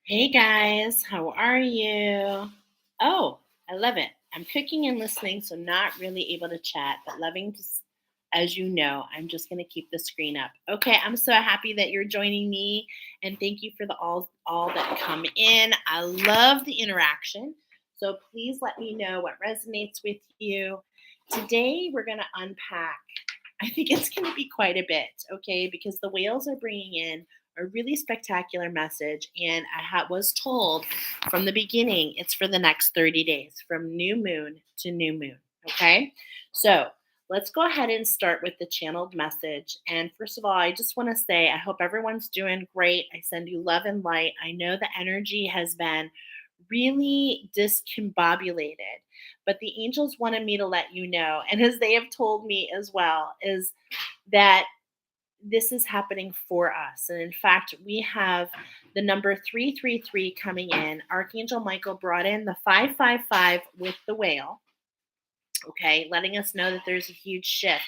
Hey guys, how are you? Oh, I love it. I'm cooking and listening, so not really able to chat, but loving to, as you know, I'm just going to keep the screen up. Okay, I'm so happy that you're joining me and thank you for the all that come in. I love the interaction. So please let me know what resonates with you. Today we're going to unpack. I think it's going to be quite a bit, okay? Because the whales are bringing in a really spectacular message. And was told from the beginning it's for the next 30 days, from new moon to new moon. Okay. So let's go ahead and start with the channeled message. And first of all, I just want to say I hope everyone's doing great. I send you love and light. I know the energy has been really discombobulated, but the angels wanted me to let you know, and as they have told me as well, is that this is happening for us. And in fact, we have the number 333 coming in. Archangel Michael brought in the 555 with the whale, okay, letting us know that there's a huge shift.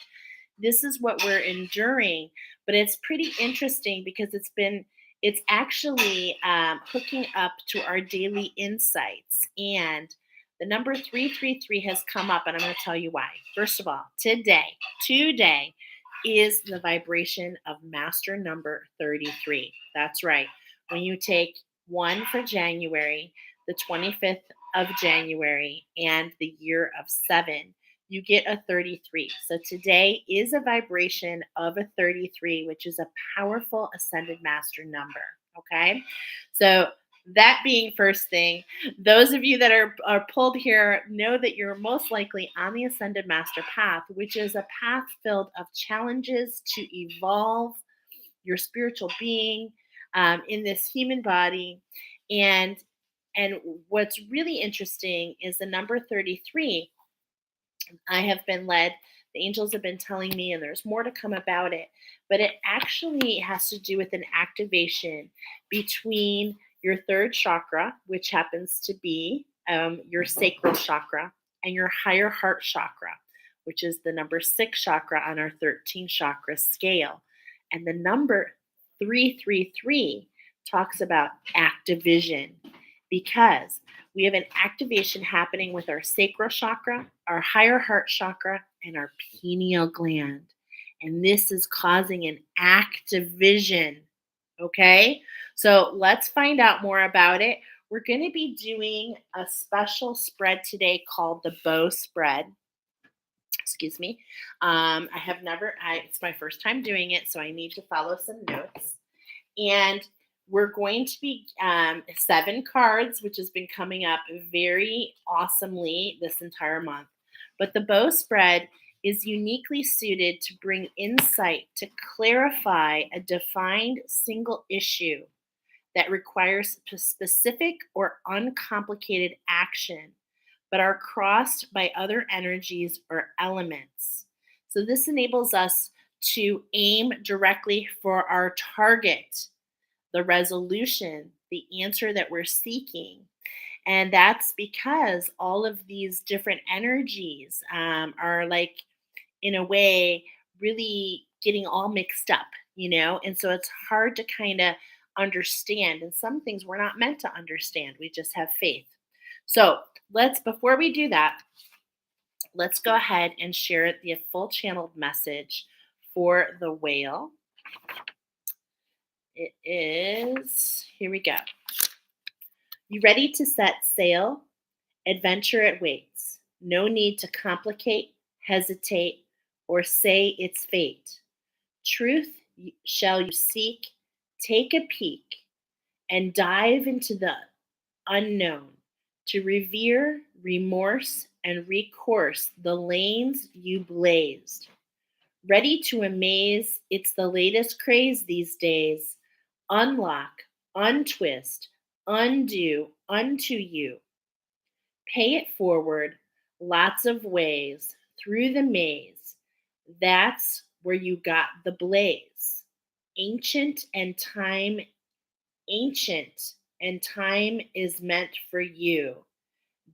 This is what we're enduring, but it's pretty interesting because it's actually hooking up to our daily insights. And the number 333 has come up, and I'm going to tell you why. First of all, today is the vibration of master number 33. That's right. When you take one for January, the 25th of January, and the year of seven, you get a 33. So today is a vibration of a 33, which is a powerful ascended master number. Okay. So that being first thing, those of you that are pulled here know that you're most likely on the ascended master path, which is a path filled of challenges to evolve your spiritual being in this human body. And and what's really interesting is the number 33. I have been led, the angels have been telling me, and there's more to come about it, but it actually has to do with an activation between your third chakra, which happens to be your sacral chakra, and your higher heart chakra, which is the number six chakra on our 13 chakra scale. And the number 333 talks about activision because we have an activation happening with our sacral chakra, our higher heart chakra, and our pineal gland. And this is causing an activision. Okay. So let's find out more about it. We're going to be doing a special spread today called the bow spread. Excuse me. It's my first time doing it, so I need to follow some notes. And we're going to be seven cards, which has been coming up very awesomely this entire month. But the bow spread is uniquely suited to bring insight to clarify a defined single issue that requires specific or uncomplicated action, but are crossed by other energies or elements. So, this enables us to aim directly for our target, the resolution, the answer that we're seeking. And that's because all of these different energies are like, in a way, really getting all mixed up, And so it's hard to kind of understand. And some things we're not meant to understand, we just have faith. So before we do that, let's go ahead and share the full channeled message for the whale. It is, here we go. You ready to set sail? Adventure it waits. No need to complicate, hesitate, or say its fate. Truth shall you seek, take a peek, and dive into the unknown to revere, remorse, and recourse the lanes you blazed. Ready to amaze, it's the latest craze these days. Unlock, untwist, undo unto you. Pay it forward, lots of ways, through the maze. That's where you got the blaze. Ancient and time, ancient and time is meant for you.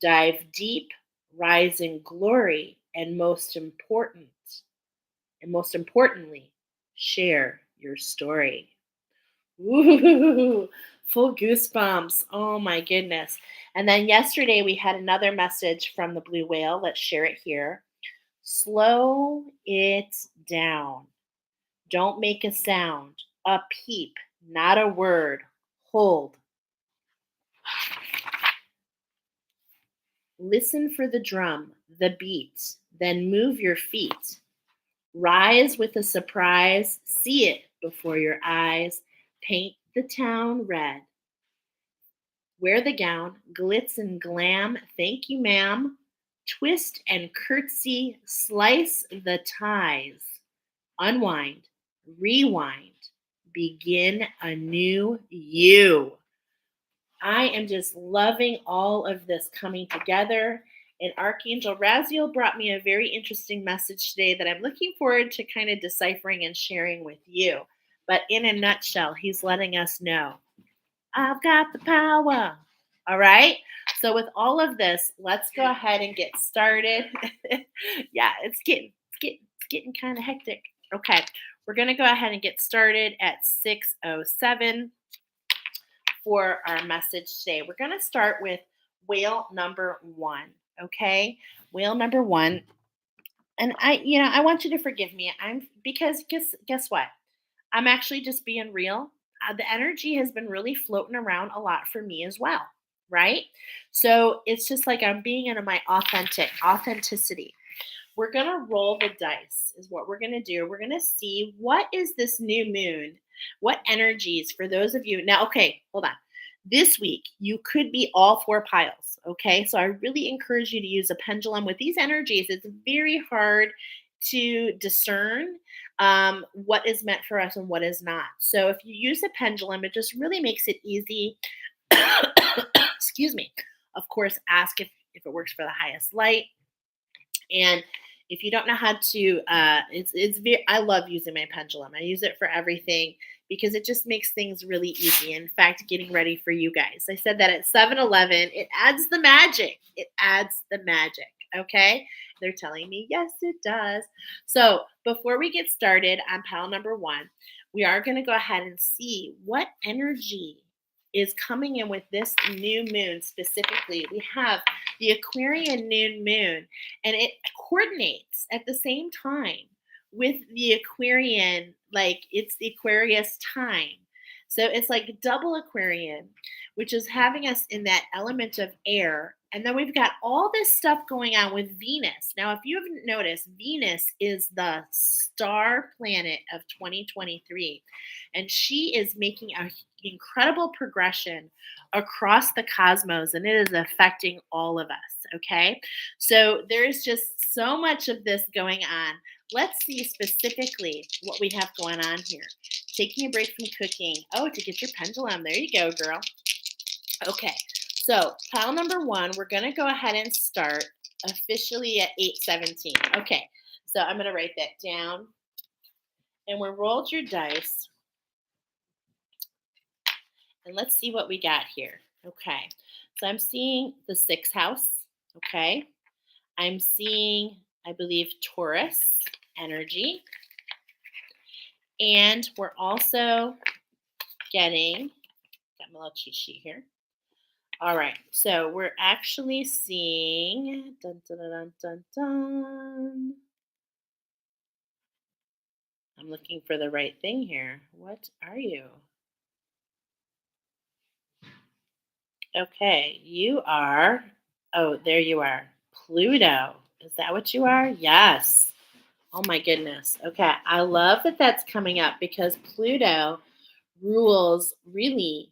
Dive deep, rise in glory, and most importantly, share your story. Ooh. Full goosebumps. Oh my goodness. And then yesterday we had another message from the blue whale. Let's share it here. Slow it down. Don't make a sound, a peep, not a word. Hold. Listen for the drum, the beat, then move your feet. Rise with a surprise, see it before your eyes. Paint the town red. Wear the gown, glitz and glam. Thank you, ma'am. Twist and curtsy, slice the ties. Unwind, rewind, begin a new you. I am just loving all of this coming together. And Archangel Raziel brought me a very interesting message today that I'm looking forward to kind of deciphering and sharing with you. But in a nutshell, he's letting us know I've got the power. All right. So with all of this, let's go ahead and get started. Yeah, it's getting kind of hectic. Okay, we're gonna go ahead and get started at 6:07 for our message today. We're gonna start with whale number one. Okay, whale number one, and I want you to forgive me. I'm because guess what? I'm actually just being real. The energy has been really floating around a lot for me as well, right? So it's just like I'm being in my authenticity. We're going to roll the dice, is what we're going to do. We're going to see what is this new moon, what energies for those of you. Now, okay, hold on. This week, you could be all four piles, okay? So I really encourage you to use a pendulum. With these energies, it's very hard to discern what is meant for us and what is not. So if you use a pendulum, it just really makes it easy. Excuse me. Of course, ask if it works for the highest light. And if you don't know how to, it's very. I love using my pendulum. I use it for everything because it just makes things really easy. In fact, getting ready for you guys, I said that at 7-Eleven, it adds the magic. It adds the magic. Okay, they're telling me yes, it does. So before we get started on pile number one, we are going to go ahead and see what energy is coming in with this new moon specifically. We have the Aquarian new moon, and it coordinates at the same time with the Aquarian, like it's the Aquarius time. So it's like double Aquarian, which is having us in that element of air. And then we've got all this stuff going on with Venus. Now, if you haven't noticed, Venus is the star planet of 2023, and she is making an incredible progression across the cosmos, and it is affecting all of us. Okay. So there's just so much of this going on. Let's see specifically what we have going on here. Taking a break from cooking. Oh, to get your pendulum. There you go, girl. Okay. So pile number one, we're going to go ahead and start officially at 8:17. Okay. So I'm going to write that down. And we rolled your dice. And let's see what we got here. Okay. So I'm seeing the sixth house. Okay. I'm seeing, I believe, Taurus energy. And we're also getting, got my little cheat sheet here. All right. So we're actually seeing, dun, dun, dun, dun, dun, dun. I'm looking for the right thing here. What are you? Okay. You are, oh, there you are. Pluto. Is that what you are? Yes. Oh my goodness. Okay. I love that that's coming up because Pluto rules really,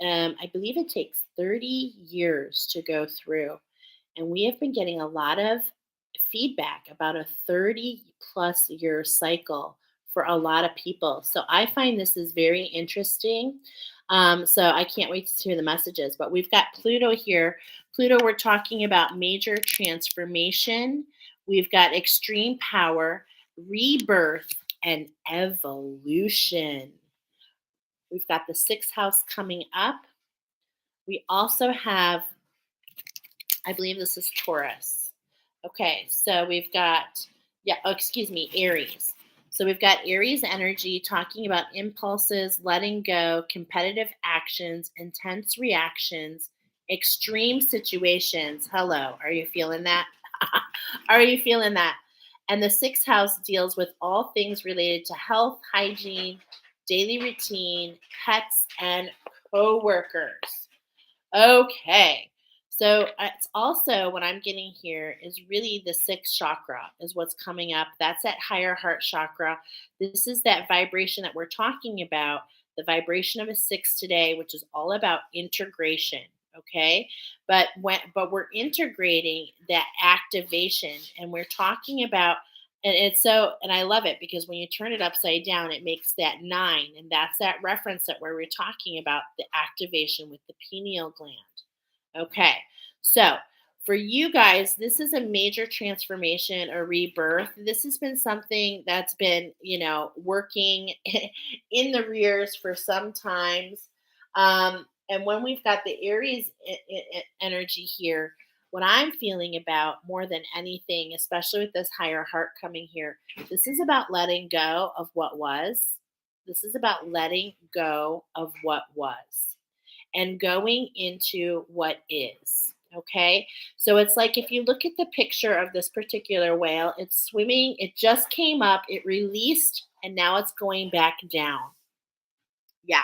I believe it takes 30 years to go through. And we have been getting a lot of feedback about a 30 plus year cycle for a lot of people. So I find this is very interesting. So I can't wait to hear the messages. But we've got Pluto here. Pluto, we're talking about major transformation. We've got extreme power, rebirth, and evolution. We've got the sixth house coming up. We also have, I believe this is Taurus. Okay, so we've got, yeah, oh, excuse me, Aries. So we've got Aries energy talking about impulses, letting go, competitive actions, intense reactions, extreme situations. Hello, are you feeling that? Are you feeling that? And the sixth house deals with all things related to health, hygiene, daily routine, pets, and coworkers. Okay. So it's also what I'm getting here is really the sixth chakra is what's coming up. That's that higher heart chakra. This is that vibration that we're talking about, the vibration of a six today, which is all about integration. Okay. But we're integrating that activation and we're talking about and it's so and I love it because when you turn it upside down, it makes that nine. And that's that reference that where we're talking about the activation with the pineal gland. Okay. So for you guys, this is a major transformation or rebirth. This has been something that's been, working in the rears for some times. And when we've got the Aries energy here, what I'm feeling about more than anything, especially with this higher heart coming here, this is about letting go of what was. This is about letting go of what was and going into what is. Okay. So it's like if you look at the picture of this particular whale, it's swimming, it just came up, it released, and now it's going back down. Yeah.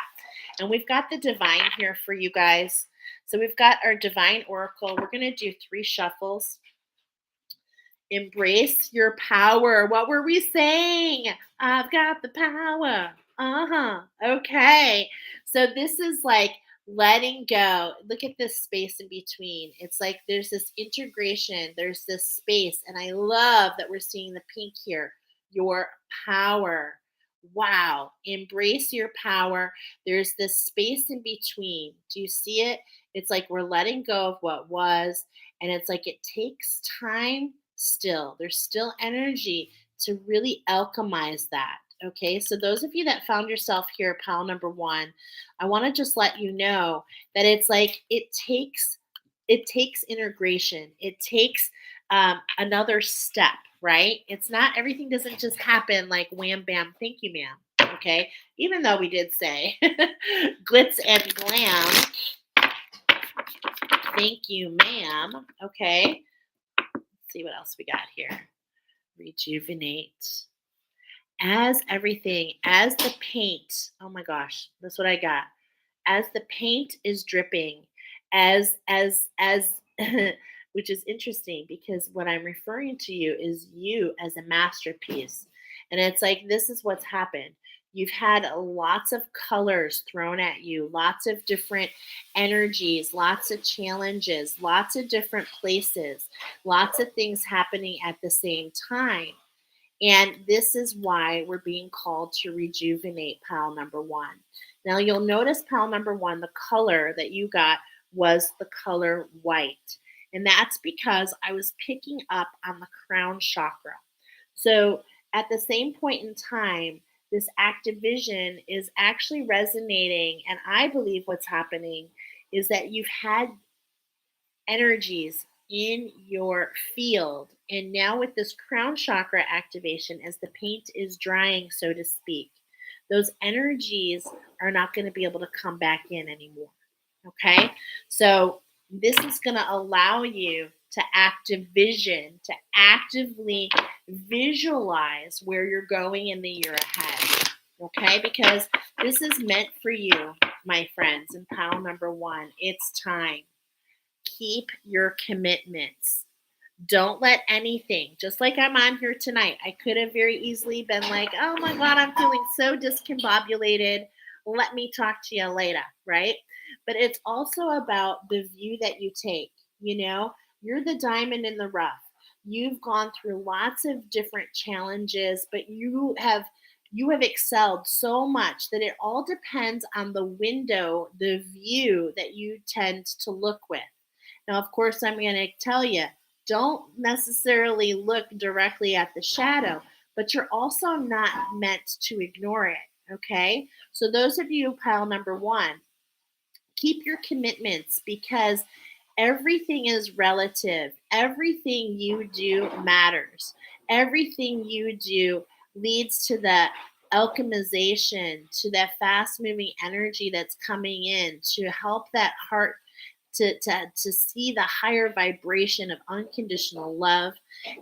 And we've got the divine here for you guys. So we've got our divine oracle. We're going to do 3 shuffles. Embrace your power. What were we saying? I've got the power. Uh-huh. Okay. So this is like letting go. Look at this space in between. It's like there's this integration, there's this space. And I love that we're seeing the pink here. Your power. Wow. Embrace your power. There's this space in between. Do you see it? It's like we're letting go of what was. And it's like it takes time still. There's still energy to really alchemize that. Okay. So, those of you that found yourself here, pile number one, I want to just let you know that it's like it takes integration. It takes another step, right? It's not everything doesn't just happen like wham bam, thank you, ma'am. Okay. Even though we did say glitz and glam, thank you, ma'am. Okay. See what else we got here. Rejuvenate. As everything, as the paint, oh my gosh, that's what I got. As the paint is dripping, as which is interesting because what I'm referring to you is you as a masterpiece. And it's like this is what's happened. You've had lots of colors thrown at you, lots of different energies, lots of challenges, lots of different places, lots of things happening at the same time. And this is why we're being called to rejuvenate pile number one. Now, you'll notice pile number one, the color that you got was the color white. And that's because I was picking up on the crown chakra. So, at the same point in time, this active vision is actually resonating. And I believe what's happening is that you've had energies in your field. And now, with this crown chakra activation, as the paint is drying, so to speak, those energies are not going to be able to come back in anymore. Okay. So, this is going to allow you to active vision, to actively visualize where you're going in the year ahead. Okay. Because this is meant for you, my friends, in pile number one. It's time. Keep your commitments. Don't let anything, just like I'm on here tonight, I could have very easily been like, oh my God, I'm feeling so discombobulated. Let me talk to you later, right? But it's also about the view that you take. You're the diamond in the rough. You've gone through lots of different challenges, but you have excelled so much that it all depends on the window, the view that you tend to look with. Now, of course, I'm going to tell you, don't necessarily look directly at the shadow, but you're also not meant to ignore it. Okay. So, those of you, pile number one, keep your commitments because everything is relative. Everything you do matters. Everything you do leads to the alchemization, to that fast moving energy that's coming in to help that heart to see the higher vibration of unconditional love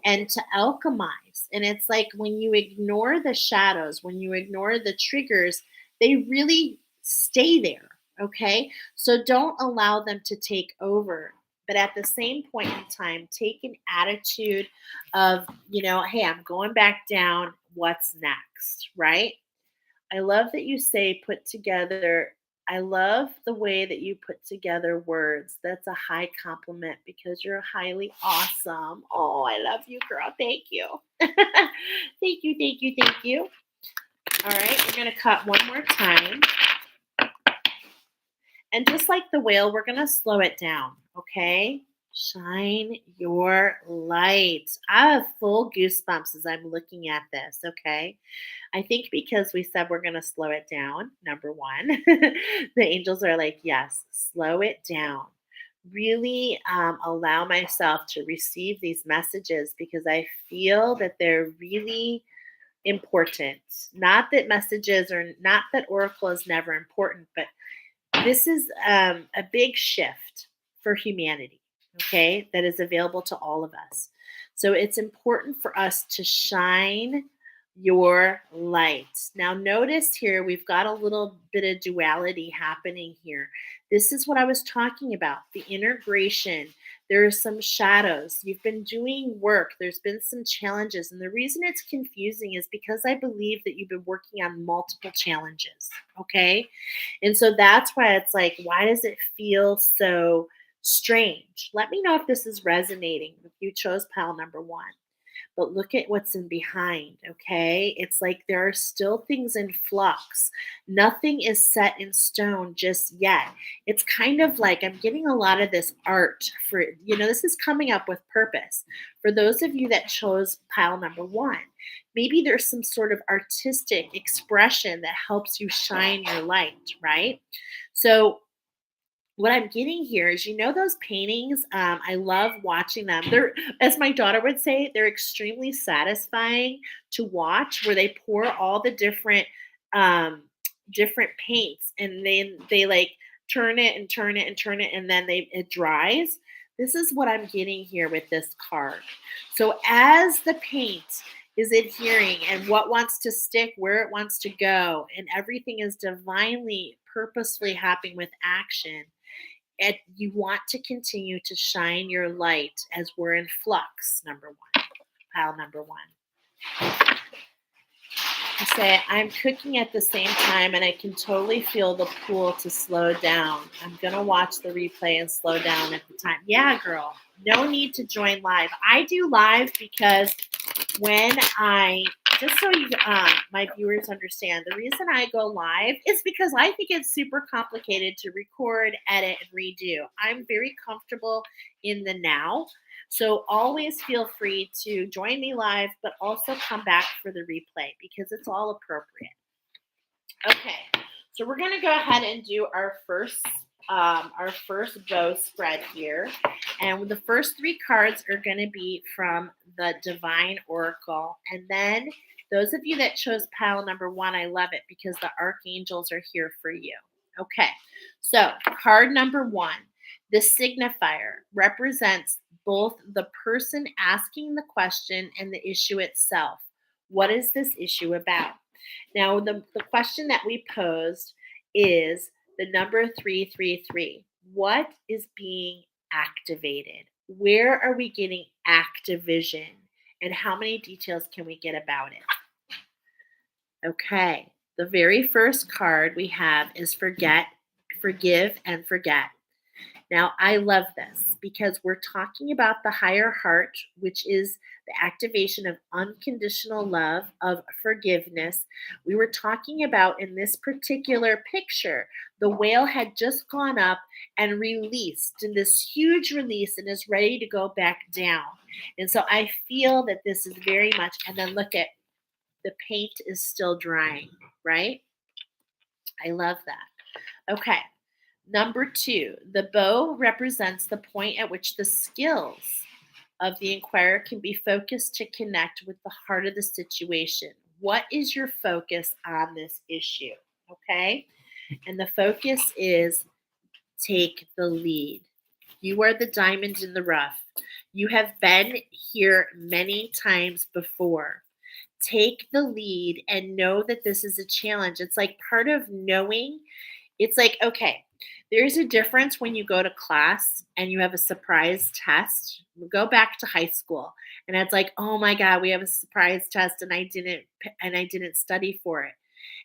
and to alchemize. And it's like when you ignore the shadows, when you ignore the triggers, they really stay there. Okay. So don't allow them to take over. But at the same point in time, take an attitude of, hey, I'm going back down. What's next? Right? I love that you say put together. I love the way that you put together words. That's a high compliment because you're highly awesome. Oh, I love you, girl. Thank you. Thank you, thank you, thank you. All right, we're going to cut one more time. And just like the whale, we're going to slow it down, okay? Shine your light. I have full goosebumps as I'm looking at this, okay? I think because we said we're going to slow it down, number one, the angels are like, yes, slow it down. Really allow myself to receive these messages because I feel that they're really important. Not that messages are, not that Oracle is never important, but this is a big shift for humanity, okay, that is available to all of us. So it's important for us to shine your light. Now, notice here we've got a little bit of duality happening here. This is what I was talking about, the integration. There are some shadows. You've been doing work. There's been some challenges. And the reason it's confusing is because I believe that you've been working on multiple challenges. Okay. And so that's why it's like, why does it feel so strange? Let me know if this is resonating if you chose pile number one. But look at what's in behind, okay? It's like there are still things in flux. Nothing is set in stone just yet. It's kind of like I'm getting a lot of this art for, this is coming up with purpose. For those of you that chose pile number one, maybe there's some sort of artistic expression that helps you shine your light, right? So what I'm getting here is, those paintings. I love watching them. They're, as my daughter would say, they're extremely satisfying to watch. Where they pour all the um, different paints, and then they like turn it and turn it and turn it, and then it dries. This is what I'm getting here with this card. So as the paint is adhering and what wants to stick, where it wants to go, and everything is divinely, purposefully happening with action and you want to continue to shine your light as we're in flux, number one, pile number one. I say, I'm cooking at the same time and I can totally feel the pull to slow down. I'm going to watch the replay and slow down at the time. Yeah, girl, no need to join live. I do live because when just so you, my viewers understand, the reason I go live is because I think it's super complicated to record, edit, and redo. I'm very comfortable in the now. So always feel free to join me live, but also come back for the replay because it's all appropriate. Okay, so we're going to go ahead and do our first bow spread here. And the first three cards are going to be from the Divine Oracle. And then those of you that chose pile number one, I love it because the archangels are here for you. Okay, so card number one, the signifier represents both the person asking the question and the issue itself. What is this issue about? Now, the question that we posed is the number 333. What is being activated? Where are we getting activision? And how many details can we get about it? Okay, the very first card we have is forget, forgive, and forget. Now, I love this because we're talking about the higher heart, which is the activation of unconditional love, of forgiveness. We were talking about in this particular picture, the whale had just gone up and released in this huge release and is ready to go back down. And so I feel that this is very much, and then look at the paint is still drying, right? I love that. Okay. Number two, the bow represents the point at which the skills of the inquirer can be focused to connect with the heart of the situation. What is your focus on this issue? Okay. And the focus is take the lead. You are the diamond in the rough. You have been here many times before. Take the lead and know that this is a challenge. It's like part of knowing. It's like, okay, there's a difference when you go to class and you have a surprise test. Go back to high school and it's like, oh my God, we have a surprise test and I didn't study for it.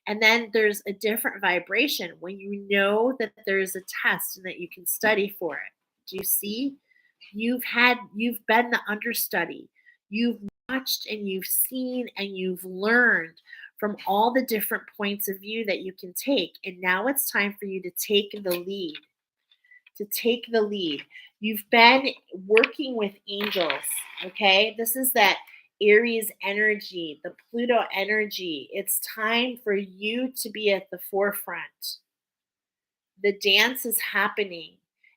And then there's a different vibration when you know that there's a test and that you can study for it. Do you see? You've been the understudy. You've watched and you've seen and you've learned from all the different points of view that you can take. And now it's time for you to take the lead. To take the lead. You've been working with angels, okay? This is that Aries energy, the Pluto energy. It's time for you to be at the forefront. The dance is happening,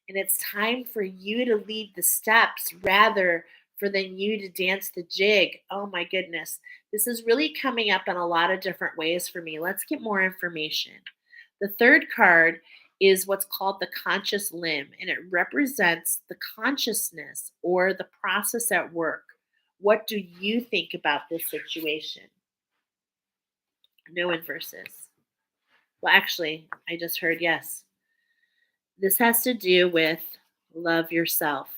and it's time for you to lead the steps rather for than you to dance the jig. Oh my goodness. This is really coming up in a lot of different ways for me. Let's get more information. The third card is what's called the conscious limb, and it represents the consciousness or the process at work. What do you think about this situation? No inverses. Well, actually, I just heard yes. This has to do with love yourself.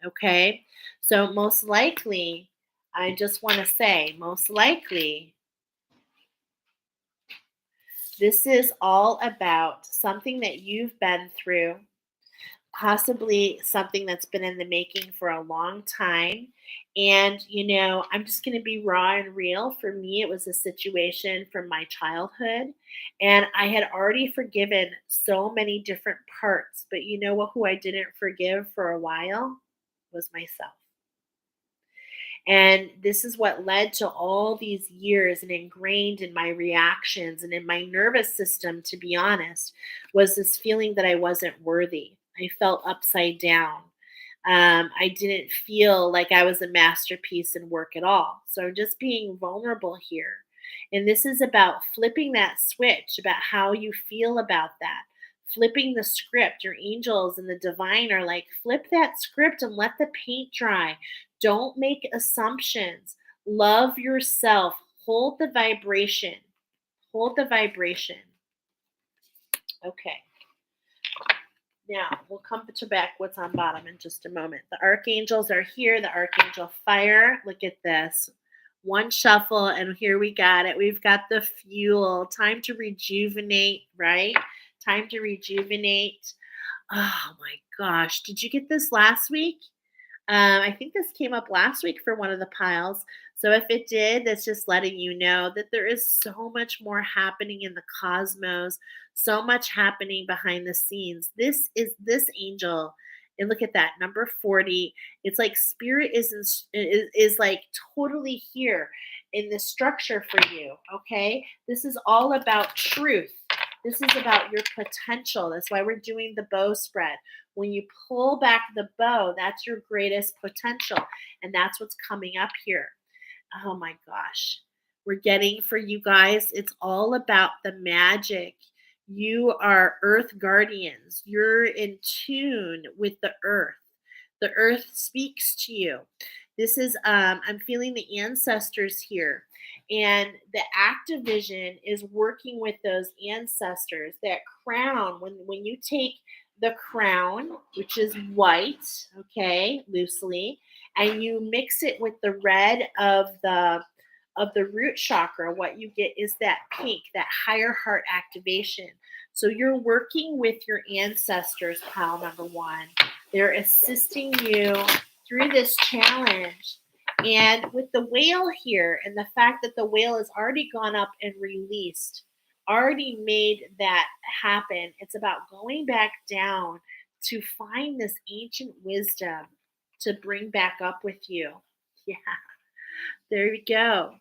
Okay. So, most likely, I just want to say, most likely, this is all about something that you've been through, possibly something that's been in the making for a long time. And, I'm just going to be raw and real. For me, it was a situation from my childhood. And I had already forgiven so many different parts. But you know what? Who I didn't forgive for a while was myself. And this is what led to all these years and ingrained in my reactions and in my nervous system, to be honest, was this feeling that I wasn't worthy. I felt upside down. I didn't feel like I was a masterpiece in work at all. So just being vulnerable here. And this is about flipping that switch, about how you feel about that. Flipping the script. Your angels and the divine are like, flip that script and let the paint dry. Don't make assumptions. Love yourself. Hold the vibration. Hold the vibration. Okay. Now, we'll come to back what's on bottom in just a moment. The archangels are here. The archangel fire. Look at this. One shuffle, and here we got it. We've got the fuel. Time to rejuvenate, right? Time to rejuvenate. Oh my gosh. Did you get this last week? I think this came up last week for one of the piles. So if it did, that's just letting you know that there is so much more happening in the cosmos, so much happening behind the scenes. This is this angel. And look at that, number 40. It's like spirit is like totally here in the structure for you. Okay. This is all about truth. This is about your potential. That's why we're doing the bow spread. When you pull back the bow, that's your greatest potential. And that's what's coming up here. Oh my gosh. We're getting for you guys, it's all about the magic. You are earth guardians. You're in tune with the earth. The earth speaks to you. This is, I'm feeling the ancestors here. And the active vision is working with those ancestors. That crown, when you take the crown, which is white, okay, loosely, and you mix it with the red of the root chakra, what you get is that pink, that higher heart activation. So you're working with your ancestors, pal number one. They're assisting you through this challenge. And with the whale here, and the fact that the whale has already gone up and released, already made that happen, it's about going back down to find this ancient wisdom to bring back up with you. Yeah, there you go.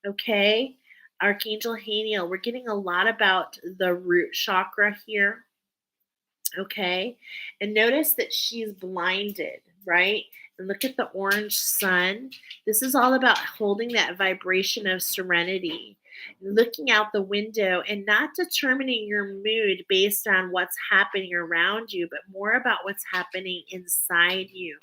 Okay. Archangel Haniel, we're getting a lot about the root chakra here. Okay. And notice that she's blinded, right? And look at the orange sun. This is all about holding that vibration of serenity. looking out the window and not determining your mood based on what's happening around you, but more about what's happening inside you.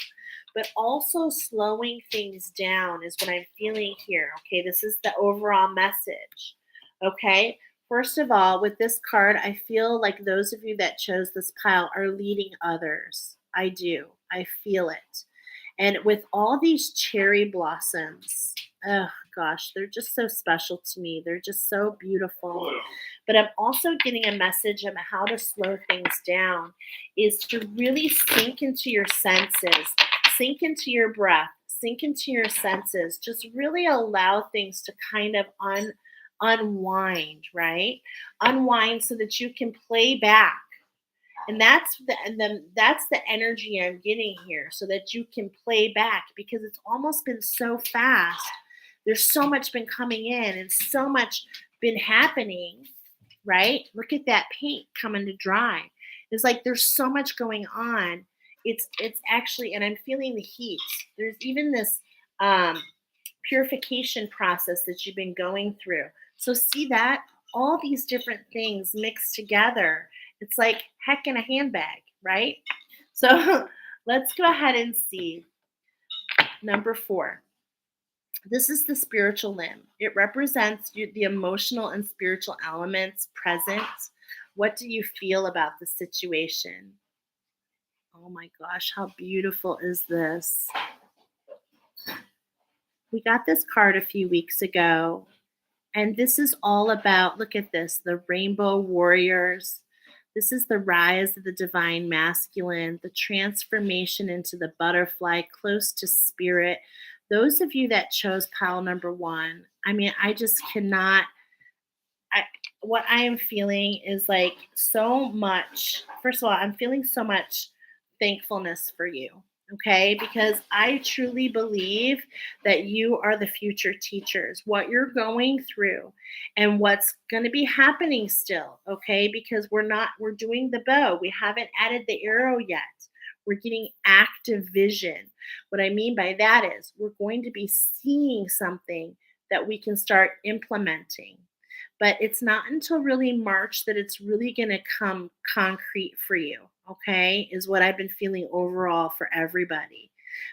But also slowing things down is what I'm feeling here. Okay, this is the overall message. Okay, first of all, with this card, I feel like those of you that chose this pile are leading others. I do, I feel it. And with all these cherry blossoms, oh gosh, they're just so special to me. They're just so beautiful. But I'm also getting a message of how to slow things down is to really sink into your senses, sink into your breath, sink into your senses. Just really allow things to kind of unwind, right? Unwind so that you can play back, and that's the energy I'm getting here, so that you can play back, because it's almost been so fast. There's so much been coming in and so much been happening, right? Look at that paint coming to dry. It's like there's so much going on. It's actually, and I'm feeling the heat. There's even this um purification process that you've been going through. So see that, all these different things mixed together. It's like heck in a handbag, right? So let's go ahead and see number 4. This is the spiritual limb. It represents the emotional and spiritual elements present. What do you feel about the situation? Oh my gosh, how beautiful is this? We got this card a few weeks ago. And this is all about, look at this, the rainbow warriors. This is the rise of the divine masculine, the transformation into the butterfly, close to spirit. Those of you that chose pile number 1, I mean, I just cannot. I, what I am feeling is like so much. First of all, I'm feeling so much thankfulness for you. Okay, because I truly believe that you are the future teachers. What you're going through and what's going to be happening still, okay? Because we're doing the bow. We haven't added the arrow yet. We're getting active vision. What I mean by that is we're going to be seeing something that we can start implementing, but it's not until really March that it's really going to come concrete for you, okay? Is what I've been feeling overall for everybody.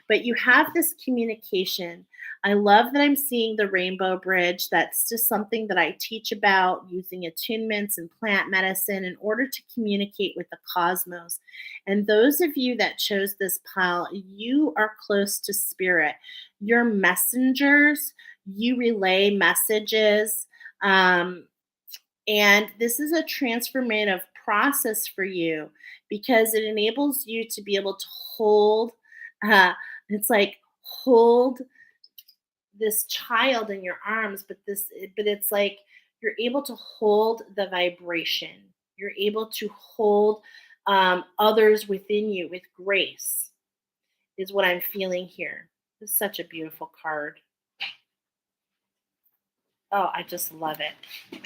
But you have this communication. I love that I'm seeing the rainbow bridge. That's just something that I teach about using attunements and plant medicine in order to communicate with the cosmos. And those of you that chose this pile, you are close to spirit. You're messengers, you relay messages. Um, and this is a transformative process for you because it enables you to be able to hold, uh, it's like hold this child in your arms, but it's like you're able to hold the vibration. You're able to hold others within you with grace, is what I'm feeling here. It's such a beautiful card. Oh, I just love it.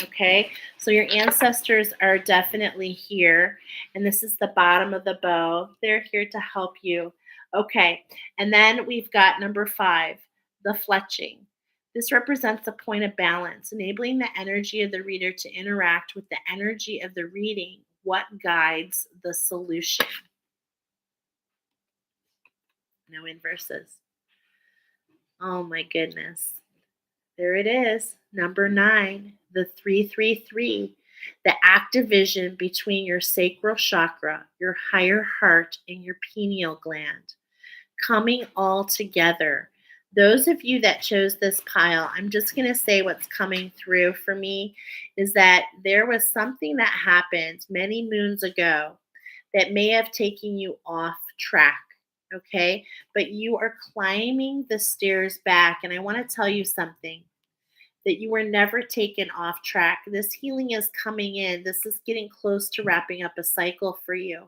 Okay. So your ancestors are definitely here. And this is the bottom of the bow. They're here to help you. Okay. And then we've got number 5, the fletching. This represents a point of balance, enabling the energy of the reader to interact with the energy of the reading. What guides the solution? No inverses. Oh my goodness. There it is, number 9, the 333, the active vision between your sacral chakra, your higher heart, and your pineal gland, coming all together. Those of you that chose this pile, I'm just going to say what's coming through for me is that there was something that happened many moons ago that may have taken you off track. Okay, but you are climbing the stairs back. And I want to tell you something, that you were never taken off track. This healing is coming in. This is getting close to wrapping up a cycle for you.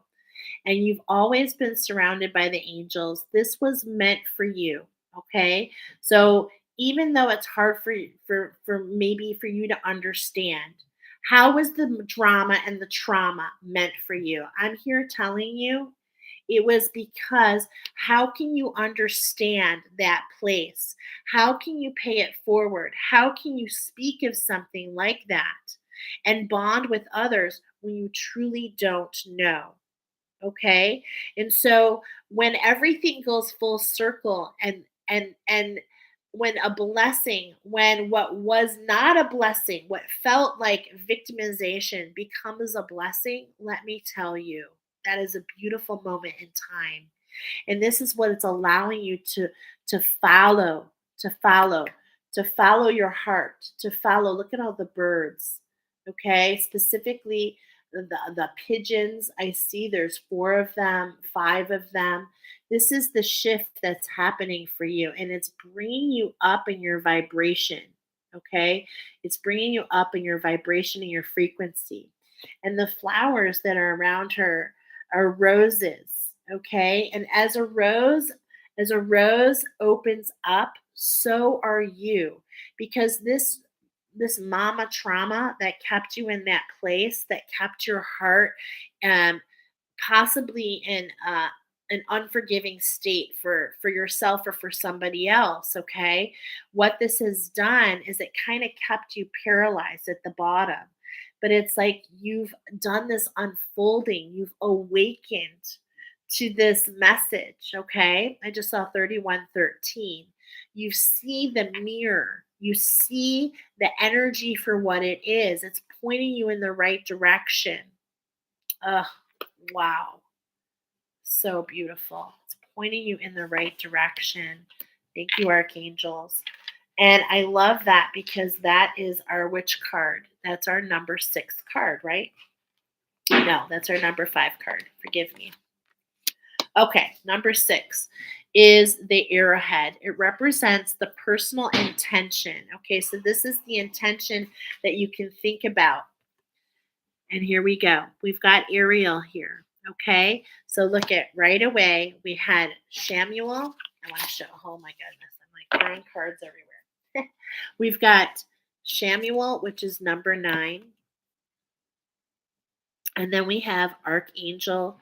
And you've always been surrounded by the angels. This was meant for you. Okay. So even though it's hard for maybe for you to understand, how was the drama and the trauma meant for you? I'm here telling you It was because how can you understand that place? How can you pay it forward? How can you speak of something like that and bond with others when you truly don't know? Okay. And so when everything goes full circle and when a blessing, when what was not a blessing, what felt like victimization becomes a blessing, let me tell you, that is a beautiful moment in time. And this is what it's allowing you to follow, to follow, to follow your heart, to follow. Look at all the birds. Okay, specifically the pigeons. I see there's four of them, five of them. This is the shift that's happening for you, and it's bringing you up in your vibration. Okay, it's bringing you up in your vibration and your frequency. And the flowers that are around her are roses. Okay, and as a rose opens up, so are you, because this mama trauma that kept you in that place, that kept your heart um, possibly in an unforgiving state for yourself or for somebody else. Okay, what this has done is it kind of kept you paralyzed at the bottom, but it's like you've done this unfolding, you've awakened to this message. Okay, I just saw 3113. You see the mirror, you see the energy for what it is. It's pointing you in the right direction. Ugh, wow. So beautiful. It's pointing you in the right direction. Thank you, archangels. And I love that because that is our witch card. That's our number 6 card, right? No, that's our number 5 card. Forgive me. Okay, number 6 is the arrowhead. It represents the personal intention. Okay, so this is the intention that you can think about. And here we go. We've got Ariel here. Okay. So look at right away. We had Shamuel. I want to show. Oh my goodness. I'm like throwing cards everywhere. We've got Shamuel, which is number 9. And then we have Archangel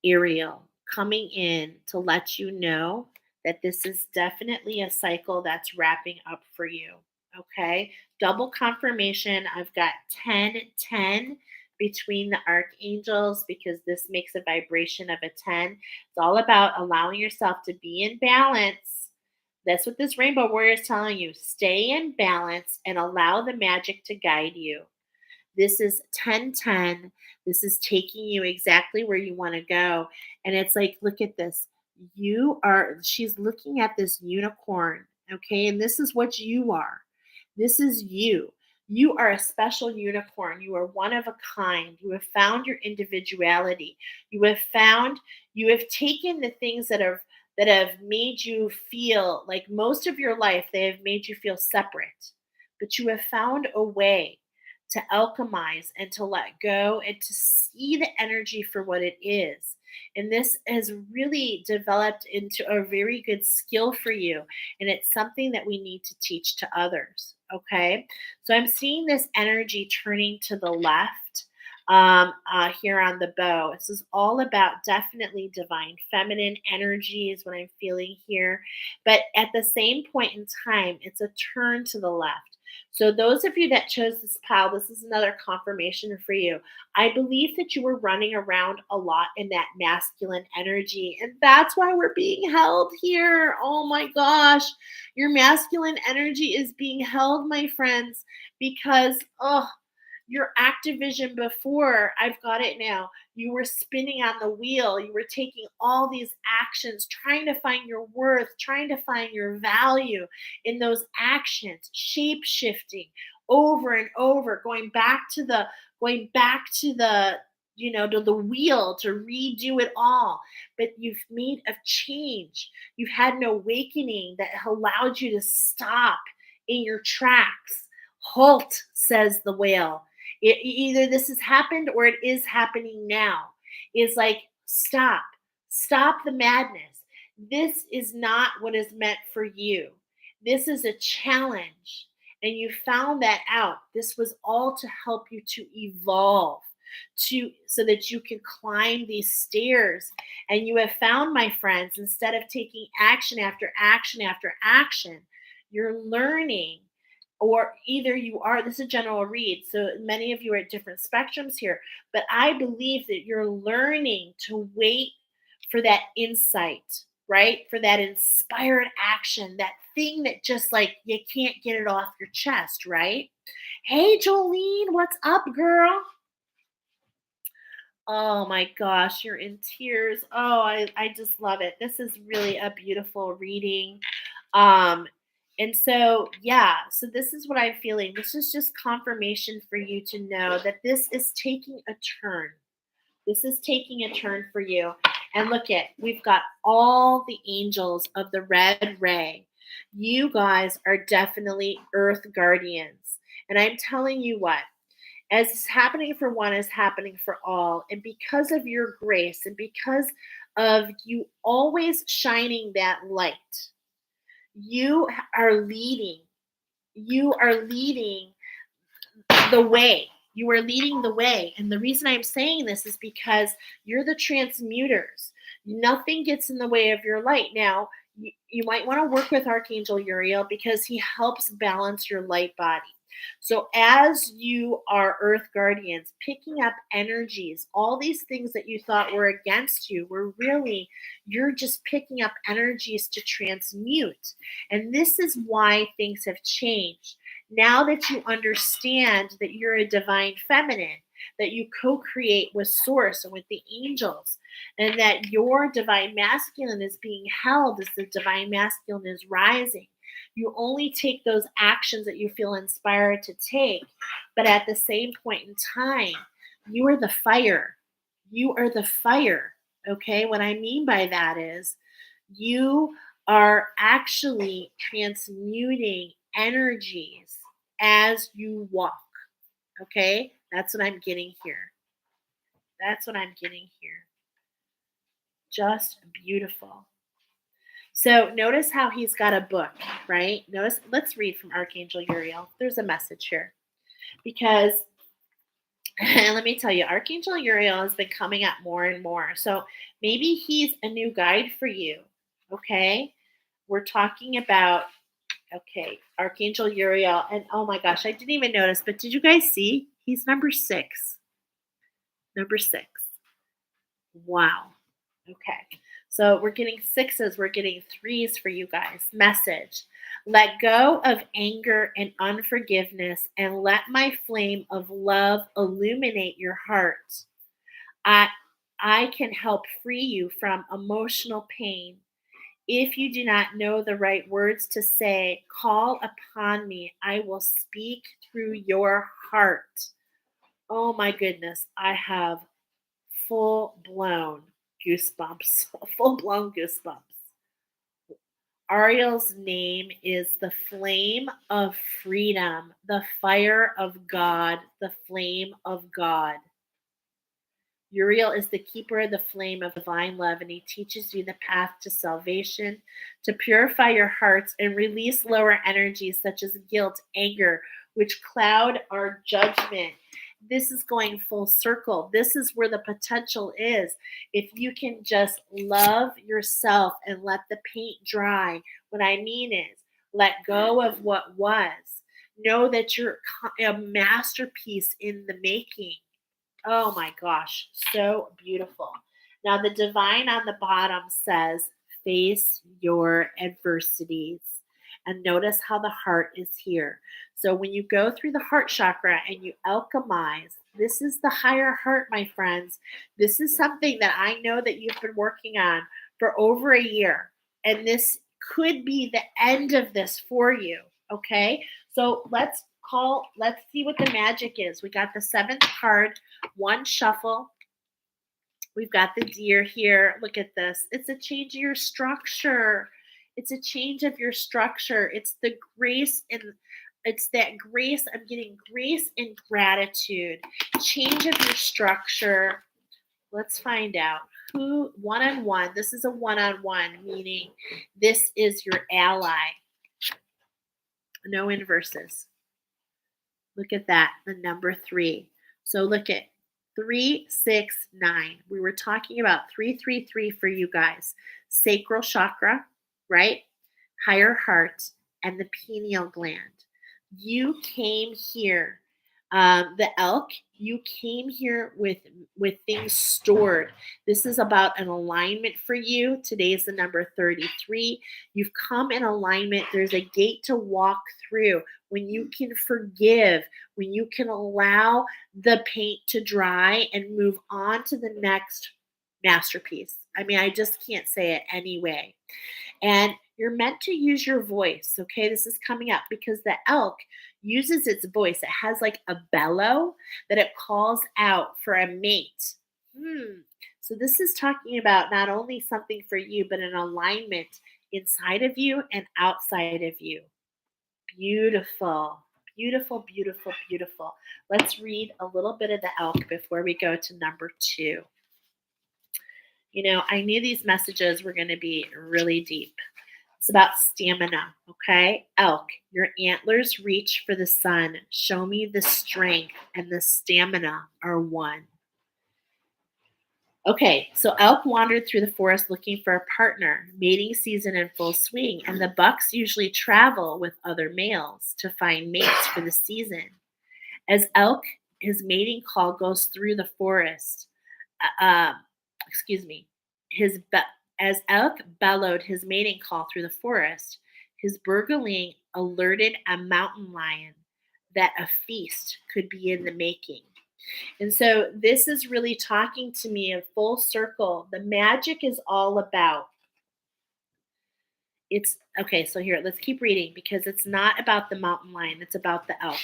Ariel coming in to let you know that this is definitely a cycle that's wrapping up for you. Okay. Double confirmation. I've got 10, 10 between the archangels because this makes a vibration of a 10. It's all about allowing yourself to be in balance. That's what this rainbow warrior is telling you. Stay in balance and allow the magic to guide you. This is 10, 10. This is taking you exactly where you want to go. And it's like, look at this. She's looking at this unicorn. Okay. And this is what you are. This is you. You are a special unicorn. You are one of a kind. You have found your individuality. You have taken the things that have made you feel like most of your life, they have made you feel separate. But you have found a way to alchemize and to let go and to see the energy for what it is. And this has really developed into a very good skill for you. And it's something that we need to teach to others. Okay. So I'm seeing this energy turning to the left here on the bow. This is all about definitely divine feminine energy, is what I'm feeling here. But at the same point in time, it's a turn to the left. So, those of you that chose this pile, this is another confirmation for you. I believe that you were running around a lot in that masculine energy, and that's why we're being held here. Oh my gosh, your masculine energy is being held, my friends, because, oh, your activision before, I've got it now. You were spinning on the wheel. You were taking all these actions, trying to find your worth, trying to find your value in those actions, shape shifting over and over, going back to the to the wheel to redo it all. But you've made a change. You've had an awakening that allowed you to stop in your tracks. Halt, says the whale. Either this has happened or it is happening now. Is like, stop the madness. This is not what is meant for you. This is a challenge. And you found that out. This was all to help you to evolve. so that you can climb these stairs. And you have found, my friends, instead of taking action after action after action, you're learning, or either you are, this is a general read, so many of you are at different spectrums here, but I believe that you're learning to wait for that insight, right? For that inspired action, that thing that just like you can't get it off your chest, right? Hey, Jolene, what's up, girl? Oh my gosh, you're in tears. Oh, I just love it. This is really a beautiful reading. Um, and so, yeah, so this is what I'm feeling. This is just confirmation for you to know that this is taking a turn. This is taking a turn for you. And look at, we've got all the angels of the red ray. You guys are definitely earth guardians. And I'm telling you what, as is happening for one is happening for all. And because of your grace and because of you always shining that light, you are leading. You are leading the way. You are leading the way. And the reason I'm saying this is because you're the transmuters. Nothing gets in the way of your light. Now, you might want to work with Archangel Uriel because he helps balance your light body. So, as you are Earth Guardians, picking up energies, all these things that you thought were against you were really, you're just picking up energies to transmute. And this is why things have changed. Now that you understand that you're a divine feminine, that you co-create with source and with the angels, and that your divine masculine is being held as the divine masculine is rising, you only take those actions that you feel inspired to take. But at the same point in time, you are the fire. You are the fire. Okay, what I mean by that is you are actually transmuting energies as you walk. Okay? That's what I'm getting here. That's what I'm getting here. Just beautiful. So notice how he's got a book, right? Notice, let's read from Archangel Uriel. There's a message here. Because and let me tell you, Archangel Uriel has been coming up more and more. So maybe he's a new guide for you. Okay? We're talking about, okay, Archangel Uriel. And oh my gosh, I didn't even notice, but did you guys see? He's number 6. Number 6. Wow. Okay. So we're getting 6s, we're getting 3s for you guys. Message. Let go of anger and unforgiveness and let my flame of love illuminate your heart. I I can help free you from emotional pain. If you do not know the right words to say, call upon me. I will speak through your heart. Oh my goodness, I have full blown goosebumps. Full blown goosebumps. Ariel's name is the flame of freedom, the fire of God, the flame of God. Uriel is the keeper of the flame of divine love, and he teaches you the path to salvation, to purify your hearts and release lower energies such as guilt, anger, which cloud our judgment. This is going full circle. This is where the potential is. If you can just love yourself and let the paint dry, what I mean is let go of what was. Know that you're a masterpiece in the making. Oh my gosh, so beautiful. Now, the divine on the bottom says, face your adversities. And notice how the heart is here. So, when you go through the heart chakra and you alchemize, this is the higher heart, my friends. This is something that I know that you've been working on for over a year. And this could be the end of this for you. Okay. So, let's see what the magic is. We got the 7th card, one shuffle. We've got the deer here. Look at this. It's a change of your structure. It's a change of your structure. It's the grace and it's that grace. I'm getting grace and gratitude. Change of your structure. Let's find out who one-on-one. This is a one-on-one, meaning this is your ally. No inverses. Look at that, the number 3. So look at 369. We were talking about 333 for you guys. Sacral chakra, right? Higher heart, and the pineal gland. You came here, the elk. You came here with things stored. This is about an alignment for you. Today is the number 33. You've come in alignment. There's a gate to walk through when you can forgive, when you can allow the paint to dry and move on to the next masterpiece. I mean, I just can't say it anyway. And you're meant to use your voice. Okay, this is coming up because the elk uses its voice. It has like a bellow that it calls out for a mate. So this is talking about not only something for you, but an alignment inside of you and outside of you. Beautiful. Beautiful, beautiful, beautiful. Let's read a little bit of the elk before we go to number 2. I knew these messages were going to be really deep. It's about stamina, okay? Elk, your antlers reach for the sun. Show me the strength and the stamina are one. Okay, so elk wandered through the forest looking for a partner, mating season in full swing, and the bucks usually travel with other males to find mates for the season. As elk, his mating call goes through the forest. Uh, uh, excuse me. As elk bellowed his mating call through the forest, his burgling alerted a mountain lion that a feast could be in the making. And so this is really talking to me in full circle. The magic is all about it's okay. So here, let's keep reading because it's not about the mountain lion, it's about the elk.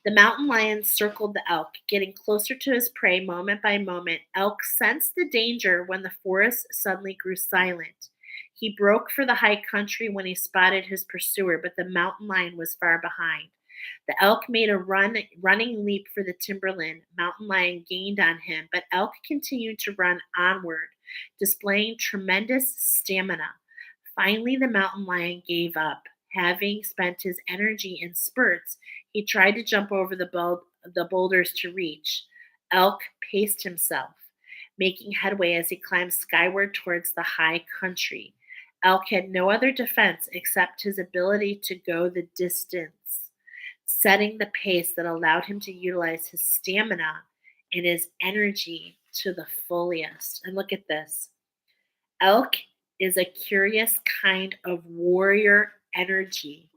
The mountain lion circled the elk, getting closer to his prey moment by moment. Elk sensed the danger when the forest suddenly grew silent. He broke for the high country when he spotted his pursuer, but the mountain lion was far behind. The elk made a running leap for the timberland. Mountain lion gained on him, but elk continued to run onward, displaying tremendous stamina. Finally, the mountain lion gave up. Having spent his energy in spurts, he tried to jump over the boulders to reach. Elk paced himself, making headway as he climbed skyward towards the high country. Elk had no other defense except his ability to go the distance, setting the pace that allowed him to utilize his stamina and his energy to the fullest. And look at this. Elk is a curious kind of warrior energy.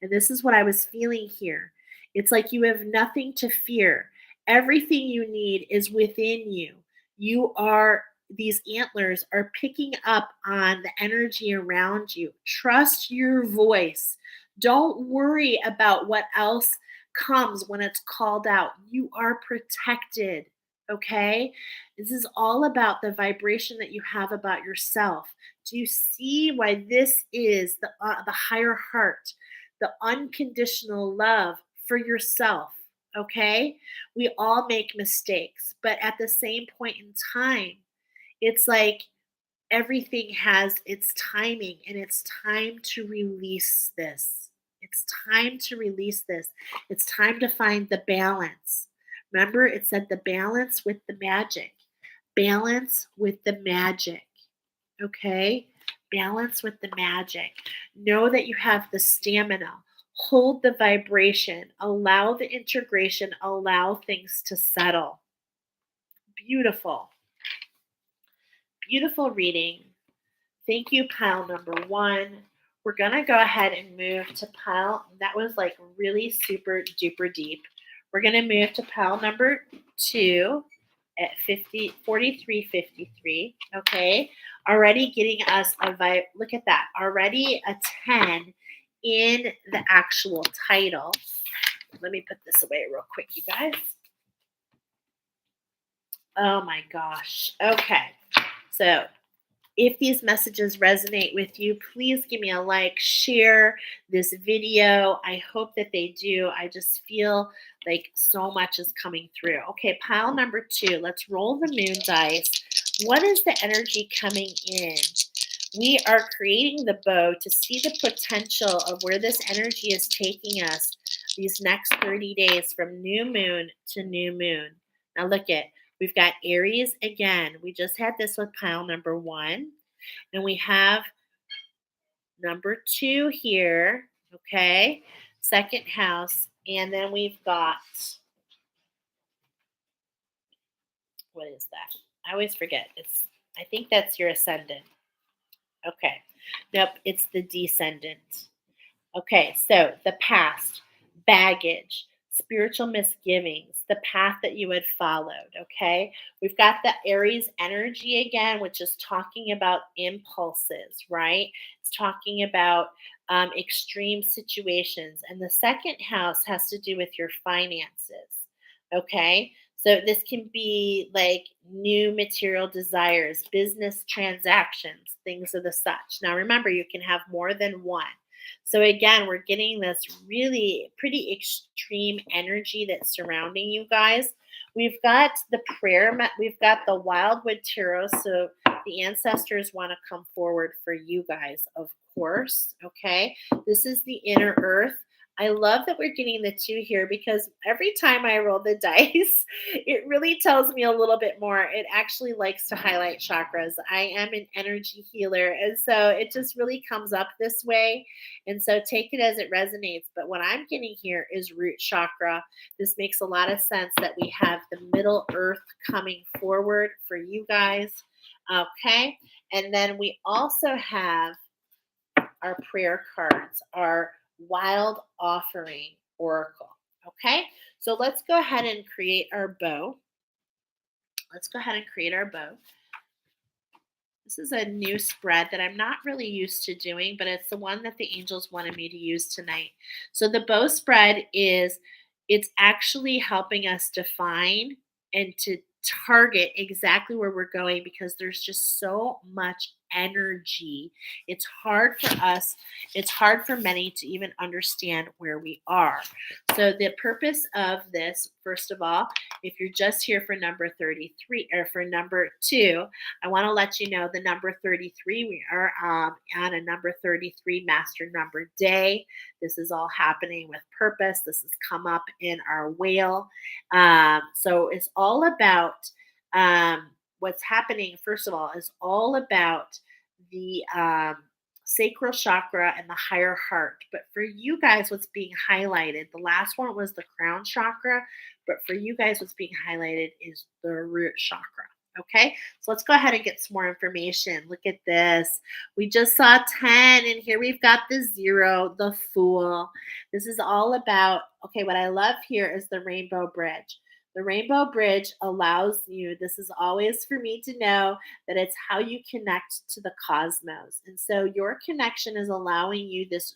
And this is what I was feeling here. It's like you have nothing to fear. Everything you need is within you. These antlers are picking up on the energy around you. Trust your voice. Don't worry about what else comes when it's called out. You are protected. Okay? This is all about the vibration that you have about yourself. Do you see why this is the higher heart, the unconditional love for yourself? Okay? We all make mistakes, but at the same point in time, it's like everything has its timing and it's time to release this. It's time to release this. It's time to find the balance. Remember, it said the balance with the magic. Balance with the magic. Okay? Balance with the magic. Know that you have the stamina. Hold the vibration. Allow the integration. Allow things to settle. Beautiful. Beautiful reading. Thank you, pile number 1. We're going to go ahead and move to pile. That was like really super duper deep. We're going to move to pile number 2 at 4353. Okay. Already getting us a vibe. Look at that. Already a 10 in the actual title. Let me put this away real quick, you guys. Oh my gosh. Okay. So if these messages resonate with you, please give me a like, share this video. I hope that they do. I just feel like so much is coming through. Okay, pile number 2. Let's roll the moon dice. What is the energy coming in? We are creating the bow to see the potential of where this energy is taking us these next 30 days from new moon to new moon. Now look at We've got Aries again. We just had this with pile number 1. And we have number 2 here. Okay. Second house. And then we've got, what is that? I always forget. I think that's your ascendant. Okay. Nope, it's the descendant. Okay, so the past, baggage, spiritual misgivings, the path that you had followed. Okay, we've got the Aries energy again, which is talking about impulses, right? It's talking about extreme situations. And the second house has to do with your finances. Okay, so this can be like new material desires, business transactions, things of the such. Now, remember, you can have more than one. So again, we're getting this really pretty extreme energy that's surrounding you guys. We've got the we've got the Wildwood Tarot. So the ancestors want to come forward for you guys, of course. Okay. This is the inner earth. I love that we're getting the 2 here because every time I roll the dice, it really tells me a little bit more. It actually likes to highlight chakras. I am an energy healer, and so it just really comes up this way. And so take it as it resonates. But what I'm getting here is root chakra. This makes a lot of sense that we have the middle earth coming forward for you guys. Okay. And then we also have our prayer cards, our wild offering oracle. Okay. So let's go ahead and create our bow. Let's go ahead and create our bow. This is a new spread that I'm not really used to doing, but it's the one that the angels wanted me to use tonight. So the bow spread it's actually helping us define and to target exactly where we're going because there's just so much energy. It's hard for many to even understand where we are. So the purpose of this, first of all, if you're just here for number 33 or for number 2, I want to let you know the number 33, we are on a number 33 master number day. This is all happening with purpose. This has come up in our whale. So it's all about what's happening, first of all, is all about the sacral chakra and the higher heart. But for you guys, what's being highlighted, the last one was the crown chakra. But for you guys, what's being highlighted is the root chakra. Okay, so let's go ahead and get some more information. Look at this. We just saw 10, and here we've got the 0, the Fool. This is all about, okay, what I love here is the rainbow bridge. The rainbow bridge allows you, this is always for me to know that it's how you connect to the cosmos. And so your connection is allowing you this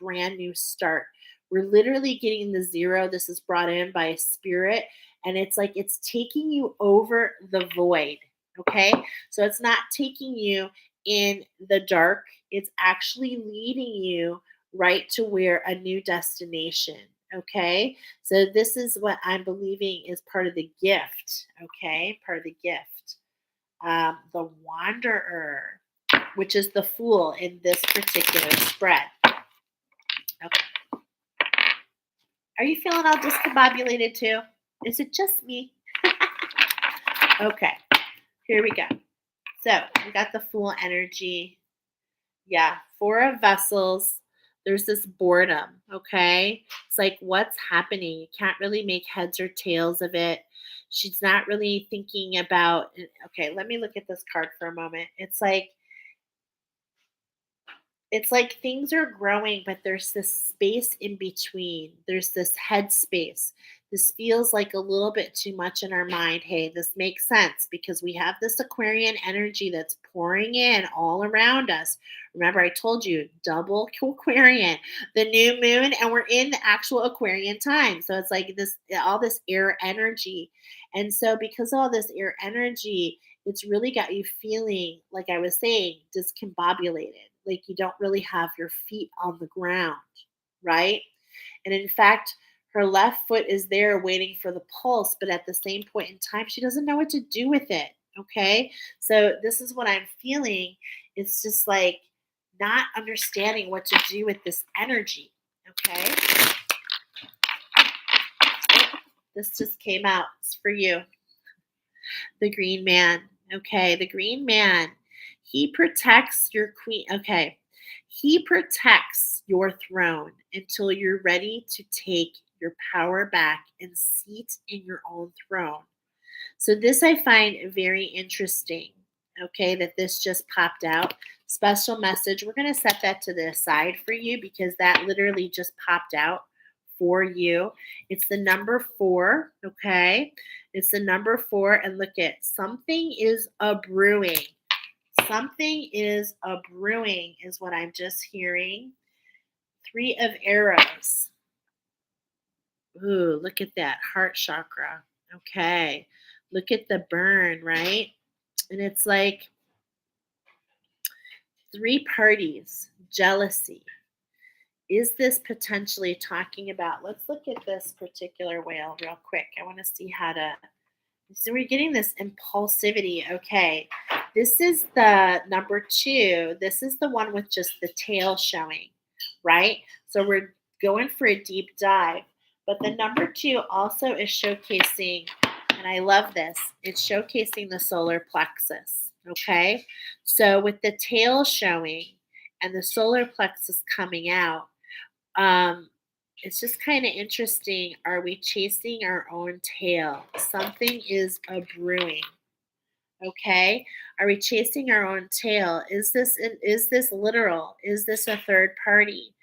brand new start. We're literally getting the 0. This is brought in by a spirit, and it's like it's taking you over the void. Okay, so it's not taking you in the dark, it's actually leading you right to where a new destination. Okay, so this is what I'm believing is part of the gift. Okay, part of the gift. The Wanderer, which is the Fool in this particular spread. Okay. Are you feeling all discombobulated too? Is it just me? Okay, here we go. So we got the Fool energy. Yeah, 4 of Vessels. There's this boredom, okay? It's like, what's happening? You can't really make heads or tails of it. She's not really thinking about, okay, let me look at this card for a moment. It's like things are growing, but there's this space in between. There's this head space. This feels like a little bit too much in our mind. Hey, this makes sense because we have this Aquarian energy that's pouring in all around us. Remember, I told you double Aquarian, the new moon, and we're in the actual Aquarian time. So it's like this, all this air energy. And so, because of all this air energy, it's really got you feeling, like I was saying, discombobulated, like you don't really have your feet on the ground, right? And in fact, her left foot is there waiting for the pulse, but at the same point in time, she doesn't know what to do with it. Okay. So this is what I'm feeling. It's just like not understanding what to do with this energy. Okay. This just came out. It's for you. The green man. Okay, the green man. He protects your queen. Okay. He protects your throne until you're ready to take your power back and seat in your own throne. So this I find very interesting. Okay, that this just popped out. Special message. We're going to set that to the side for you because that literally just popped out for you. It's the number 4. Okay, it's the number 4, and look at something is a brewing. Something is a brewing is what I'm just hearing. 3 of arrows. Ooh, look at that heart chakra. Okay. Look at the burn, right? And it's like 3 parties, jealousy. Is this potentially talking about? Let's look at this particular whale real quick. I want to see how to. So we're getting this impulsivity. Okay. This is the number 2. This is the one with just the tail showing, right? So we're going for a deep dive. But the number 2 also is showcasing, and I love this, it's showcasing the solar plexus. Okay. So with the tail showing and the solar plexus coming out, um, it's just kind of interesting. Are we chasing our own tail? Something is a brewing. Okay. Are we chasing our own tail? Is this literal? Is this a third party?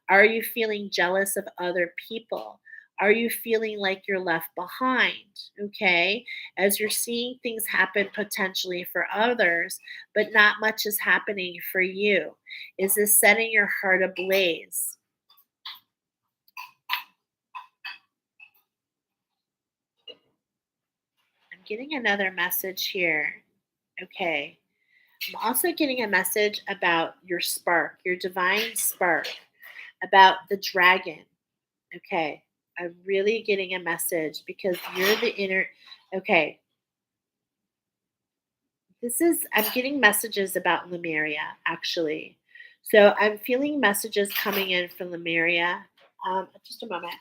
Are you feeling jealous of other people? Are you feeling like you're left behind? Okay. As you're seeing things happen potentially for others, but not much is happening for you. Is this setting your heart ablaze? I'm getting another message here. Okay. I'm also getting a message about your spark, your divine spark, about the dragon. Okay. I'm really getting a message because you're the inner. Okay. I'm getting messages about Lemuria, actually. So I'm feeling messages coming in from Lemuria. Just a moment.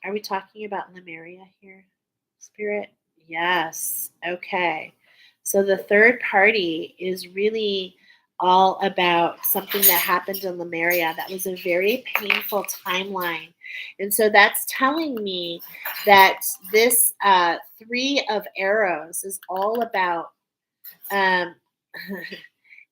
Are we talking about Lemuria here? Spirit? Yes. Okay. So the third party is really all about something that happened in Lemuria that was a very painful timeline. And so that's telling me that this 3 of arrows is all about um,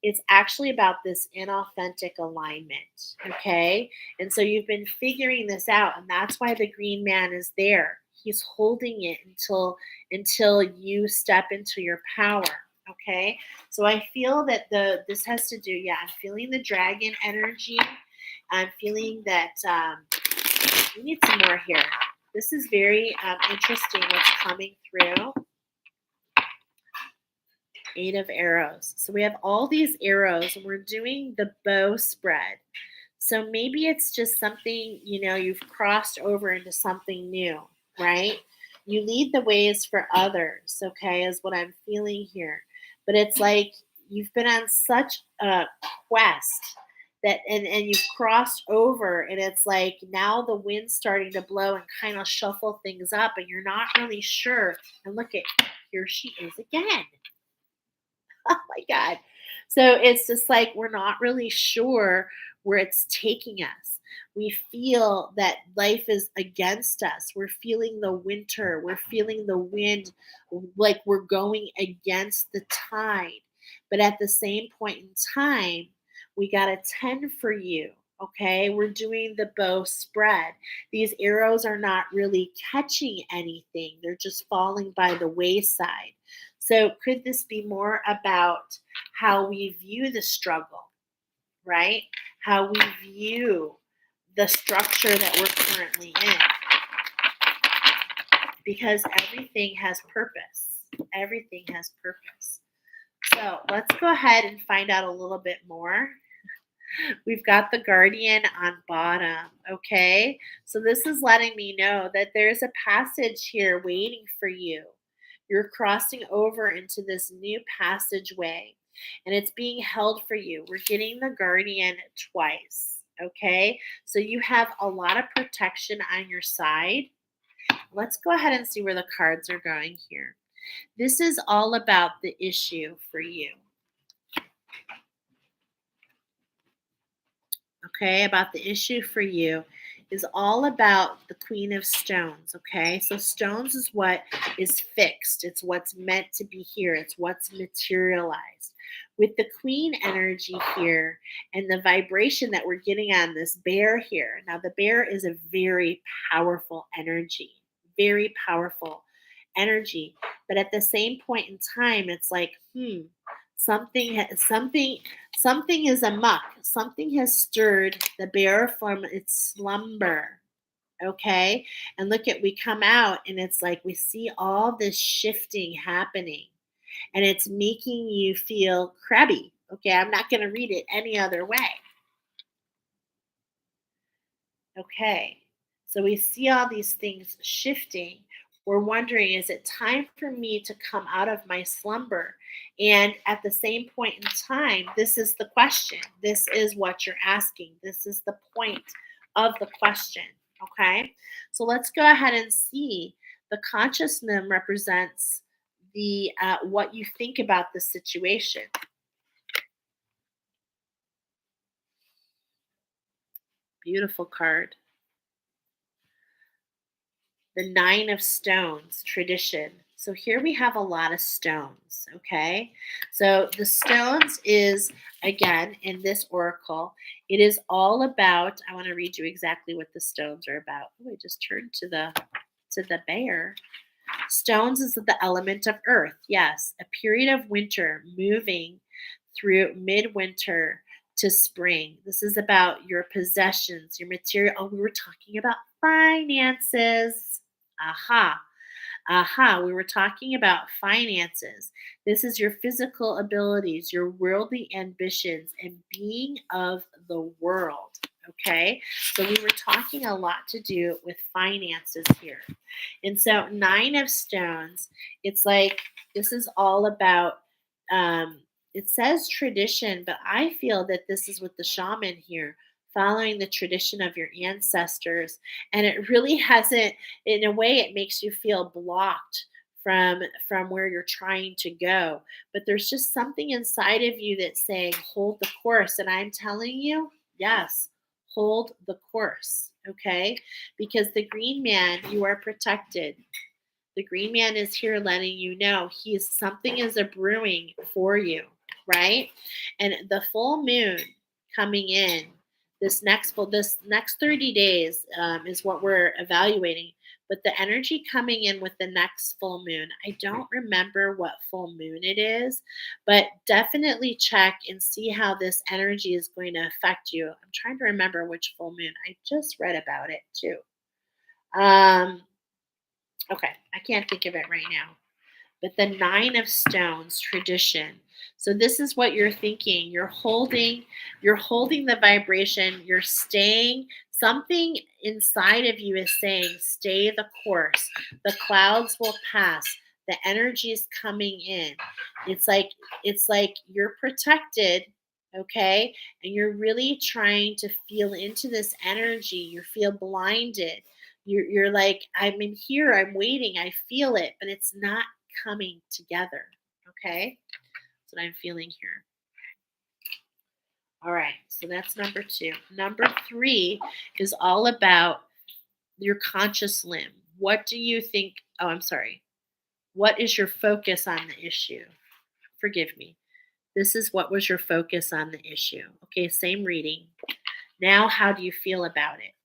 it's actually about this inauthentic alignment. Okay. And so you've been figuring this out, and that's why the green man is there. He's holding it until you step into your power. Okay. So I feel that this has to do, yeah, I'm feeling the dragon energy. I'm feeling that we need some more here. This is very interesting what's coming through. 8 of arrows. So we have all these arrows and we're doing the bow spread. So maybe it's just something, you've crossed over into something new, right? You lead the ways for others, okay, is what I'm feeling here. But it's like you've been on such a quest that and you've crossed over, and it's like now the wind's starting to blow and kind of shuffle things up and you're not really sure. And look at, here she is again. Oh my God. So it's just like we're not really sure where it's taking us. We feel that life is against us. We're feeling the winter. We're feeling the wind, like we're going against the tide. But at the same point in time, we got a 10 for you. Okay, we're doing the bow spread. These arrows are not really catching anything, they're just falling by the wayside. So, could this be more about how we view the struggle, right? How we view the structure that we're currently in? Because everything has purpose. Everything has purpose. So, let's go ahead and find out a little bit more. We've got the guardian on bottom. Okay. So this is letting me know that there's a passage here waiting for you. You're crossing over into this new passageway and it's being held for you. We're getting the guardian twice. Okay. So you have a lot of protection on your side. let's go ahead and see where the cards are going here. This is all about the issue for you. Okay, about the issue for you is all about the Queen of Stones. Okay, so stones is what is fixed, it's what's meant to be here, it's what's materialized. With the Queen energy here and the vibration that we're getting on this bear here. Now, the bear is a very powerful energy, very powerful energy. But at the same point in time, it's like, something is amok. Something has stirred the bear from its slumber. Okay. And look at, we come out and it's like we see all this shifting happening and it's making you feel crabby. Okay. I'm not going to read it any other way. Okay. So we see all these things shifting. We're wondering, is it time for me to come out of my slumber? And at the same point in time, this is the question. This is what you're asking. This is the point of the question. Okay. So let's go ahead and see. The consciousness represents the what you think about the situation. Beautiful card. The Nine of Stones, tradition. So here we have a lot of stones, okay? So the stones is, again, in this oracle, it is all about, I want to read you exactly what the stones are about. Oh, I just turned to the bear. Stones is the element of earth. Yes, a period of winter moving through midwinter to spring. This is about your possessions, your material. Oh, we were talking about finances. Aha. Aha, we were talking about finances. This is your physical abilities, your worldly ambitions, and being of the world. Okay, so we were talking a lot to do with finances here. And so, Nine of Stones, it's like this is all about, it says tradition, but I feel that this is with the shaman here, following the tradition of your ancestors. And it really hasn't, in a way, it makes you feel blocked from where you're trying to go. But there's just something inside of you that's saying, hold the course. And I'm telling you, yes, hold the course. Okay, because the green man, you are protected. The green man is here letting you know he's something is a brewing for you, right? And the full moon coming in this next 30 days is what we're evaluating. But the energy coming in with the next full moon, I don't remember what full moon it is, but definitely check and see how this energy is going to affect you. I'm trying to remember which full moon. I just read about it too. Um, okay, I can't think of it right now. But the Nine of Stones, tradition. So this is what you're thinking. You're holding the vibration, you're staying, something inside of you is saying, stay the course. The clouds will pass. The energy is coming in. It's like you're protected, okay? And you're really trying to feel into this energy. You feel blinded. You're like, I'm in here, I'm waiting, I feel it, but it's not coming together. Okay, that's what I'm feeling here. All right, so that's number two. Number three is all about your conscious limb. What do you think? Oh, I'm sorry. What is your focus on the issue? Forgive me. This is what was your focus on the issue. Okay, same reading. Now, how do you feel about it?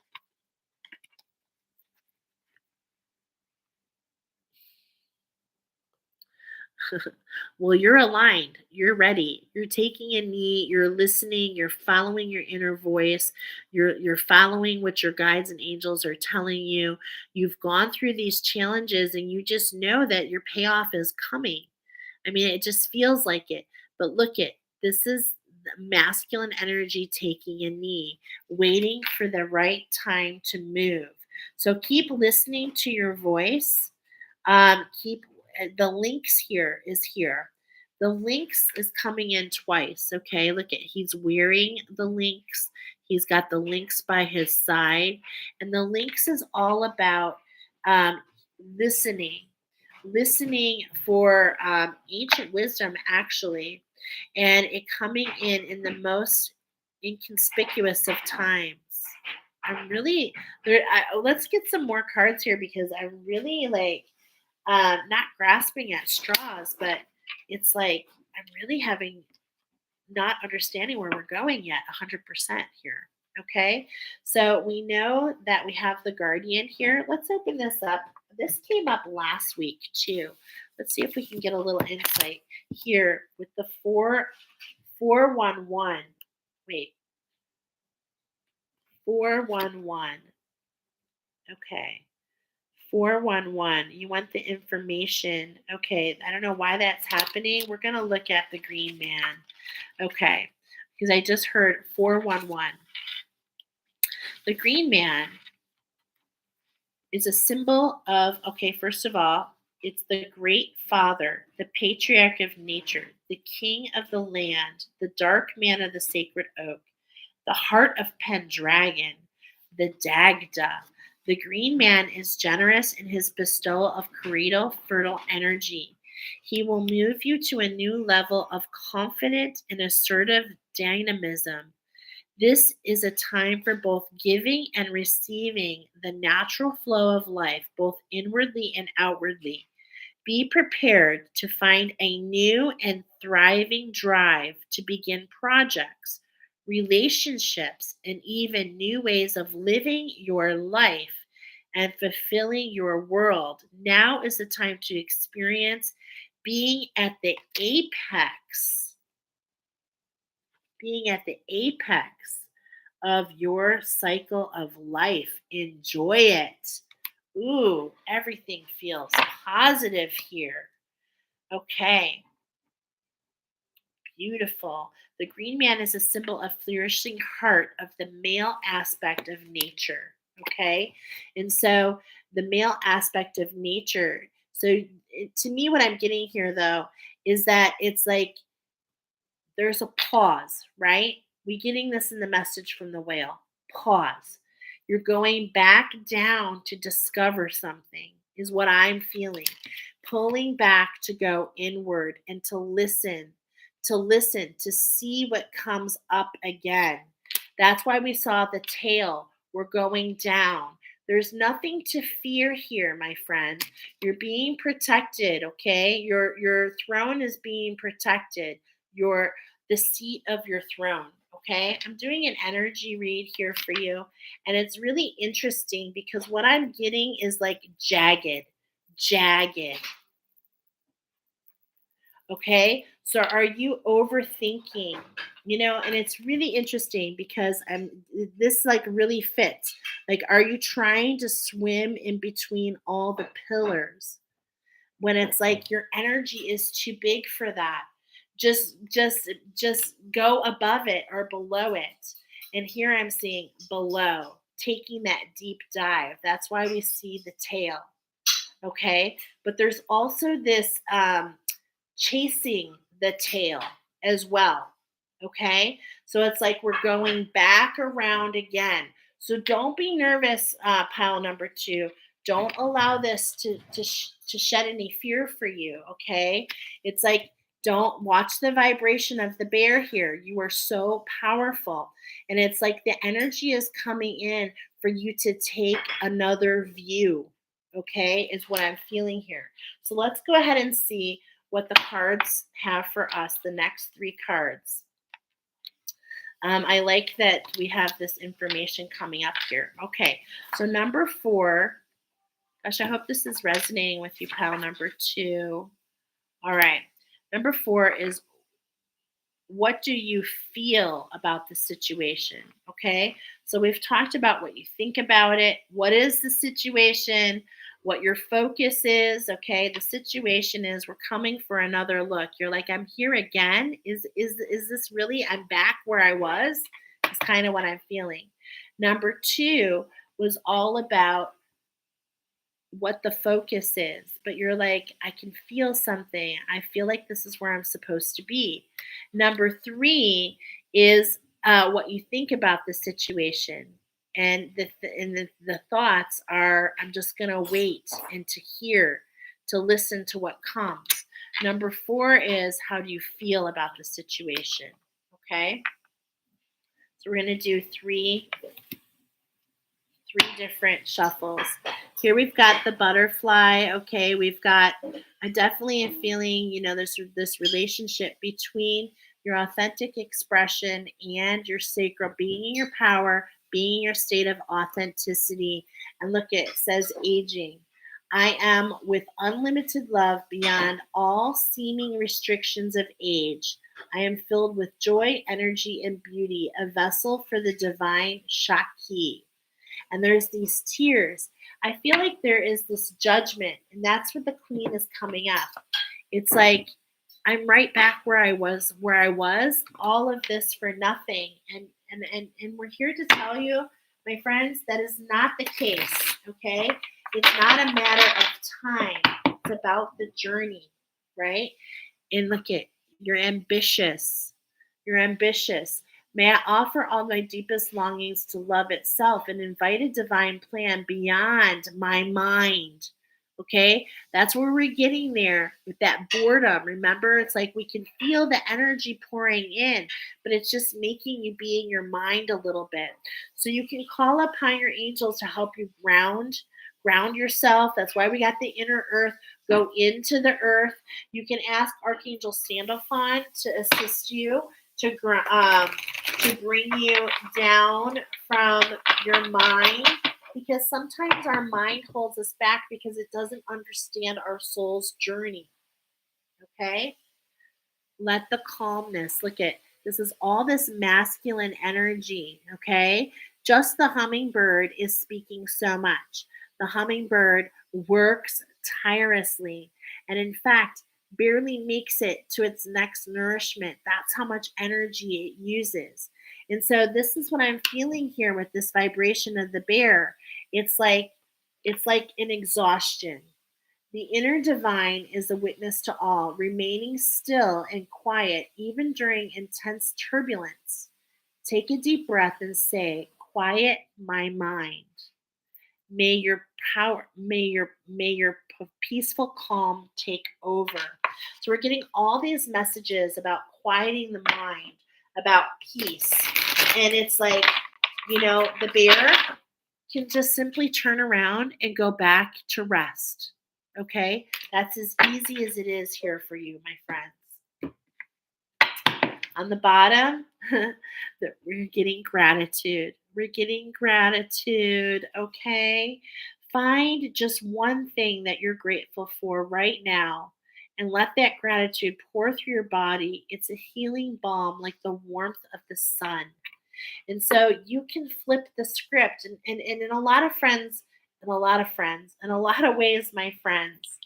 Well, you're aligned. You're ready. You're taking a knee. You're listening. You're following your inner voice. You're following what your guides and angels are telling you. You've gone through these challenges, and you just know that your payoff is coming. I mean, it just feels like it. But look it. This is the masculine energy taking a knee, waiting for the right time to move. So keep listening to your voice. Keep the links here is here. The links is coming in twice. Okay, look at, he's wearing the links. He's got the links by his side, and the links is all about. listening, listening for ancient wisdom, actually, and it coming in the most inconspicuous of times. I'm really there. Let's get some more cards here because I'm really like not grasping at straws, but it's like I'm really having not understanding where we're going yet 100% here. Okay, so we know that we have the guardian here. Let's open this up. This came up last week too. Let's see if we can get a little insight here with the 411. Wait, 411. Okay. 411. You want the information. Okay, I don't know why that's happening. We're going to look at the green man. Okay, because I just heard 411. The green man is a symbol of, okay, first of all, it's the great father, the patriarch of nature, the king of the land, the dark man of the sacred oak, the heart of Pendragon, the Dagda. The green man is generous in his bestowal of creative, fertile energy. He will move you to a new level of confident and assertive dynamism. This is a time for both giving and receiving the natural flow of life, both inwardly and outwardly. Be prepared to find a new and thriving drive to begin projects, relationships, and even new ways of living your life and fulfilling your world. Now is the time to experience being at the apex, being at the apex of your cycle of life. Enjoy it. Ooh, everything feels positive here. Okay, beautiful. The green man is a symbol of flourishing heart of the male aspect of nature. Okay, and so the male aspect of nature. So to me, what I'm getting here though is that it's like there's a pause, right? We getting this in the message from the whale. Pause. You're going back down to discover something, is what I'm feeling. Pulling back to go inward and to listen, to see what comes up again. That's why we saw the tail. We're going down. There's nothing to fear here, my friend. You're being protected, okay? Your throne is being protected. Your the seat of your throne. Okay, I'm doing an energy read here for you, and it's really interesting because what I'm getting is like jagged, jagged. Okay, so are you overthinking? You know, and it's really interesting because this like really fits. Like, are you trying to swim in between all the pillars? When it's like your energy is too big for that, just go above it or below it. And here I'm seeing below, taking that deep dive. That's why we see the tail. Okay, but there's also this chasing the tail as well. Okay, so it's like we're going back around again. So don't be nervous, pile number two. Don't allow this to shed any fear for you. Okay, it's like don't watch the vibration of the bear here. You are so powerful, and it's like the energy is coming in for you to take another view. Okay, is what I'm feeling here. So let's go ahead and see what the cards have for us, the next three cards. I like that we have this information coming up here. Okay, so number four, gosh, I hope this is resonating with you, pal. Number two. All right, number four is what do you feel about the situation? Okay, so we've talked about what you think about it. What is the situation? What your focus is? Okay, the situation is we're coming for another look. You're like, I'm here again. Is this really? I'm back where I was. It's kind of what I'm feeling. Number two was all about what the focus is, but you're like, I can feel something. I feel like this is where I'm supposed to be. Number three is what you think about the situation. And the thoughts are, I'm just going to wait and to hear, to listen to what comes. Number 4 is, how do you feel about the situation? Okay. So we're going to do three different shuffles. Here we've got the butterfly. Okay, we've got, I definitely am feeling, there's this relationship between your authentic expression and your sacral, being in your power, being in your state of authenticity. And look, it says aging. I am with unlimited love beyond all seeming restrictions of age. I am filled with joy, energy, and beauty, a vessel for the divine Shakti. And there's these tears. I feel like there is this judgment, and that's what the queen is coming up. It's like, I'm right back where I was, all of this for nothing. And we're here to tell you, my friends, that is not the case. Okay? It's not a matter of time. It's about the journey, right? And look at, you're ambitious. You're ambitious. May I offer all my deepest longings to love itself and invite a divine plan beyond my mind. Okay, that's where we're getting there with that boredom. Remember, it's like we can feel the energy pouring in, but it's just making you be in your mind a little bit. So you can call upon your angels to help you ground yourself. That's why we got the inner earth. Go into the earth. You can ask Archangel Sandalphon to assist you to bring you down from your mind, because sometimes our mind holds us back because it doesn't understand our soul's journey. Okay? Let the calmness, look at, this is all this masculine energy. Okay? Just the hummingbird is speaking so much. The hummingbird works tirelessly, and in fact, barely makes it to its next nourishment. That's how much energy it uses. And so this is what I'm feeling here with this vibration of the bear. It's like an exhaustion. The inner divine is a witness to all, remaining still and quiet even during intense turbulence. Take a deep breath and say, quiet my mind. May your peaceful calm take over. So we're getting all these messages about quieting the mind, about peace. And it's like, the bear can just simply turn around and go back to rest. Okay? That's as easy as it is here for you, my friends. On the bottom, we're getting gratitude. We're getting gratitude, okay? Find just one thing that you're grateful for right now and let that gratitude pour through your body. It's a healing balm like the warmth of the sun. And so you can flip the script. And in a lot of ways, my friends,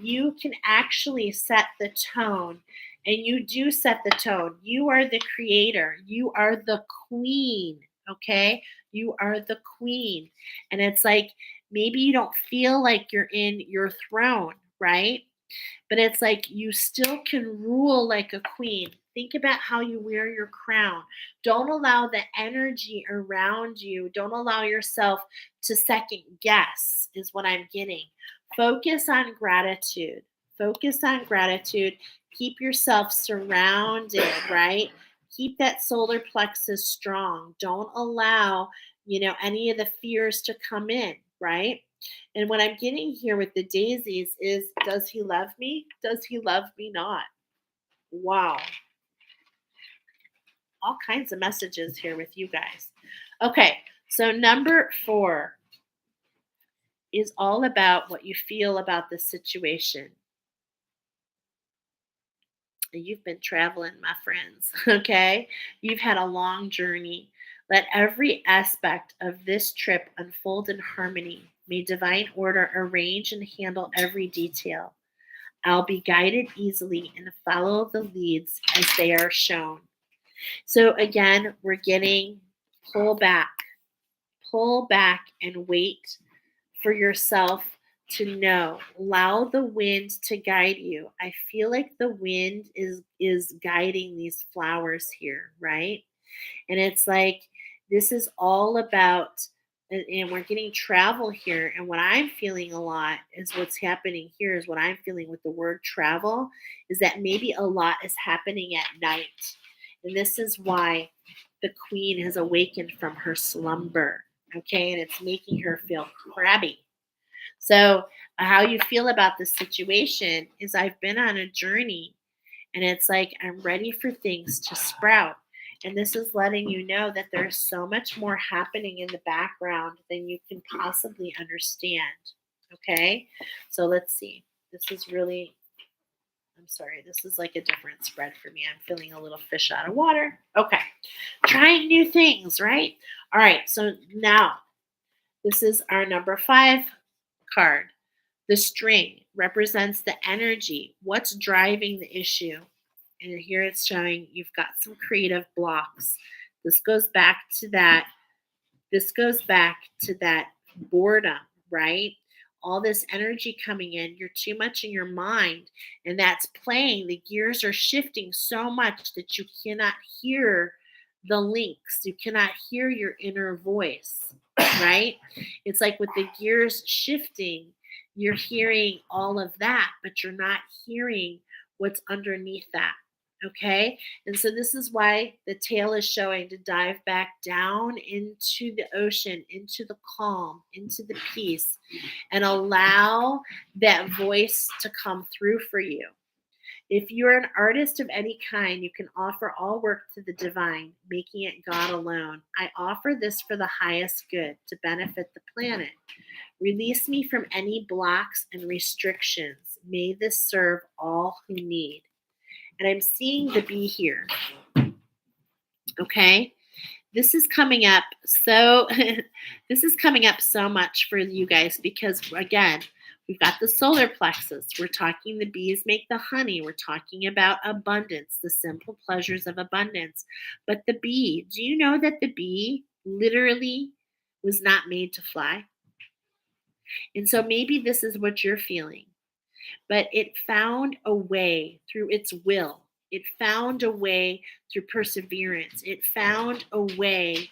you can actually set the tone. And you do set the tone. You are the creator. You are the queen. Okay? You are the queen. And it's like, maybe you don't feel like you're in your throne, right? But it's like you still can rule like a queen. Think about how you wear your crown. Don't allow the energy around you, don't allow yourself to second guess, is what I'm getting. Focus on gratitude. Focus on gratitude. Keep yourself surrounded, right? Keep that solar plexus strong. Don't allow, any of the fears to come in, right? And what I'm getting here with the daisies is, does he love me? Does he love me not? Wow. All kinds of messages here with you guys. Okay, so number 4 is all about what you feel about the situation. You've been traveling, my friends, okay? You've had a long journey. Let every aspect of this trip unfold in harmony. May divine order arrange and handle every detail. I'll be guided easily and follow the leads as they are shown. So again, we're getting pull back and wait for yourself to know. Allow the wind to guide you. I feel like the wind is guiding these flowers here, right? And it's like, This is all about, and we're getting travel here. And what I'm feeling a lot is what's happening here is what I'm feeling with the word travel is that maybe a lot is happening at night. And this is why the queen has awakened from her slumber. Okay. And it's making her feel crabby. So, how you feel about this situation is I've been on a journey and it's like I'm ready for things to sprout. And this is letting you know that there's so much more happening in the background than you can possibly understand. Okay? So let's see. This is really, I'm sorry, this is like a different spread for me. I'm feeling a little fish out of water. Okay. Trying new things, right? All right. So now this is our number 5 card. The string represents the energy. What's driving the issue? And here it's showing you've got some creative blocks. This goes back to that. This goes back to that boredom, right? All this energy coming in, you're too much in your mind, and that's playing. The gears are shifting so much that you cannot hear the links. You cannot hear your inner voice, right? It's like with the gears shifting, you're hearing all of that, but you're not hearing what's underneath that. Okay. And so this is why the tail is showing to dive back down into the ocean, into the calm, into the peace, and allow that voice to come through for you. If you're an artist of any kind, you can offer all work to the divine, making it God alone. I offer this for the highest good to benefit the planet. Release me from any blocks and restrictions. May this serve all who need. And I'm seeing the bee here. Okay. This is coming up so this is coming up so much for you guys because again, we've got the solar plexus. We're talking the bees make the honey. We're talking about abundance, the simple pleasures of abundance. But the bee, do you know that the bee literally was not made to fly? And so maybe this is what you're feeling. But it found a way through its will. It found a way through perseverance. It found a way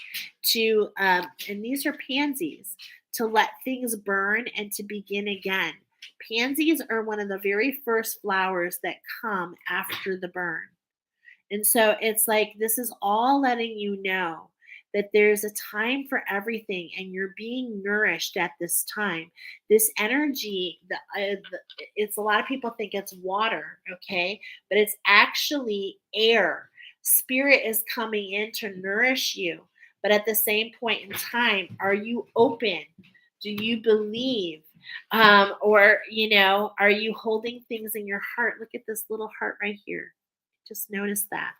to, and these are pansies, to let things burn and to begin again. Pansies are one of the very first flowers that come after the burn. And so it's like this is all letting you know that there's a time for everything and you're being nourished at this time. This energy, it's a lot of people think it's water, okay? But it's actually air. Spirit is coming in to nourish you. But at the same point in time, are you open? Do you believe? Or, are you holding things in your heart? Look at this little heart right here. Just notice that.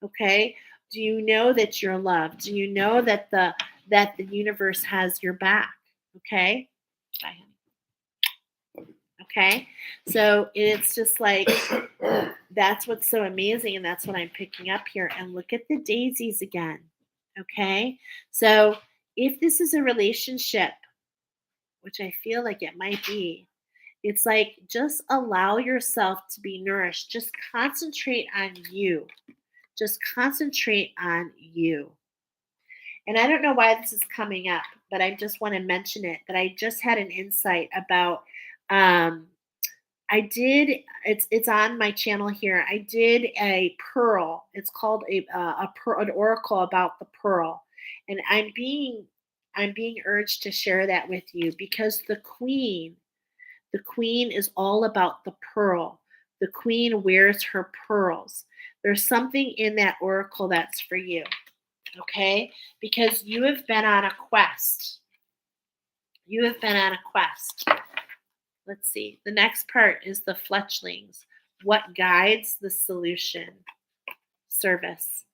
Okay? Do you know that you're loved? Do you know that the universe has your back? Okay? Bye, honey. Okay? So it's just like that's what's so amazing, and that's what I'm picking up here. And look at the daisies again. Okay? So if this is a relationship, which I feel like it might be, it's like just allow yourself to be nourished. Just concentrate on you. Just concentrate on you. And I don't know why this is coming up, but I just want to mention it that I just had an insight about um it's on my channel here. I did a pearl. It's called an oracle about the pearl. And I'm being urged to share that with you because the queen is all about the pearl. The queen wears her pearls. There's something in that oracle that's for you, okay? Because you have been on a quest. You have been on a quest. Let's see. The next part is the fletchlings. What guides the solution? Service.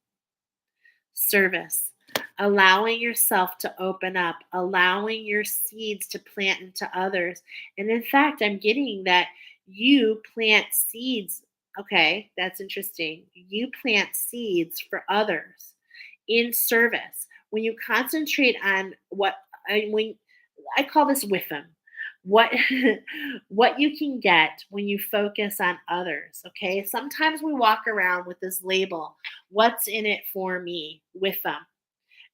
Service. Allowing yourself to open up, allowing your seeds to plant into others. And in fact, I'm getting that you plant seeds. Okay, that's interesting. You plant seeds for others in service. When you concentrate on when I call this WIFM, what what you can get when you focus on others. Okay, sometimes we walk around with this label, what's in it for me, WIFM.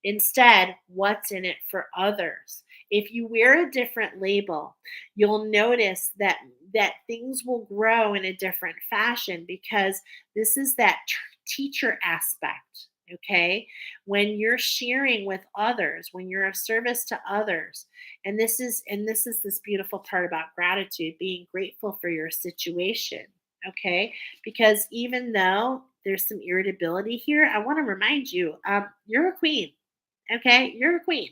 Instead, what's in it for others? If you wear a different label, you'll notice that things will grow in a different fashion because this is that teacher aspect, okay? When you're sharing with others, when you're of service to others, and this is this beautiful part about gratitude, being grateful for your situation, okay? Because even though there's some irritability here, I want to remind you, you're a queen. Okay, you're a queen.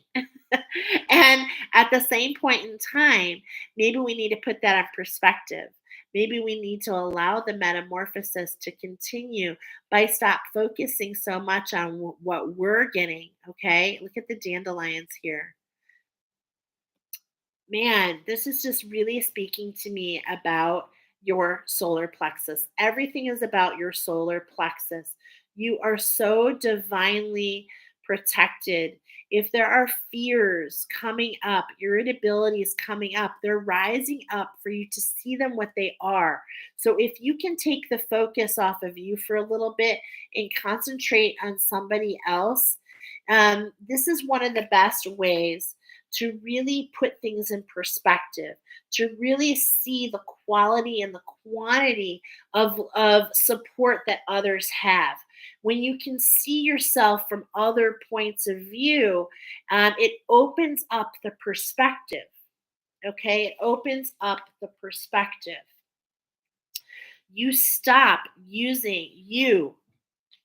And at the same point in time, maybe we need to put that in perspective. Maybe we need to allow the metamorphosis to continue by stop focusing so much on what we're getting. Okay, look at the dandelions here. Man, this is just really speaking to me about your solar plexus. Everything is about your solar plexus. You are so divinely protected. If there are fears coming up, irritabilities coming up, they're rising up for you to see them what they are. So if you can take the focus off of you for a little bit and concentrate on somebody else, this is one of the best ways to really put things in perspective, to really see the quality and the quantity of support that others have. When you can see yourself from other points of view, it opens up the perspective. Okay, it opens up the perspective. You stop using you.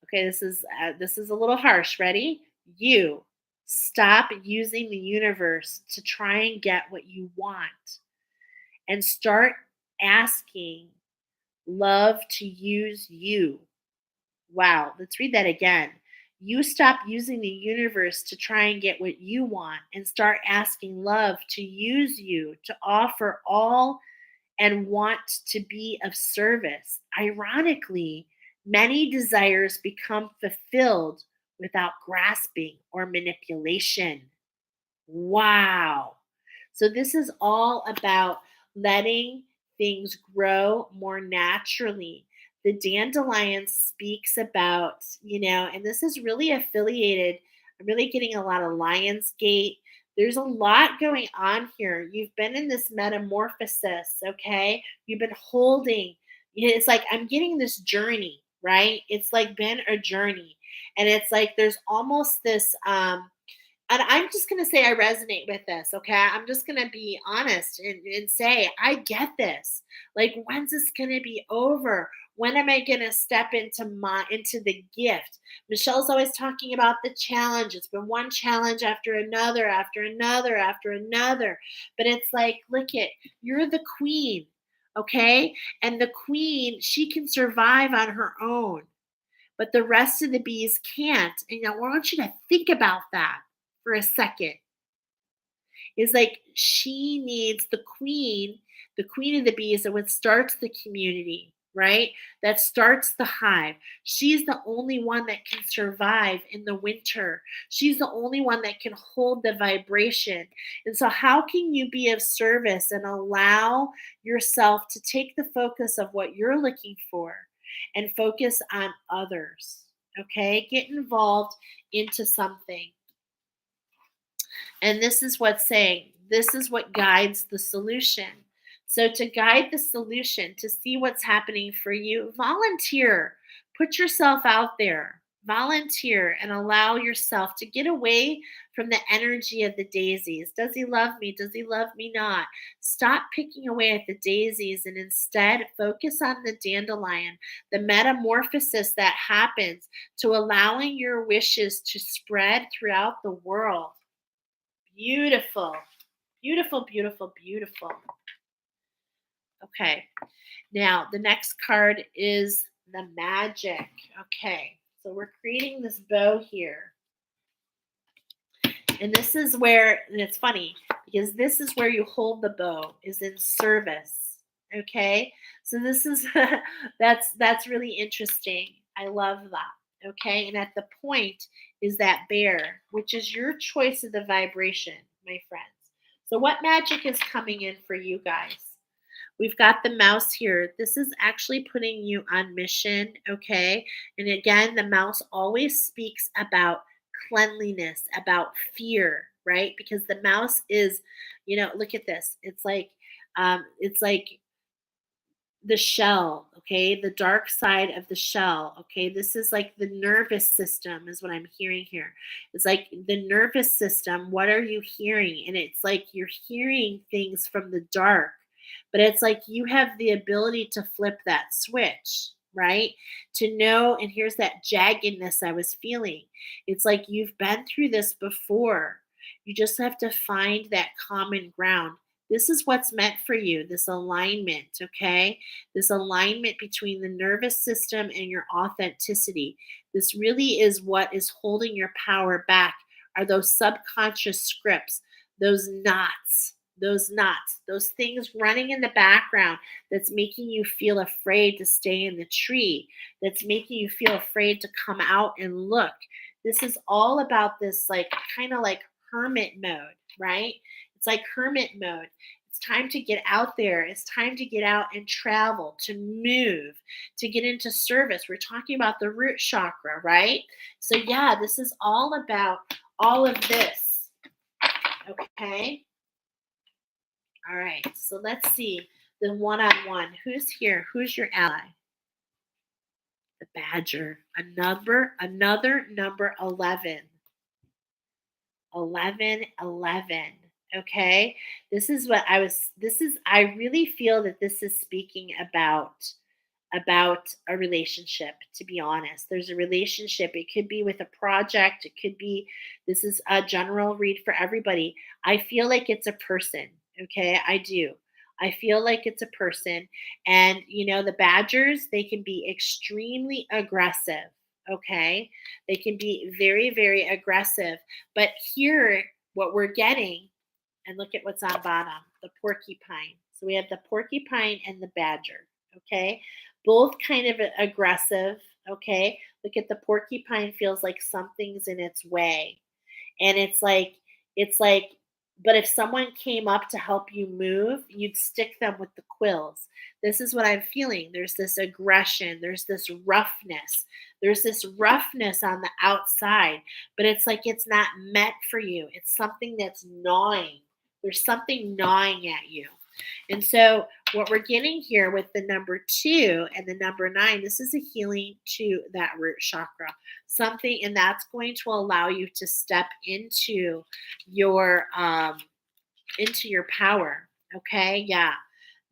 Okay, this is a little harsh. Ready? You stop using the universe to try and get what you want and start asking love to use you. Wow, let's read that again. You stop using the universe to try and get what you want and start asking love to use you to offer all and want to be of service. Ironically, many desires become fulfilled without grasping or manipulation. Wow. So, this is all about letting things grow more naturally. The dandelion speaks about, and this is really affiliated. I'm really getting a lot of Lionsgate. There's a lot going on here. You've been in this metamorphosis, okay? You've been holding, it's like I'm getting this journey, right? It's like been a journey. And it's like there's almost this and I'm just going to say I resonate with this, okay? I'm just going to be honest and say, I get this. Like, when's this going to be over? When am I going to step into the gift? Michelle's always talking about the challenge. It's been one challenge after another, after another, after another. But it's like, look it, you're the queen, okay? And the queen, she can survive on her own, but the rest of the bees can't. And I want you to think about that for a second. Is like she needs the queen of the bees are what starts the community, right? That starts the hive. She's the only one that can survive in the winter. She's the only one that can hold the vibration. And so, how can you be of service and allow yourself to take the focus of what you're looking for and focus on others? Okay, get involved into something. And this is what's saying, this is what guides the solution. So, to guide the solution, to see what's happening for you, volunteer. Put yourself out there. Volunteer and allow yourself to get away from the energy of the daisies. Does he love me? Does he love me not? Stop picking away at the daisies and instead focus on the dandelion, the metamorphosis that happens to allowing your wishes to spread throughout the world. Beautiful. Beautiful, beautiful, beautiful. Okay. Now, the next card is the magic. Okay. So we're creating this bow here. And this is where, and it's funny because this is where you hold the bow, is in service. Okay. So this is that's really interesting. I love that. Okay. And at the point is that bear, which is your choice of the vibration, my friends. So what magic is coming in for you guys? We've got the mouse here. This is actually putting you on mission, okay? And again, the mouse always speaks about cleanliness, about fear, right? Because the mouse is, look at this. It's like the shell, okay? The dark side of the shell, okay? This is like the nervous system, is what I'm hearing here. It's like the nervous system. What are you hearing? And it's like you're hearing things from the dark, but it's like you have the ability to flip that switch, right? To know, and here's that jaggedness I was feeling. It's like you've been through this before. You just have to find that common ground. This is what's meant for you, this alignment, okay? This alignment between the nervous system and your authenticity. This really is what is holding your power back, are those subconscious scripts, those knots, those things running in the background that's making you feel afraid to stay in the tree, that's making you feel afraid to come out and look. This is all about this, like, kind of like hermit mode, right? It's like hermit mode. It's time to get out there. It's time to get out and travel, to move, to get into service. We're talking about the root chakra, right? So, yeah, this is all about all of this. Okay. All right. So, let's see the one on one. Who's here? Who's your ally? The badger. Another number 11. 11, 11. Okay. I really feel that this is speaking about a relationship, to be honest. There's a relationship. It could be with a project. It could be, this is a general read for everybody. I feel like it's a person. Okay. I do. I feel like it's a person. And, the badgers, they can be extremely aggressive. Okay. They can be very, very aggressive. But here, what we're getting, and look at what's on bottom, the porcupine. So we have the porcupine and the badger. Okay. Both kind of aggressive. Okay. Look at the porcupine, feels like something's in its way. And it's like, but if someone came up to help you move, you'd stick them with the quills. This is what I'm feeling. There's this aggression, there's this roughness on the outside, but it's like it's not meant for you. It's something that's gnawing. There's something gnawing at you. And so, what we're getting here with the number 2 and the number 9, this is a healing to that root chakra. Something, and that's going to allow you to step into your power. Okay? Yeah.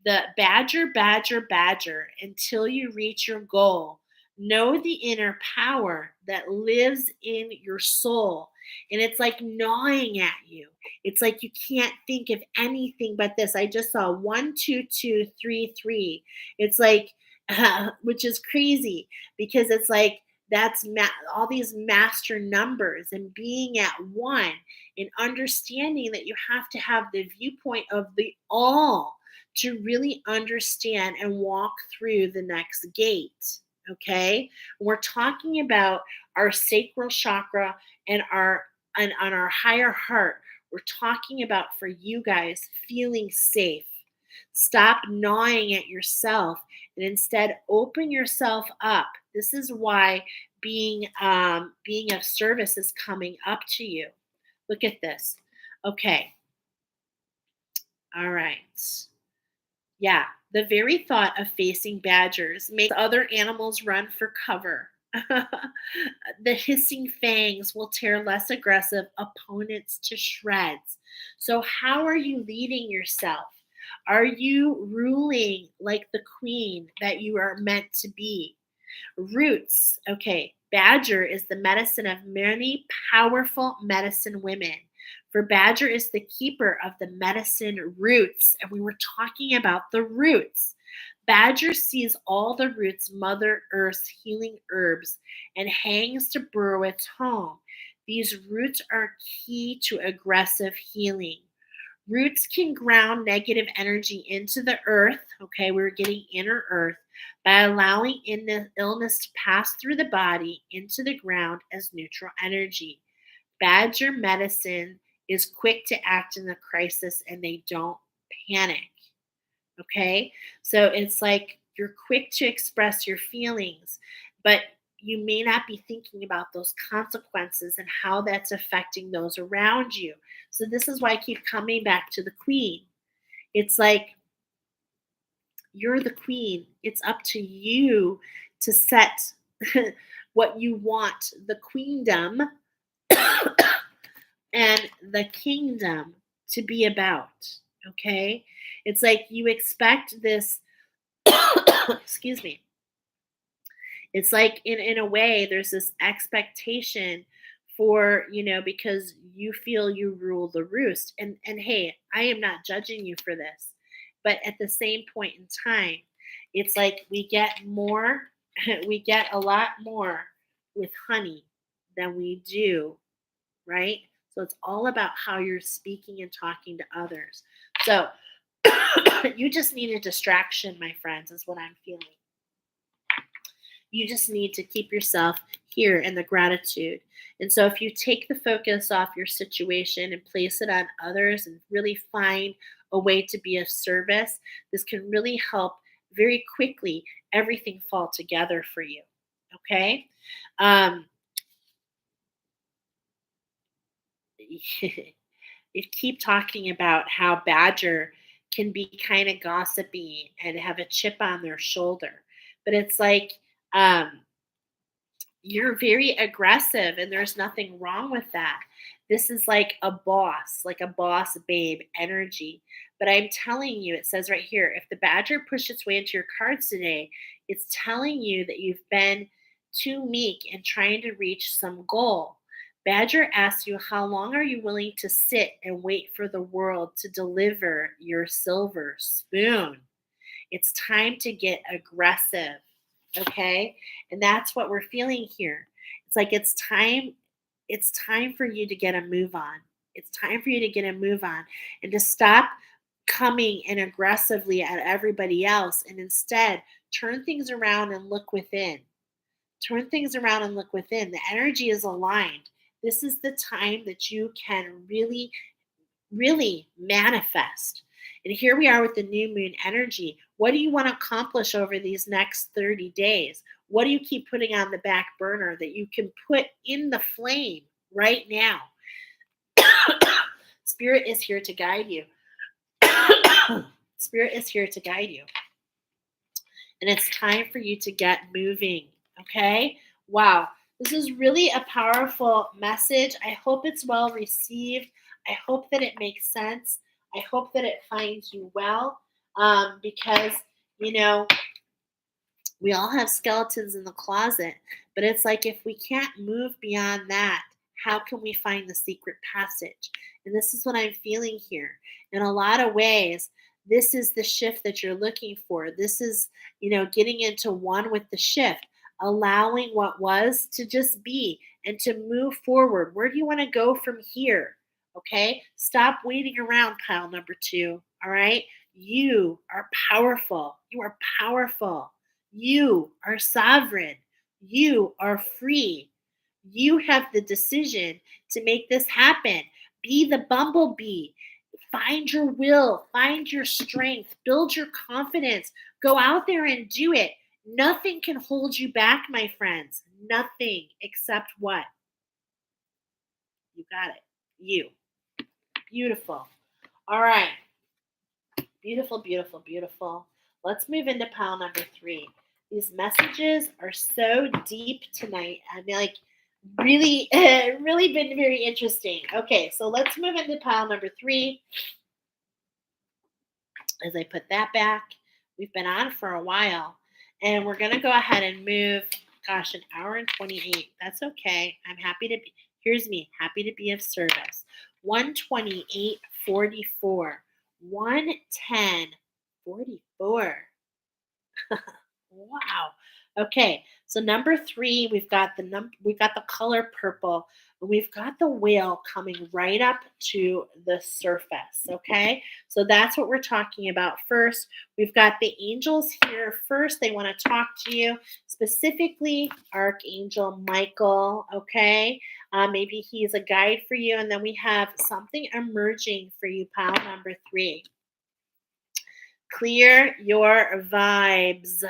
The badger, badger, badger, until you reach your goal. Know the inner power that lives in your soul. And it's like gnawing at you. It's like you can't think of anything but this. I just saw 12233. It's like, which is crazy, because it's like that's all these master numbers, and being at one, and understanding that you have to have the viewpoint of the all to really understand and walk through the next gate. Okay. We're talking about our sacral chakra and on our higher heart. We're talking about, for you guys, feeling safe. Stop gnawing at yourself and instead open yourself up. This is why being of service is coming up to you. Look at this. Okay. All right. Yeah, the very thought of facing badgers makes other animals run for cover. The hissing fangs will tear less aggressive opponents to shreds. So, how are you leading yourself? Are you ruling like the queen that you are meant to be? Roots. Okay. Badger is the medicine of many powerful medicine women. For Badger is the keeper of the medicine roots. And we were talking about the roots. Badger sees all the roots, Mother Earth's healing herbs, and hangs to burrow its home. These roots are key to aggressive healing. Roots can ground negative energy into the earth. Okay, we're getting inner earth by allowing in the illness to pass through the body into the ground as neutral energy. Badger medicine is quick to act in the crisis, and they don't panic. Okay, so it's like you're quick to express your feelings, but you may not be thinking about those consequences and how that's affecting those around you. So this is why I keep coming back to the queen. It's like you're the queen. It's up to you to set what you want the queendom and the kingdom to be about. Okay? It's like you expect this, excuse me. It's like in a way, there's this expectation for, because you feel you rule the roost. And hey, I am not judging you for this. But at the same point in time, it's like we get more, we get a lot more with honey than we do, right? So it's all about how you're speaking and talking to others. So you just need a distraction, my friends, is what I'm feeling. You just need to keep yourself here in the gratitude. And so if you take the focus off your situation and place it on others and really find a way to be of service, this can really help very quickly everything fall together for you. Okay? Um, you keep talking about how Badger can be kind of gossipy and have a chip on their shoulder. But it's like, um, you're very aggressive and there's nothing wrong with that. This is like a boss babe energy. But I'm telling you, it says right here, if the badger pushed its way into your cards today, it's telling you that you've been too meek and trying to reach some goal. Badger asks you, how long are you willing to sit and wait for the world to deliver your silver spoon? It's time to get aggressive. Okay? And that's what we're feeling here. It's like it's time for you to get a move on. It's time for you to get a move on and to stop coming in aggressively at everybody else and instead turn things around and look within. Turn things around and look within. The energy is aligned. This is the time that you can really manifest. And here we are with the new moon energy. What do you want to accomplish over these next 30 days? What do you keep putting on the back burner that you can put in the flame right now? Spirit is here to guide you. Spirit is here to guide you. And it's time for you to get moving. Okay? Wow. This is really a powerful message. I hope it's well received. I hope that it makes sense. I hope that it finds you well because, you know, we all have skeletons in the closet, but it's like if we can't move beyond that, how can we find the secret passage? And this is what I'm feeling here. In a lot of ways, this is the shift that you're looking for. This is, getting into one with the shift, allowing what was to just be and to move forward. Where do you want to go from here? Okay. Stop waiting around, pile number two. All right. You are powerful. You are powerful. You are sovereign. You are free. You have the decision to make this happen. Be the bumblebee. Find your will, find your strength, build your confidence. Go out there and do it. Nothing can hold you back, my friends. Nothing except what? You got it. You. Beautiful. All right. Beautiful, beautiful, beautiful. Let's move into pile number three. These messages are so deep tonight. I mean, like, really, really been very interesting. Okay, so let's move into pile number three. As I put that back, we've been on for a while, and we're going to go ahead and move, gosh, an hour and 28. That's okay. I'm happy to be, here's me, happy to be of service. 128.44. 110.44. Wow. Okay. So number three, we've got the color purple, and we've got the whale coming right up to the surface. Okay. So that's what we're talking about first. We've got the angels here first. They want to talk to you, specifically Archangel Michael. Okay. Maybe he's a guide for you. And then we have something emerging for you, pile number three. Clear your vibes,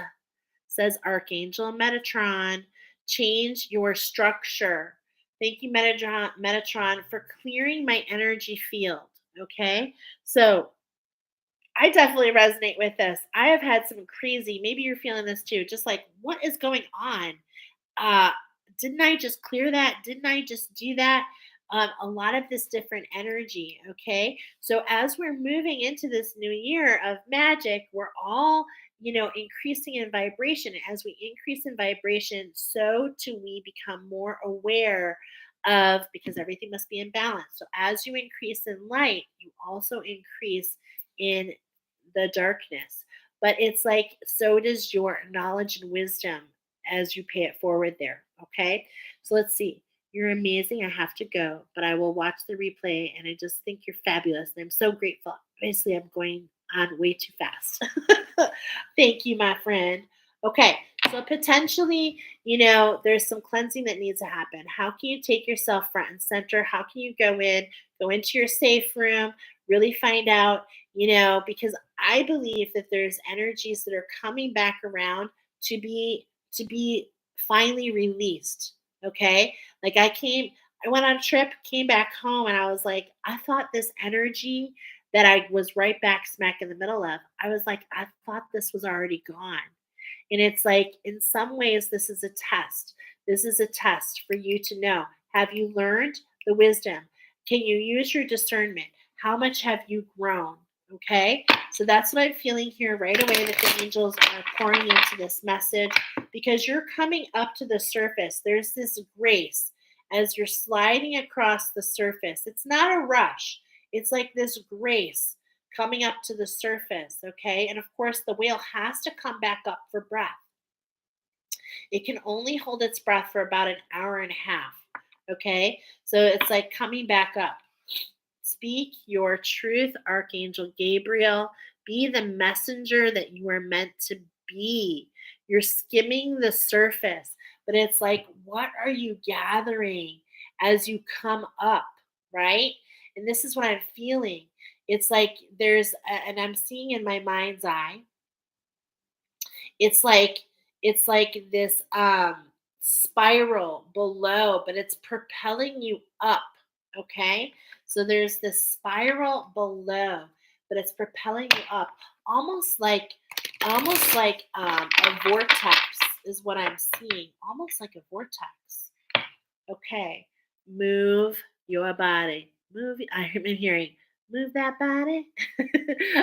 says Archangel Metatron. change your structure. Thank you, Metatron, for clearing my energy field. Okay. So I definitely resonate with this. I have had some crazy, maybe you're feeling this too, just like, what is going on? uh didn't I just clear that? Didn't I just do that? A lot of this different energy. Okay, so as we're moving into this new year of magic, we're all, increasing in vibration. As we increase in vibration, so do we become more aware of, because everything must be in balance. So as you increase in light, you also increase in the darkness. But it's like, so does your knowledge and wisdom as you pay it forward there. Okay. So let's see. You're amazing. I have to go, but I will watch the replay and I just think you're fabulous. And I'm so grateful. Obviously, I'm going on way too fast. Thank you, my friend. Okay. So potentially, there's some cleansing that needs to happen. How can you take yourself front and center? How can you go into your safe room, really find out, because I believe that there's energies that are coming back around to be finally released. Okay. Like I went on a trip, came back home, and I was like, I thought this energy that I was right back smack in the middle of, I was like, I thought this was already gone. And it's like, in some ways, this is a test. This is a test for you to know, have you learned the wisdom? Can you use your discernment? How much have you grown? Okay. So that's what I'm feeling here right away, that the angels are pouring into this message, because you're coming up to the surface. There's this grace as you're sliding across the surface. It's not a rush, it's like this grace coming up to the surface. Okay. And of course, the whale has to come back up for breath. It can only hold its breath for about an hour and a half. Okay. So it's like coming back up. Speak your truth, Archangel Gabriel. Be the messenger that you are meant to be. You're skimming the surface, but it's like, what are you gathering as you come up, right? And this is what I'm feeling. It's like and I'm seeing in my mind's eye, it's like this spiral below, but it's propelling you up. Okay? So there's this spiral below, but it's propelling you up, almost like a vortex is what I'm seeing. Almost like a vortex. Okay. Move your body. I'm hearing, move that body.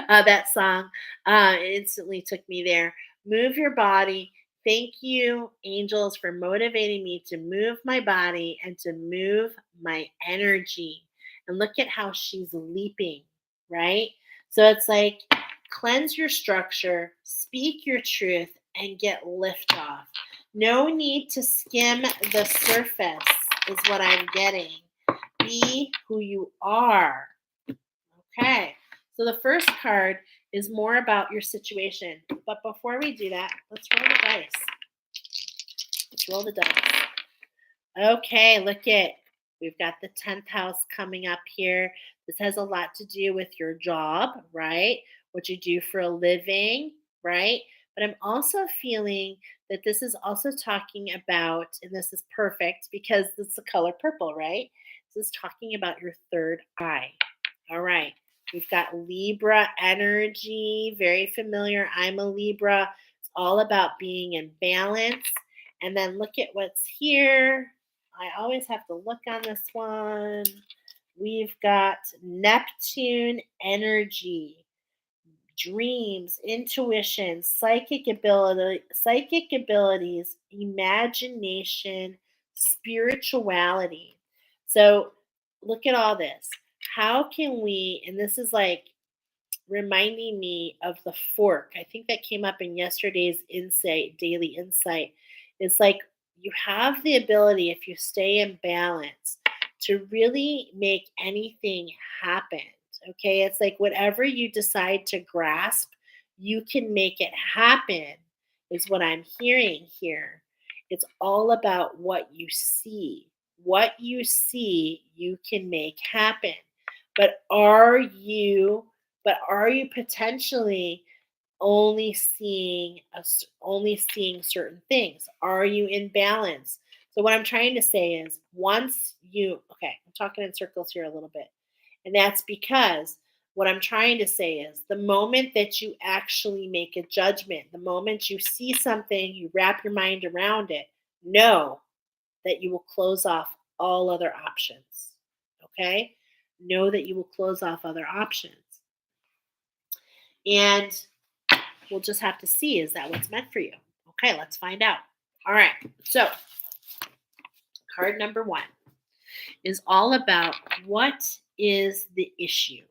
That song instantly took me there. Move your body. Thank you, angels, for motivating me to move my body and to move my energy. And look at how she's leaping, right? So it's like, cleanse your structure, speak your truth, and get liftoff. No need to skim the surface, is what I'm getting. Be who you are. Okay. So the first card is more about your situation. But before we do that, let's roll the dice. Let's roll the dice. Okay, look at, we've got the 10th house coming up here. This has a lot to do with your job, right? What you do for a living, right? But I'm also feeling that this is also talking about, and this is perfect because it's the color purple, right? This is talking about your third eye. All right. We've got Libra energy, very familiar. I'm a Libra. It's all about being in balance. And then look at what's here. I always have to look on this one. We've got Neptune energy, dreams, intuition, psychic abilities, imagination, spirituality. So look at all this. How can we, and this is like reminding me of the fork. I think that came up in yesterday's daily insight. It's like, you have the ability, if you stay in balance, to really make anything happen. Okay. It's like, whatever you decide to grasp, you can make it happen, is what I'm hearing here. It's all about what you see. What you see, you can make happen. But are you potentially only seeing certain things? Are you in balance? So what I'm trying to say is once you okay, I'm talking in circles here a little bit. And that's because what I'm trying to say is the moment that you actually make a judgment, the moment you see something, you wrap your mind around it, know that you will close off all other options. Okay? Know that you will close off other options. And we'll just have to see, is that what's meant for you? Okay, let's find out. All right. So, card number 1 is all about what is the issue?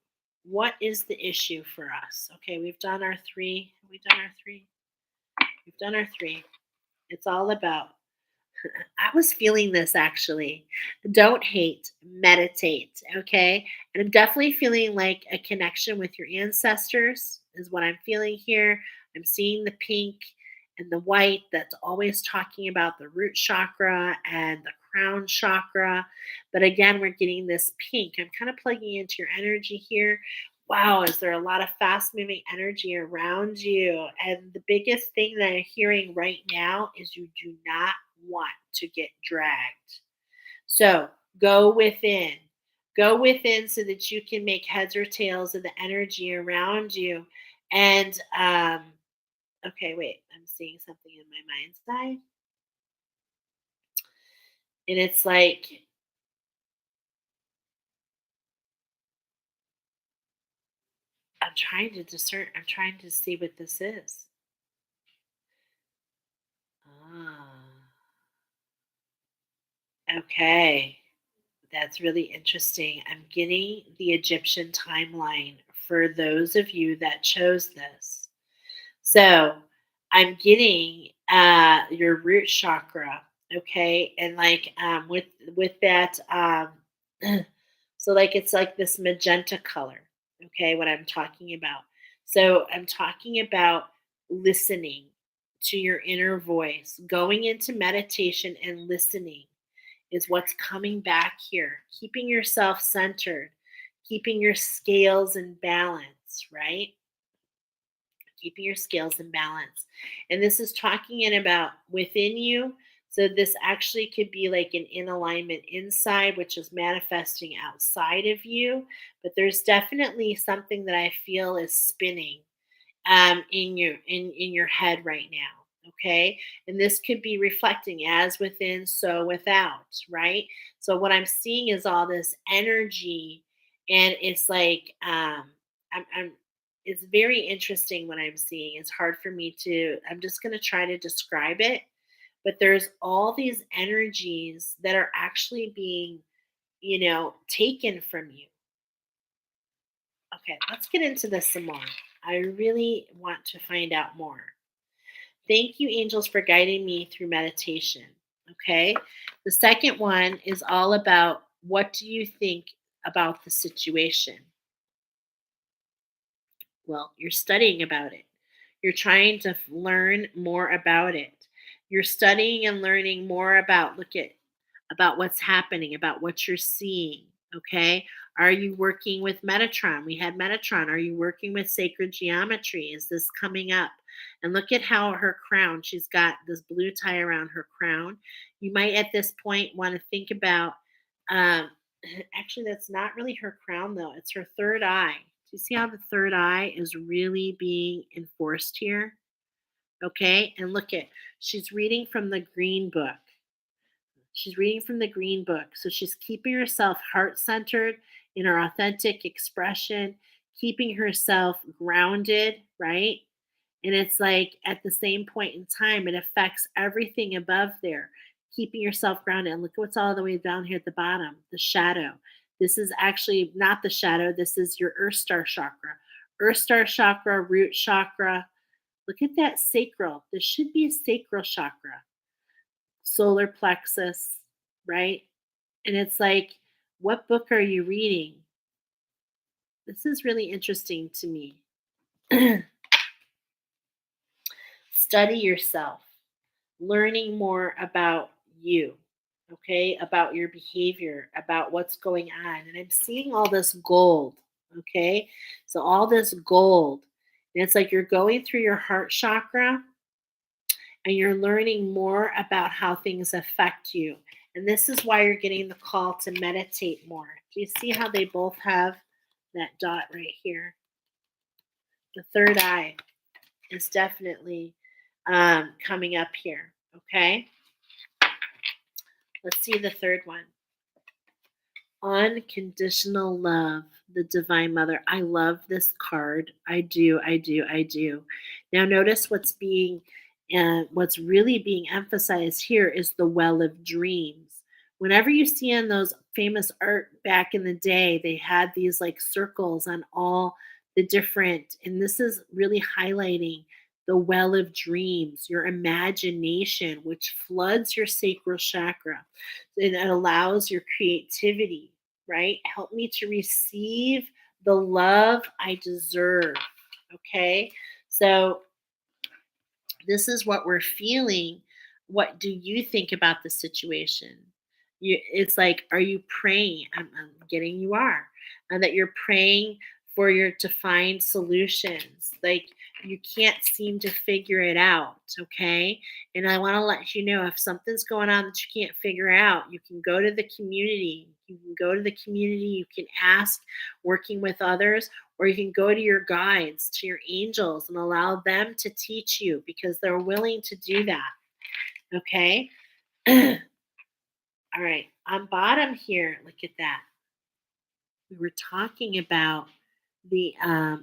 What is the issue for us? Okay, we've done our 3. Have we done our 3? We've done our 3. It's all about I was feeling this actually. Don't hate, meditate, okay? And I'm definitely feeling like a connection with your ancestors, is what I'm feeling here. I'm seeing the pink and the white that's always talking about the root chakra and the crown chakra. But again, we're getting this pink. I'm kind of plugging into your energy here. Wow, is there a lot of fast moving energy around you? And the biggest thing that I'm hearing right now is you do not want to get dragged. So go within. Go within so that you can make heads or tails of the energy around you. And okay, wait, I'm seeing something in my mind's eye. And it's like I'm trying to discern, I'm trying to see what this is. Ah, okay. That's really interesting. I'm getting the Egyptian timeline for those of you that chose this. So I'm getting your root chakra, okay, and like with that so like it's like this magenta color, okay, what I'm talking about. So I'm talking about listening to your inner voice, going into meditation and listening is what's coming back here. Keeping yourself centered, keeping your scales in balance, right? Keeping your scales in balance. And this is talking in about within you. So this actually could be like an in alignment inside, which is manifesting outside of you. But there's definitely something that I feel is spinning in your head right now. Okay, and this could be reflecting as within, so without. Right. So what I'm seeing is all this energy, and it's like I'm it's very interesting what I'm seeing. It's hard for me to. I'm just going to try to describe it, but there's all these energies that are actually being taken from you. Okay, let's get into this some more. I really want to find out more. Thank you, angels, for guiding me through meditation. Okay. The second one is all about what do you think about the situation? Well, you're studying about it. You're trying to learn more about it. You're studying and learning more about about what's happening, about what you're seeing. Okay. Are you working with Metatron? We had Metatron. Are you working with sacred geometry? Is this coming up? And look at how her crown, she's got this blue tie around her crown. You might at this point want to think about, um, actually, that's not really her crown though, it's her third eye. Do you see how the third eye is really being enforced here? Okay. And look at, she's reading from the green book. She's reading from the green book. So she's keeping herself heart centered in her authentic expression, keeping herself grounded, right? And it's like at the same point in time, it affects everything above there, keeping yourself grounded. And look what's all the way down here at the bottom, the shadow. This is actually not the shadow, this is your Earth Star chakra. Earth Star chakra, root chakra. Look at that sacral. This should be a sacral chakra, solar plexus, right? And it's like, what book are you reading? This is really interesting to me. Study yourself, learning more about you, okay, about your behavior, about what's going on. And I'm seeing all this gold, okay? So, all this gold. And it's like you're going through your heart chakra and you're learning more about how things affect you. And this is why you're getting the call to meditate more. Do you see how they both have that dot right here? The third eye is definitely coming up here. Okay, let's see the third one. Unconditional love, the Divine Mother. I love this card. I do, I do, I do. Now, notice what's really being emphasized here is the well of dreams. Whenever you see in those famous art back in the day, they had these like circles on all the different, and this is really highlighting the well of dreams, your imagination, which floods your sacral chakra and it allows your creativity, right? Help me to receive the love I deserve. Okay. So this is what we're feeling. What do you think about the situation? It's like, are you praying? I'm getting you are, and that you're praying for your to find solutions. Like you can't seem to figure it out. Okay, and I want to let you know if something's going on that you can't figure out, you can go to the community. You can go to the community. You can ask, working with others, or you can go to your guides, to your angels, and allow them to teach you because they're willing to do that. Okay. All right. On bottom here, look at that. We were talking about the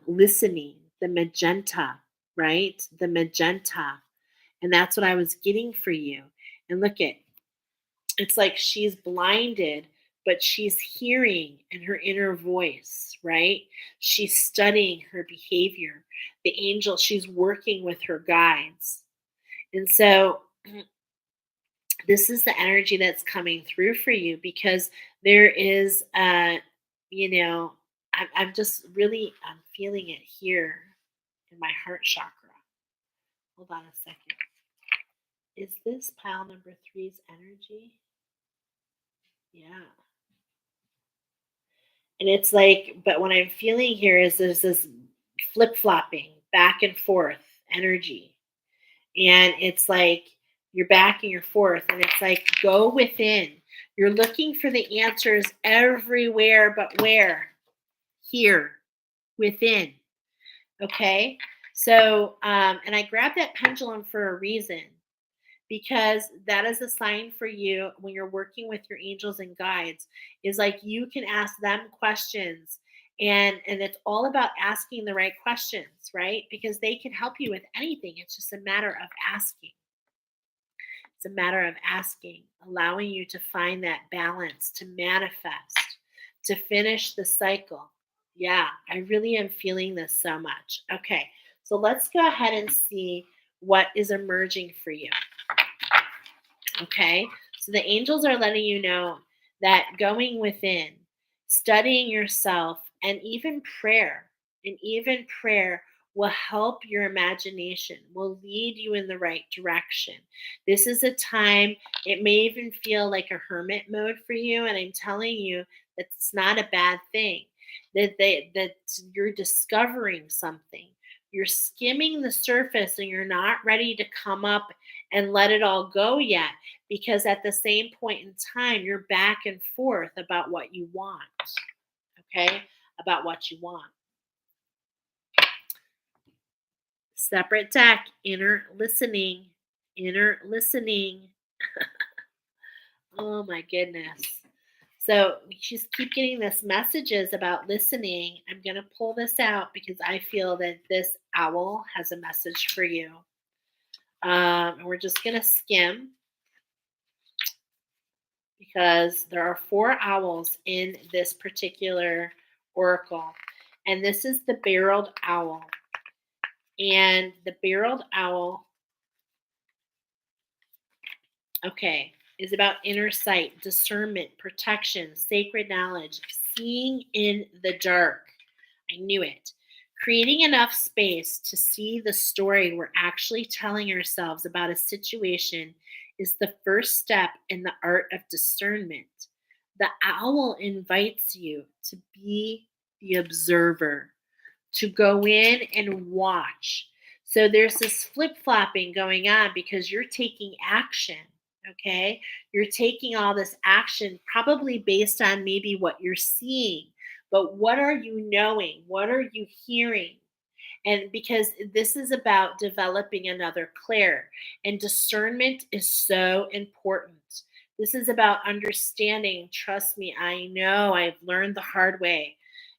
listening, the magenta, right? The magenta. And that's what I was getting for you. And look at, it's like she's blinded, but she's hearing in her inner voice, right? She's studying her behavior. The angel, she's working with her guides. And so this is the energy that's coming through for you because there is, you know, I'm just really, I'm feeling it here in my heart chakra. Hold on a second. Is this pile number three's energy? Yeah. And it's like, but what I'm feeling here is there's this flip flopping back and forth energy. And it's like you're back and you're forth. And it's like, go within. You're looking for the answers everywhere, but where? Here, within. Okay. So, and I grabbed that pendulum for a reason because that is a sign for you when you're working with your angels and guides is like you can ask them questions and it's all about asking the right questions, right? Because they can help you with anything. It's just a matter of asking. It's a matter of asking, allowing you to find that balance, to manifest, to finish the cycle. Yeah, I really am feeling this so much. Okay, so let's go ahead and see what is emerging for you. Okay, so the angels are letting you know that going within, studying yourself, and even prayer will help your imagination, will lead you in the right direction. This is a time, it may even feel like a hermit mode for you, and I'm telling you that it's not a bad thing. That you're discovering something. You're skimming the surface and you're not ready to come up and let it all go yet because at the same point in time, you're back and forth about what you want. Okay? About what you want. Separate deck, inner listening. Inner listening. Oh my goodness. So we just keep getting this messages about listening. I'm going to pull this out because I feel that this owl has a message for you. And we're just going to skim because there are 4 owls in this particular oracle. And this is the barreled owl. And the barreled owl, okay, is about inner sight, discernment, protection, sacred knowledge, seeing in the dark. I knew it. Creating enough space to see the story we're actually telling ourselves about a situation is the first step in the art of discernment. The owl invites you to be the observer, to go in and watch. So there's this flip-flopping going on because you're taking action, okay? You're taking all this action probably based on maybe what you're seeing, but what are you knowing? What are you hearing? And because this is about developing another clair, and discernment is so important. This is about understanding. Trust me, I know I've learned the hard way.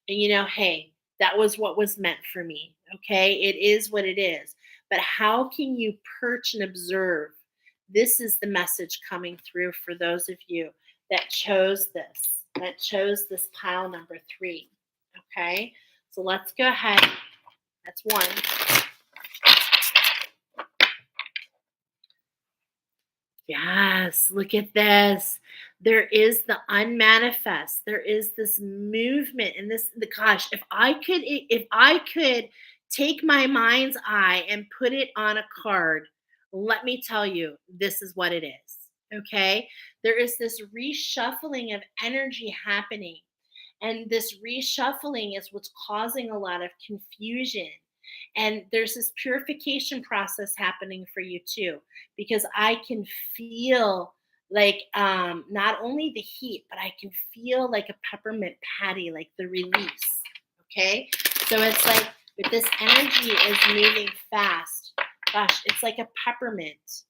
And hey, that was what was meant for me. Okay, it is what it is. But how can you perch and observe? This is the message coming through for those of you that chose this pile number 3. Okay, so let's go ahead. That's one. Yes, look at this. There is the unmanifest. There is this movement and the gosh, if I could take my mind's eye and put it on a card, let me tell you, this is what it is. Okay? There is this reshuffling of energy happening. And this reshuffling is what's causing a lot of confusion. And there's this purification process happening for you too, because I can feel like not only the heat, but I can feel like a peppermint patty, like the release. Okay. So it's like, but this energy is moving fast. Gosh, it's like a peppermint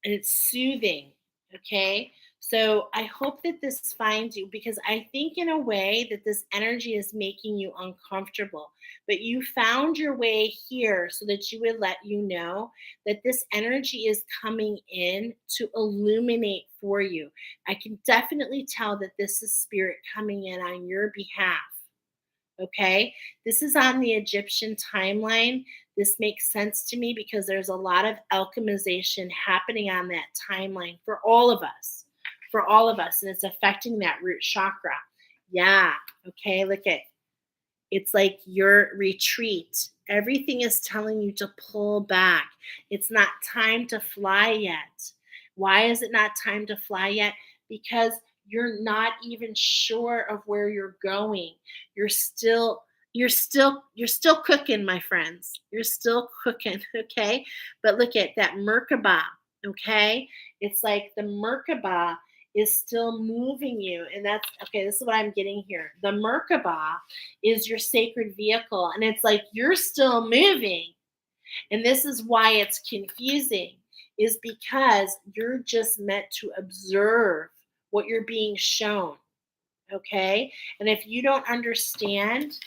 and it's soothing. Okay. So I hope that this finds you, because I think in a way that this energy is making you uncomfortable, but you found your way here so that you would let you know that this energy is coming in to illuminate for you. I can definitely tell that this is spirit coming in on your behalf. Okay. This is on the Egyptian timeline. This makes sense to me because there's a lot of alchemization happening on that timeline for all of us. For all of us. And it's affecting that root chakra. Yeah. Okay. Look at, it's like your retreat. Everything is telling you to pull back. It's not time to fly yet. Why is it not time to fly yet? Because you're not even sure of where you're going. You're still you're still cooking, my friends. You're still cooking, okay? But look at that Merkaba, okay? It's like the Merkaba is still moving you. And that's okay. This is what I'm getting here. The Merkaba is your sacred vehicle. And it's like you're still moving. And this is why it's confusing, is because you're just meant to observe what you're being shown. Okay. And if you don't understand,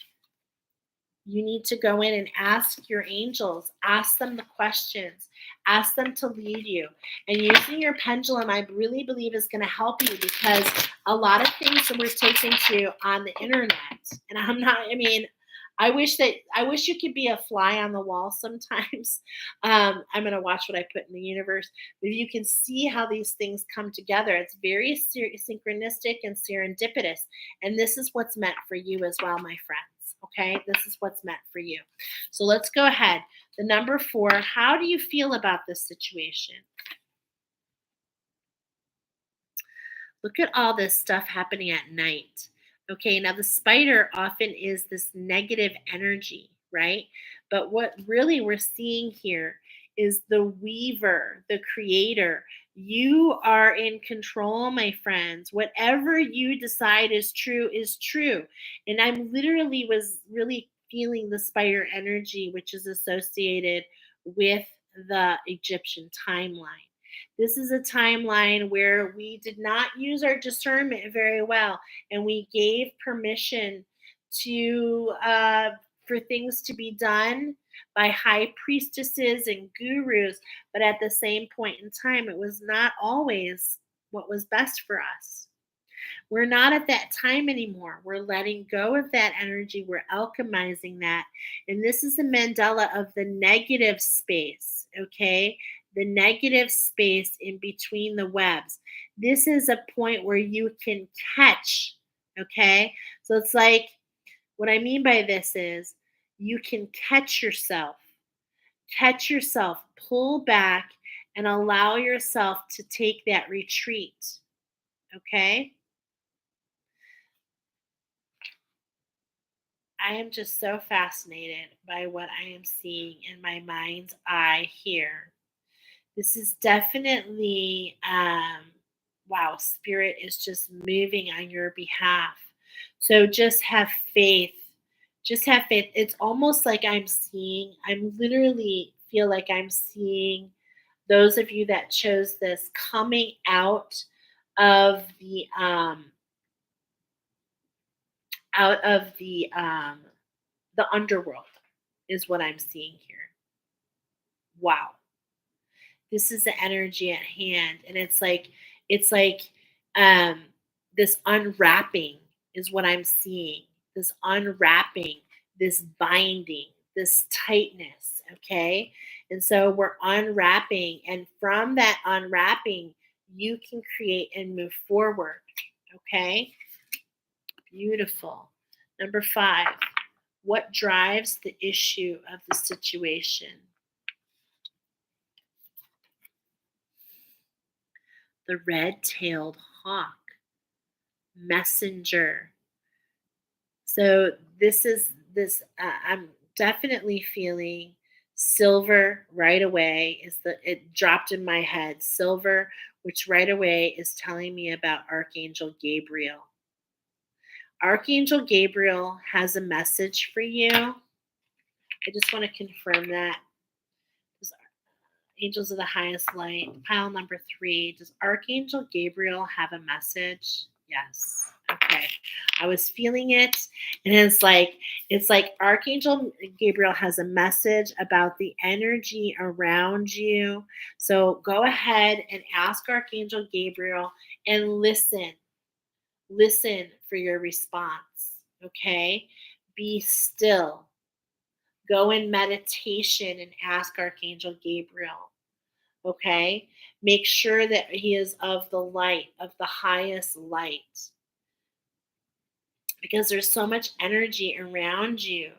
you need to go in and ask your angels, ask them the questions, ask them to lead you. And using your pendulum, I really believe is going to help you, because a lot of things that we're taken to on the internet, and I wish you could be a fly on the wall sometimes. I'm going to watch what I put in the universe. But you can see how these things come together. It's very synchronistic and serendipitous. And this is what's meant for you as well, my friends. Okay, this is what's meant for you. So let's go ahead. The number 4, how do you feel about this situation? Look at all this stuff happening at night. Okay, now the spider often is this negative energy, right? But what really we're seeing here is the weaver, the creator. You are in control, my friends. Whatever you decide is true is true. And I'm literally was really feeling the spider energy, which is associated with the Egyptian timeline. This is a timeline where we did not use our discernment very well, and we gave permission to for things to be done by high priestesses and gurus, but at the same point in time, it was not always what was best for us. We're not at that time anymore. We're letting go of that energy. We're alchemizing that. And this is the Mandela of the negative space, okay? The negative space in between the webs. This is a point where you can catch, okay? So it's like, what I mean by this is you can catch yourself, pull back, and allow yourself to take that retreat, okay? I am just so fascinated by what I am seeing in my mind's eye here. This is definitely, wow, spirit is just moving on your behalf. So just have faith. Just have faith. It's almost like I'm literally feel like I'm seeing those of you that chose this coming of the um out of the underworld is what I'm seeing here. Wow. This is the energy at hand, and it's like um this unwrapping is what I'm seeing. This unwrapping, this binding, this tightness, okay? And so we're unwrapping, and from that unwrapping you can create and move forward, okay? Beautiful. Number 5, what drives the issue of the situation? The red-tailed hawk, messenger. So I'm definitely feeling silver right away. It dropped in my head, silver, which right away is telling me about Archangel Gabriel. Archangel Gabriel has a message for you. I just want to confirm that. Angels of the highest light. Pile number 3. Does Archangel Gabriel have a message? Yes. Okay. I was feeling it, and it's like Archangel Gabriel has a message about the energy around you. So go ahead and ask Archangel Gabriel and listen. Listen for your response. Okay? Be still. Go in meditation and ask Archangel Gabriel. Okay? Make sure that he is of the light, of the highest light, because there's so much energy around you.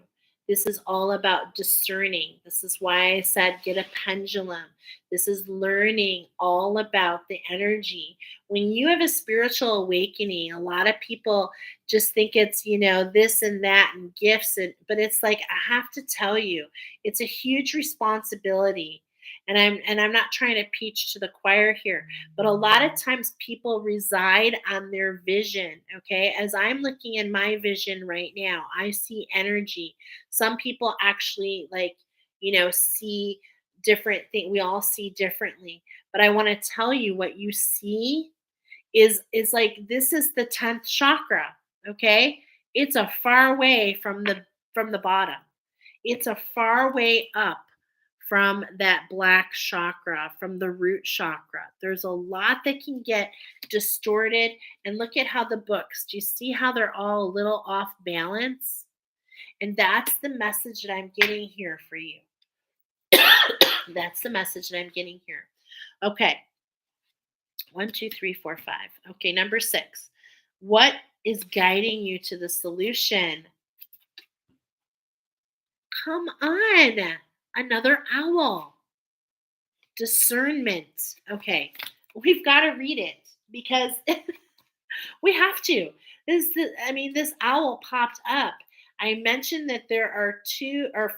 This is all about discerning. This is why I said get a pendulum. This is learning all about the energy. When you have a spiritual awakening, a lot of people just think it's, this and that and gifts but it's like I have to tell you, it's a huge responsibility. And I'm not trying to preach to the choir here, but a lot of times people reside on their vision. Okay, as I'm looking in my vision right now, I see energy. Some people actually see different things. We all see differently, but I want to tell you what you see is like this is the 10th chakra. Okay, it's a far way from the bottom. It's a far way up from that black chakra, from the root chakra. There's a lot that can get distorted. And look at how the books, do you see how they're all a little off balance? And that's the message that I'm getting here for you. That's the message that I'm getting here. Okay. 1, 2, 3, 4, 5. Okay. Number 6. What is guiding you to the solution? Come on. Another owl. Discernment. Okay. We've got to read it because we have to. This owl popped up. I mentioned that there are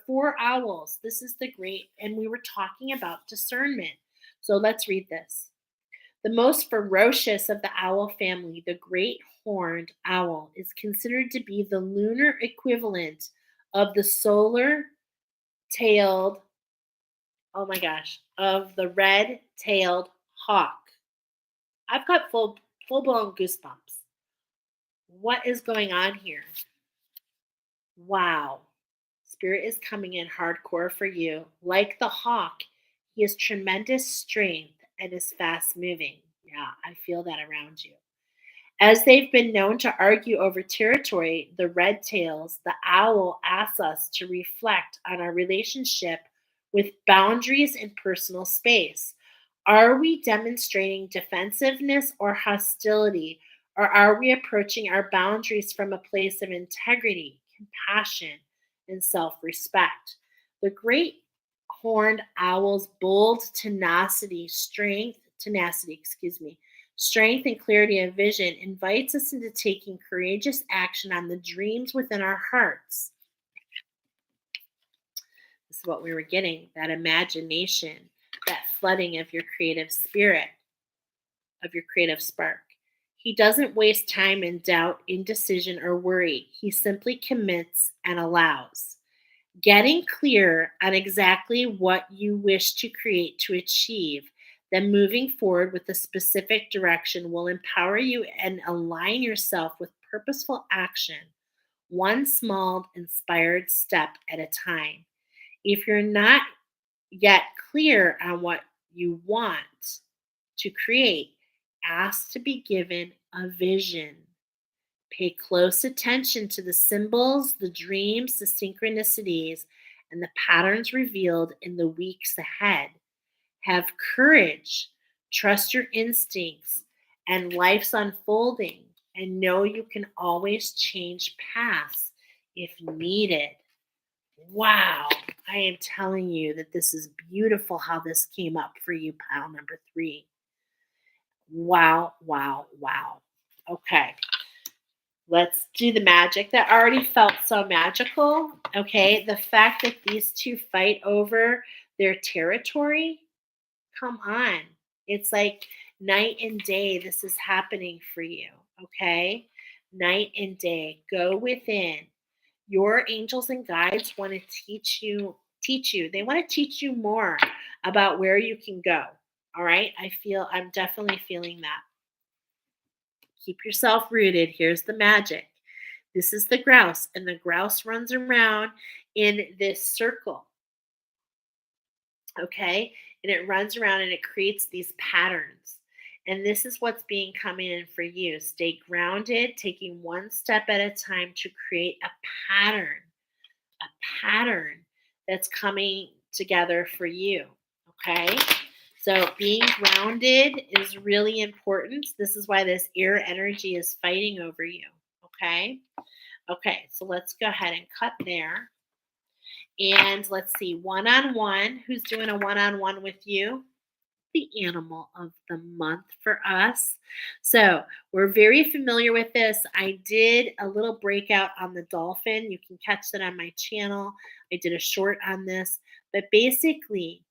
4 owls. This is the great, and we were talking about discernment. So let's read this. The most ferocious of the owl family, the great horned owl, is considered to be the lunar equivalent of the solar tailed, oh my gosh, of the red tailed hawk. I've got full blown goosebumps. What is going on here? Wow. Spirit is coming in hardcore for you. Like the hawk, he has tremendous strength and is fast moving. Yeah, I feel that around you. As they've been known to argue over territory, the red tails, the owl asks us to reflect on our relationship with boundaries and personal space. Are we demonstrating defensiveness or hostility, or are we approaching our boundaries from a place of integrity, compassion, and self respect? The great horned owl's bold strength and clarity of vision invites us into taking courageous action on the dreams within our hearts. That's what we were getting, that imagination, that flooding of your creative spirit, of your creative spark. He doesn't waste time in doubt, indecision, or worry. He simply commits and allows. Getting clear on exactly what you wish to create to achieve, then moving forward with a specific direction will empower you and align yourself with purposeful action, one small inspired step at a time. If you're not yet clear on what you want to create, ask to be given a vision. Pay close attention to the symbols, the dreams, the synchronicities, and the patterns revealed in the weeks ahead. Have courage, trust your instincts, and life's unfolding, and know you can always change paths if needed. Wow, I am telling you that this is beautiful how this came up for you, pile number three. Wow, wow, wow. Okay. Let's do the magic. That already felt so magical. Okay. The fact that these two fight over their territory, come on. It's like night and day. This is happening for you. Okay. Night and day. Go within. Your angels and guides want to teach you. They want to teach you more about where you can go. All right. I'm definitely feeling that. Keep yourself rooted. Here's the magic. This is the grouse, and the grouse runs around in this circle, okay? And it runs around and it creates these patterns. And this is what's being coming in for you. Stay grounded, taking one step at a time to create a pattern that's coming together for you, okay? So being grounded is really important. This is why this air energy is fighting over you, okay? Okay, so let's go ahead and cut there. And let's see, one on one. Who's doing a one on one with you? The animal of the month for us. So we're very familiar with this. I did a little breakout on the dolphin. You can catch that on my channel. I did a short on this, but basically,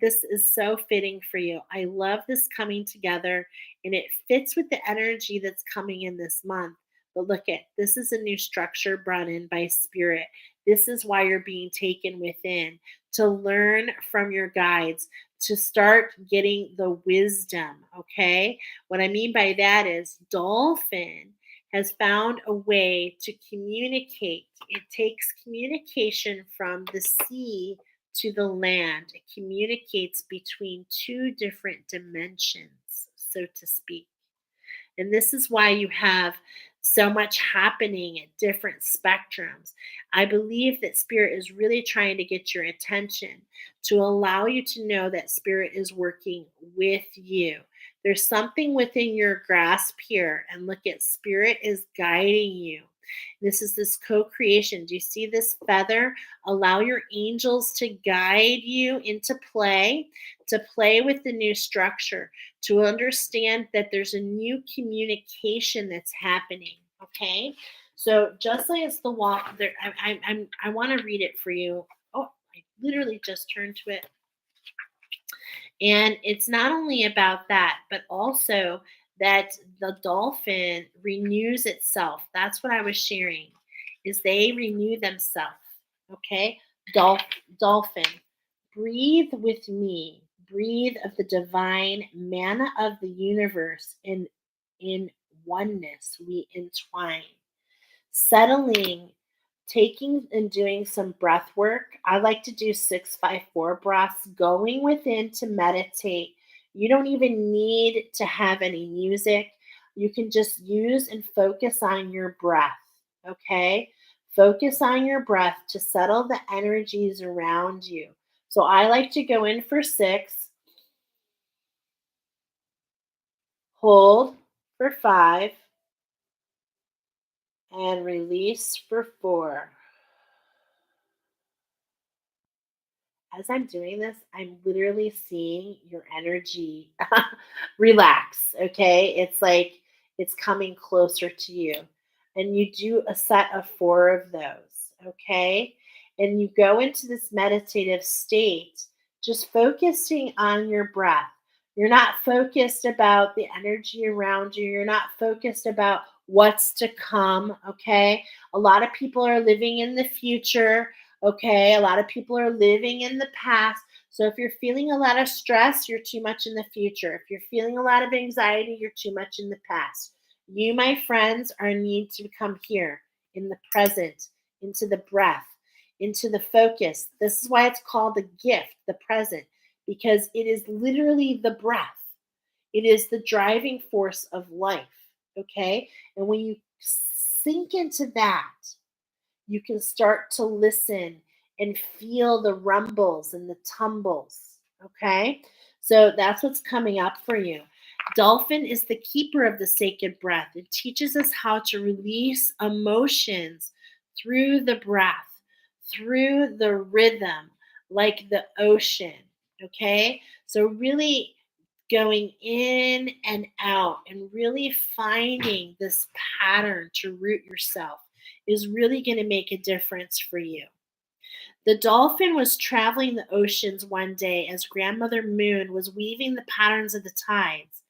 this is so fitting for you. I love this coming together, and it fits with the energy that's coming in this month. But look at this is a new structure brought in by spirit. This is why you're being taken within to learn from your guides, to start getting the wisdom. Okay. What I mean by that is dolphin has found a way to communicate. It takes communication from the sea to the land. It communicates between two different dimensions, so to speak. And this is why you have so much happening at different spectrums. I believe that spirit is really trying to get your attention to allow you to know that spirit is working with you. There's something within your grasp here, and look at spirit is guiding you. This is this co creation. Do you see this feather? Allow your angels to guide you into play, to play with the new structure, to understand that there's a new communication that's happening. Okay, so just like it's the wall, there, I want to read it for you. Oh, I literally just turned to it, and it's not only about that, but also that the dolphin renews itself. That's what I was sharing, is they renew themselves. Okay, dolphin, breathe with me. Breathe of the divine manna of the universe. In oneness, we entwine. Settling, taking and doing some breath work. I like to do 654 breaths, going within to meditate. You don't even need to have any music. You can just use and focus on your breath. Okay. Focus on your breath to settle the energies around you. So I like to go in for 6, hold for 5, and release for 4. As I'm doing this, I'm literally seeing your energy relax. Okay. It's like it's coming closer to you. And you do a set of 4 of those. Okay. and you go into this meditative state, just focusing on your breath. You're not focused about the energy around you. You're not focused about what's to come, okay? A lot of people are living in the future, okay? A lot of people are living in the past. So if you're feeling a lot of stress, you're too much in the future. If you're feeling a lot of anxiety, you're too much in the past. You, my friends, are need to come here in the present, into the breath, into the focus. This is why it's called the gift, the present, because it is literally the breath. It is the driving force of life. Okay. And when you sink into that, you can start to listen and feel the rumbles and the tumbles. Okay. So that's what's coming up for you. Dolphin is the keeper of the sacred breath. It teaches us how to release emotions through the breath, through the rhythm, like the ocean. Okay. So, really going in and out and really finding this pattern to root yourself is really going to make a difference for you. The dolphin was traveling the oceans one day as Grandmother Moon was weaving the patterns of the tides.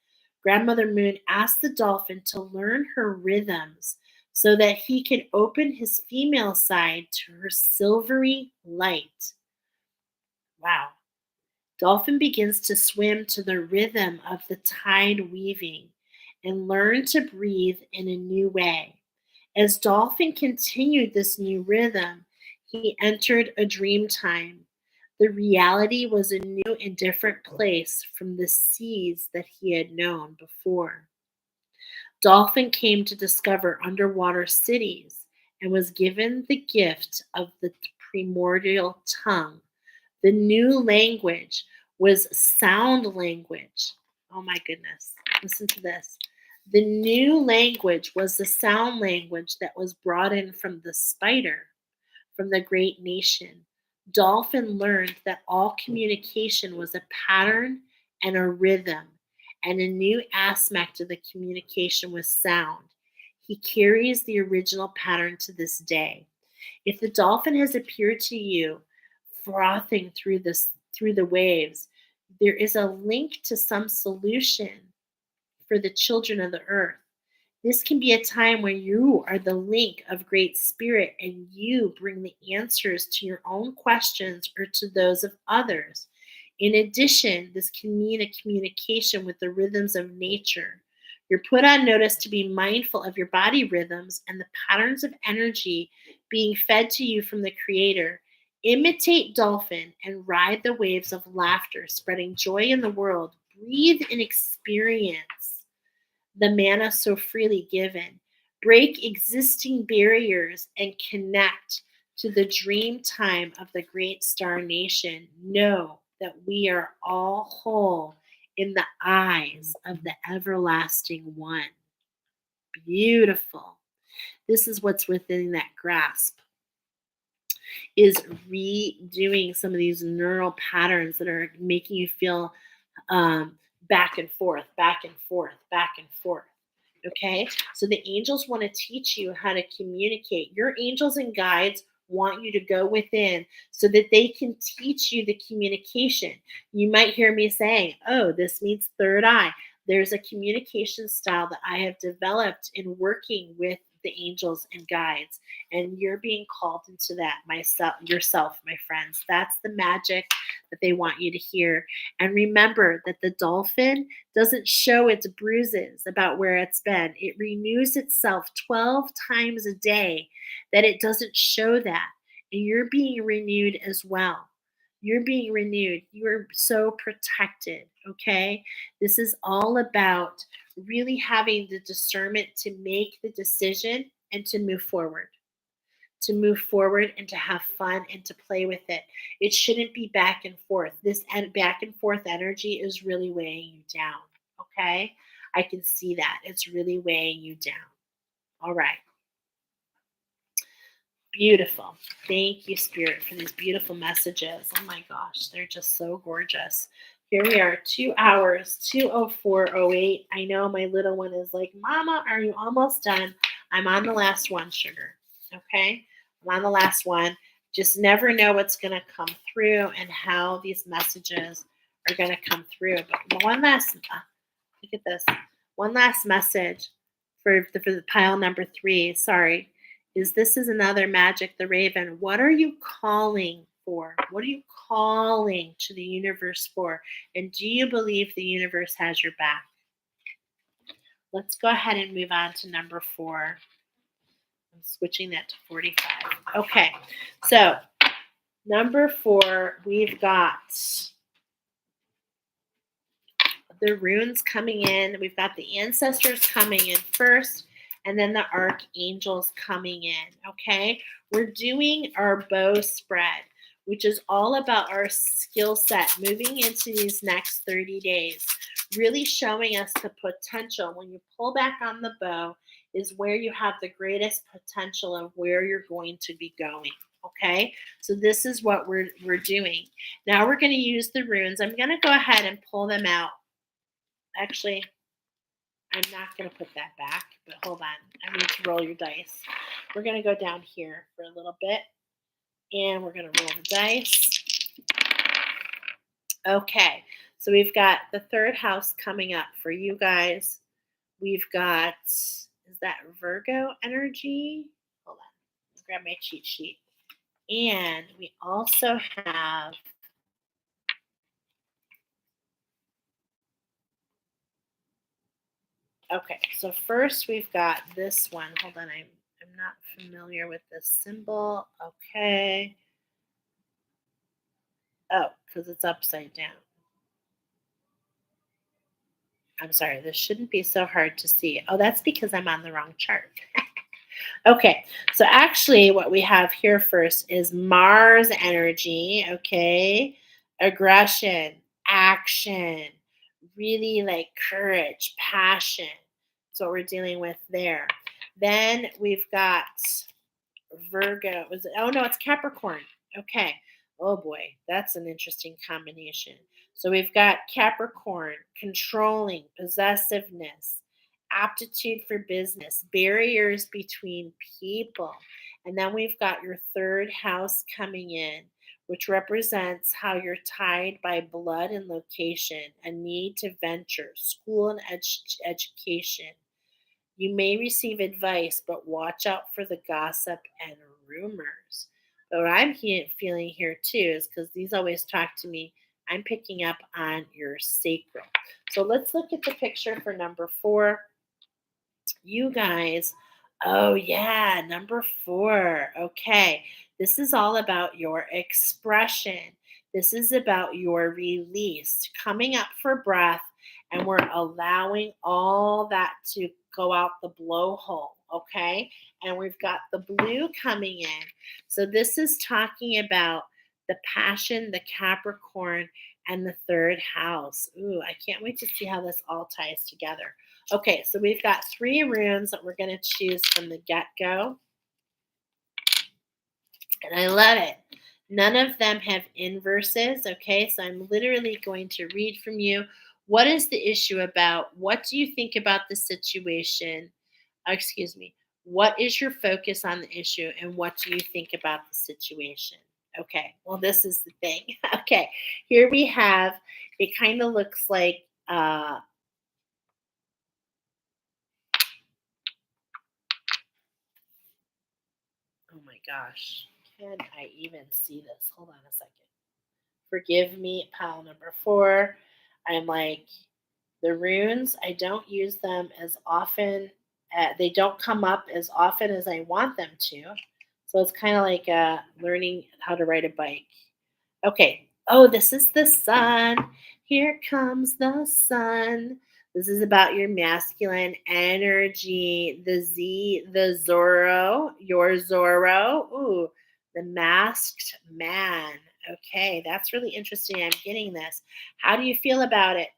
Grandmother Moon asked the dolphin to learn her rhythms so that he could open his female side to her silvery light. Wow. Dolphin begins to swim to the rhythm of the tide weaving and learn to breathe in a new way. As Dolphin continued this new rhythm, he entered a dream time. The reality was a new and different place from the seas that he had known before. Dolphin came to discover underwater cities and was given the gift of the primordial tongue. The new language was sound language. Oh my goodness. Listen to this. The new language was the sound language that was brought in from the spider, from the great nation. Dolphin learned that all communication was a pattern and a rhythm, and a new aspect of the communication was sound. He carries the original pattern to this day. If the dolphin has appeared to you frothing through the waves, there is a link to some solution for the children of the earth. This can be a time when you are the link of great spirit and you bring the answers to your own questions or to those of others. In addition, this can mean a communication with the rhythms of nature. You're put on notice to be mindful of your body rhythms and the patterns of energy being fed to you from the Creator. Imitate dolphin and ride the waves of laughter, spreading joy in the world. Breathe and experience the manna so freely given. Break existing barriers and connect to the dream time of the great star nation. Know that we are all whole in the eyes of the everlasting one. Beautiful. This is what's within that grasp, is redoing some of these neural patterns that are making you feel back and forth, back and forth, back and forth. Okay, so the angels want to teach you how to communicate. Your angels and guides want you to go within so that they can teach you the communication. You might hear me saying, oh, this means third eye. There's a communication style that I have developed in working with the angels and guides, and you're being called into that myself, yourself, my friends. That's the magic that they want you to hear. And remember that the dolphin doesn't show its bruises about where it's been. It renews itself 12 times a day, that it doesn't show that. And you're being renewed as well. You're being renewed. You're so protected, okay? This is all about really having the discernment to make the decision and to move forward. To move forward and to have fun and to play with it. It shouldn't be back and forth. This back and forth energy is really weighing you down, okay? I can see that. It's really weighing you down. All right. Beautiful. Thank you, Spirit, for these beautiful messages. Oh my gosh, they're just so gorgeous. Here we are, 2 hours, 2:04:08. I know my little one is like, Mama, are you almost done? I'm on the last one, sugar. Okay? I'm on the last one. Just never know what's going to come through and how these messages are going to come through. But look at this. One last message for the pile number 3. Sorry, is this is another Magic the Raven. What are you calling for? What are you calling to the universe for? And do you believe the universe has your back? Let's go ahead and move on to number 4. I'm switching that to 45. Okay, so number 4, we've got the runes coming in. We've got the ancestors coming in first, and then the archangels coming in. Okay, we're doing our bow spread, which is all about our skill set moving into these next 30 days, really showing us the potential. When you pull back on the bow is where you have the greatest potential of where you're going to be going. Okay, so this is what we're doing. Now we're going to use the runes. I'm going to go ahead and pull them out. Actually, I'm not going to put that back, but hold on. I need to roll your dice. We're going to go down here for a little bit, and we're going to roll the dice. Okay, so we've got the 3rd house coming up for you guys. We've got, is that Virgo energy? Hold on. Let's grab my cheat sheet. And we also have, okay, so first we've got this one. Hold on, I'm not familiar with this symbol. Okay. Oh, because it's upside down. I'm sorry, this shouldn't be so hard to see. Oh, that's because I'm on the wrong chart. Okay, so actually what we have here first is Mars energy, okay? Aggression, action, really like courage, passion. That's what we're dealing with there. Then we've got Virgo. Was it? Oh no, it's Capricorn. Okay. Oh boy, that's an interesting combination. So we've got Capricorn, controlling, possessiveness, aptitude for business, barriers between people. And then we've got your 3rd house coming in, which represents how you're tied by blood and location, a need to venture, school and education. You may receive advice, but watch out for the gossip and rumors. But what I'm feeling here too is because these always talk to me, I'm picking up on your sacral. So let's look at the picture for number 4. You guys, oh yeah, number 4. Okay, this is all about your expression. This is about your release, coming up for breath, and we're allowing all that to go out the blowhole. Okay, and we've got the blue coming in. So this is talking about the passion, the Capricorn, and the 3rd house. Ooh, I can't wait to see how this all ties together. Okay, so we've got 3 runes that we're going to choose from the get-go. And I love it. None of them have inverses, okay? So I'm literally going to read from you. What is the issue about? What do you think about the situation? Excuse me. What is your focus on the issue, and what do you think about the situation? Okay, well, this is the thing. Okay, here we have, it kind of looks like, oh my gosh, can I even see this? Hold on a second. Forgive me, pile number 4. I'm like, the runes, I don't use them as often. They don't come up as often as I want them to. So it's kind of like learning how to ride a bike. Okay. Oh, this is the sun. Here comes the sun. This is about your masculine energy. The Z, the Zorro, your Zorro. Ooh, the masked man. Okay, that's really interesting. I'm getting this. How do you feel about it?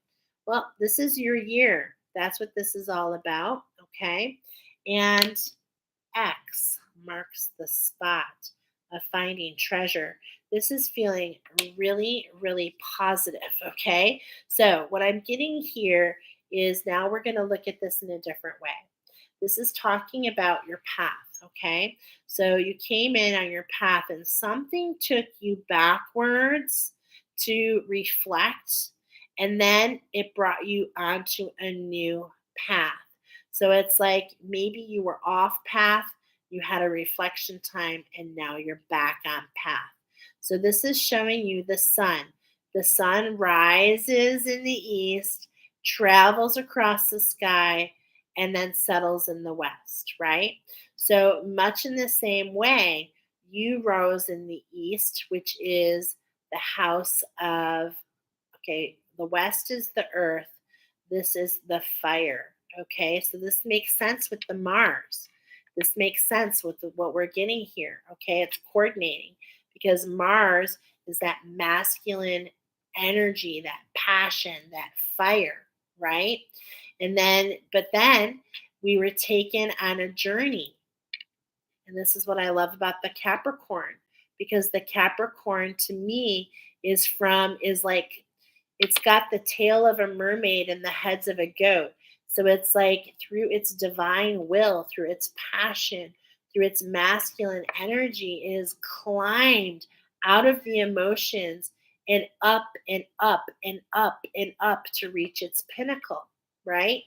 Well, this is your year. That's what this is all about. Okay. And X marks the spot of finding treasure. This is feeling really, really positive. Okay. So, what I'm getting here is now we're going to look at this in a different way. This is talking about your path, okay? So you came in on your path and something took you backwards to reflect, and then it brought you onto a new path. So it's like maybe you were off path, you had a reflection time, and now you're back on path. So this is showing you the sun. The sun rises in the east, travels across the sky, and then settles in the west, right? So, much in the same way, you rose in the east, which is the house of, okay, the west is the earth, this is the fire. Okay, so this makes sense with the Mars. This makes sense with what we're getting here. Okay, it's coordinating because Mars is that masculine energy, that passion, that fire, right? But then we were taken on a journey. And this is what I love about the Capricorn, because the Capricorn to me is like, it's got the tail of a mermaid and the heads of a goat. So it's like through its divine will, through its passion, through its masculine energy, it is climbed out of the emotions and up and up and up and up to reach its pinnacle, right?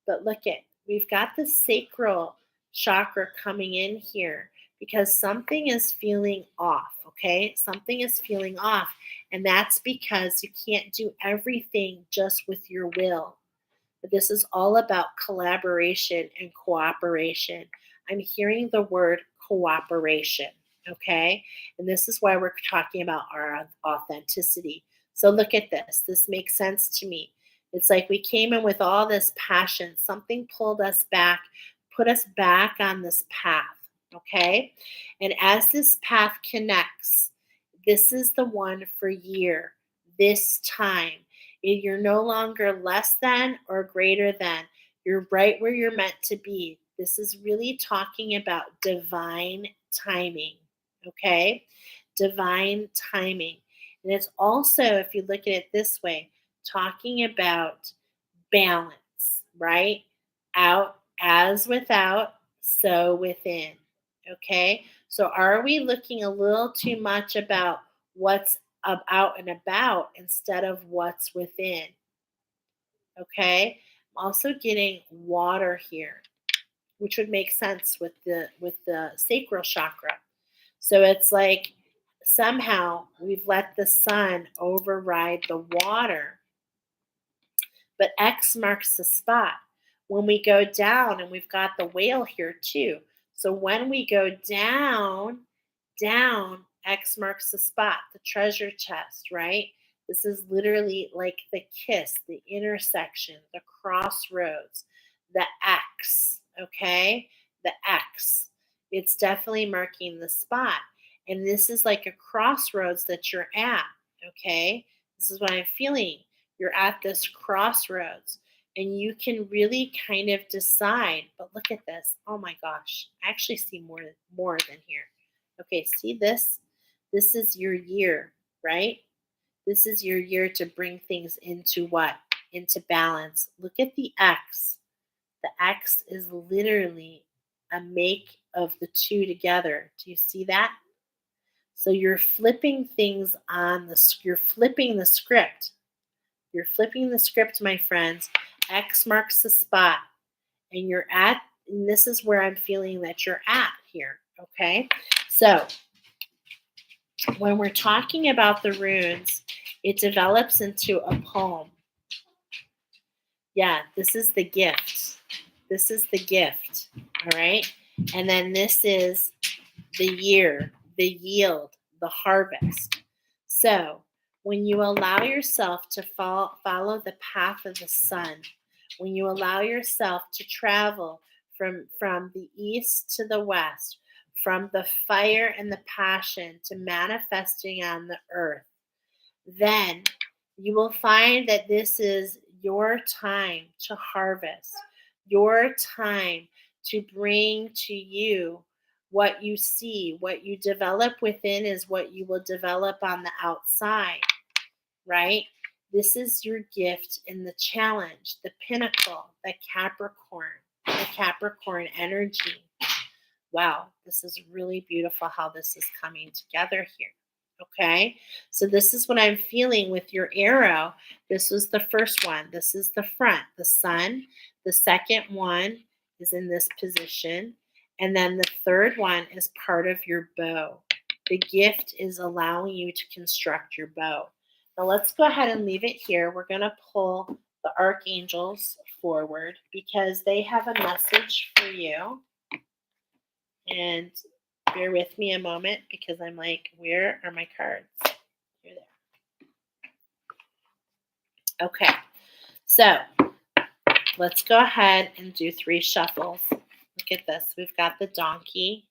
But look at, we've got the sacral chakra coming in here because something is feeling off, okay? Something is feeling off. And that's because you can't do everything just with your will. But this is all about collaboration and cooperation. I'm hearing the word cooperation, okay? And this is why we're talking about our authenticity. So look at this. This makes sense to me. It's like we came in with all this passion, something pulled us back, put us back on this path, okay? And as this path connects, this is the one for year, this time. You're no longer less than or greater than. You're right where you're meant to be. This is really talking about divine timing, okay? Divine timing. And it's also, if you look at it this way, talking about balance, right? Out as without, so within. Okay. So are we looking a little too much about what's out and about instead of what's within? Okay. I'm also getting water here, which would make sense with the sacral chakra. So it's like somehow we've let the sun override the water, but X marks the spot. When we go down, and we've got the whale here too. So when we go down, X marks the spot, the treasure chest, right? This is literally like the kiss, the intersection, the crossroads, the X, okay? The X. It's definitely marking the spot. And this is like a crossroads that you're at, okay? This is what I'm feeling. You're at this crossroads and you can really kind of decide. But look at this. Oh my gosh. I actually see more than here. Okay, see this? This is your year, right? This is your year to bring things into what? Into balance. Look at the X. The X is literally a make of the two together. Do you see that? So you're flipping things on you're flipping the script. You're flipping the script, my friends. X marks the spot. And this is where I'm feeling that you're at here. Okay. So when we're talking about the runes, it develops into a poem. Yeah, this is the gift. This is the gift. All right. And then this is the year, the yield, the harvest. So when you allow yourself to follow the path of the sun, when you allow yourself to travel from the east to the west, from the fire and the passion to manifesting on the earth, then you will find that this is your time to harvest, your time to bring to you what you see. What you develop within is what you will develop on the outside, right? This is your gift in the challenge, the pinnacle, the Capricorn, the Capricorn energy. Wow, this is really beautiful how this is coming together here. Okay, so this is what I'm feeling with your arrow. This was the first one. This is the front, the sun. The second one is in this position. And then the third one is part of your bow. The gift is allowing you to construct your bow. Now let's go ahead and leave it here. We're going to pull the archangels forward because they have a message for you. And bear with me a moment because I'm like, where are my cards? Here they are. Okay, so let's go ahead and do 3 shuffles. Look at this. We've got the donkey.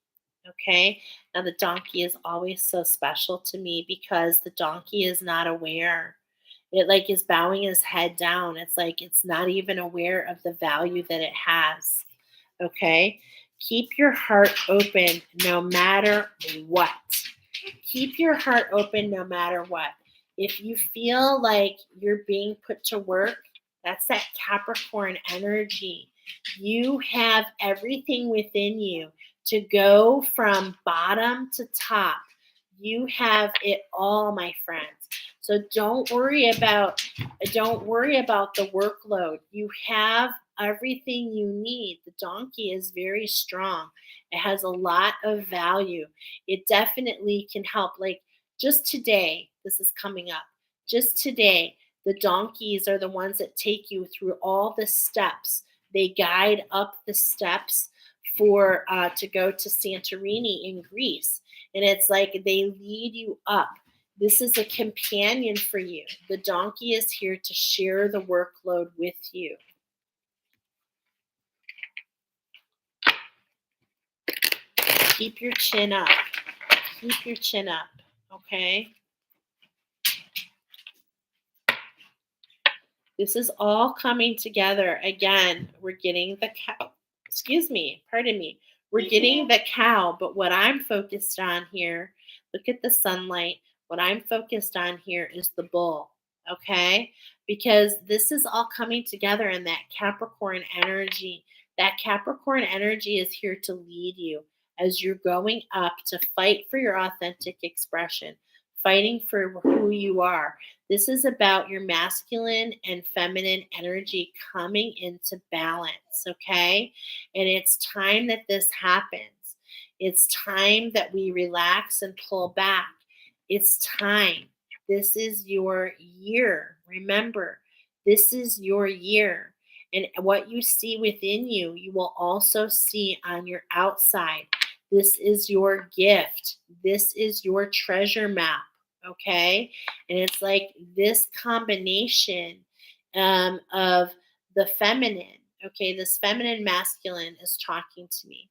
Okay, now the donkey is always so special to me because the donkey is not aware. It like is bowing his head down. It's like it's not even aware of the value that it has. Okay, keep your heart open no matter what. Keep your heart open no matter what. If you feel like you're being put to work, that's that Capricorn energy. You have everything within you to go from bottom to top. You have it all, my friends. So don't worry about the workload. You have everything you need. The donkey is very strong. It has a lot of value. It definitely can help. Like just today, this is coming up. Just today, the donkeys are the ones that take you through all the steps. They guide up the steps for to go to Santorini in Greece. And it's like they lead you up. This is a companion for you. The donkey is here to share the workload with you. Keep your chin up. Keep your chin up, okay? This is all coming together. Again, we're getting the cow. Pardon me. We're getting the cow, but what I'm focused on here, look at the sunlight. What I'm focused on here is the bull, okay? Because this is all coming together in that Capricorn energy. That Capricorn energy is here to lead you as you're going up to fight for your authentic expression, fighting for who you are. This is about your masculine and feminine energy coming into balance, okay? And it's time that this happens. It's time that we relax and pull back. It's time. This is your year. Remember, this is your year. And what you see within you, you will also see on your outside. This is your gift. This is your treasure map. Okay. And it's like this combination of the feminine. Okay. This feminine masculine is talking to me.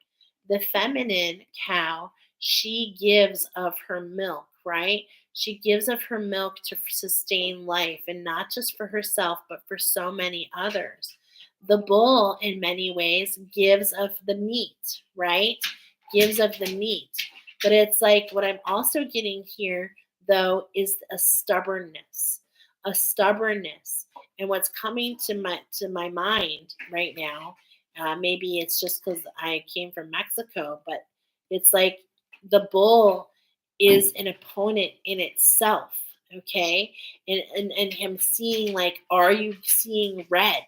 The feminine cow, she gives of her milk, right? She gives of her milk to sustain life and not just for herself, but for so many others. The bull, in many ways, gives of the meat, right? Gives of the meat. But it's like what I'm also getting here though is a stubbornness. And what's coming to my mind right now, maybe it's just because I came from Mexico, but it's like the bull is an opponent in itself, okay? And him seeing like, are you seeing red?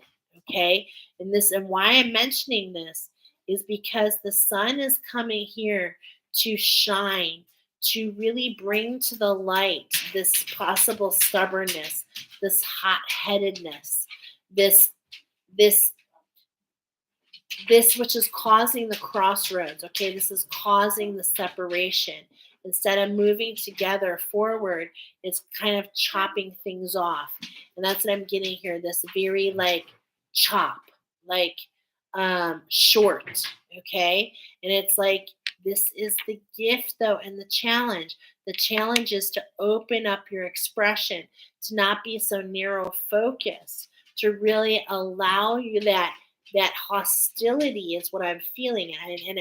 Okay, and why I'm mentioning this is because the sun is coming here to shine, to really bring to the light this possible stubbornness, this hot-headedness, this this this which is causing the crossroads. Okay, this is causing the separation. Instead of moving together forward, it's kind of chopping things off. And that's what I'm getting here. This very like chop, like short. Okay. And it's like this is the gift though, and the challenge. The challenge is to open up your expression, to not be so narrow focused, to really allow you that hostility is what I'm feeling.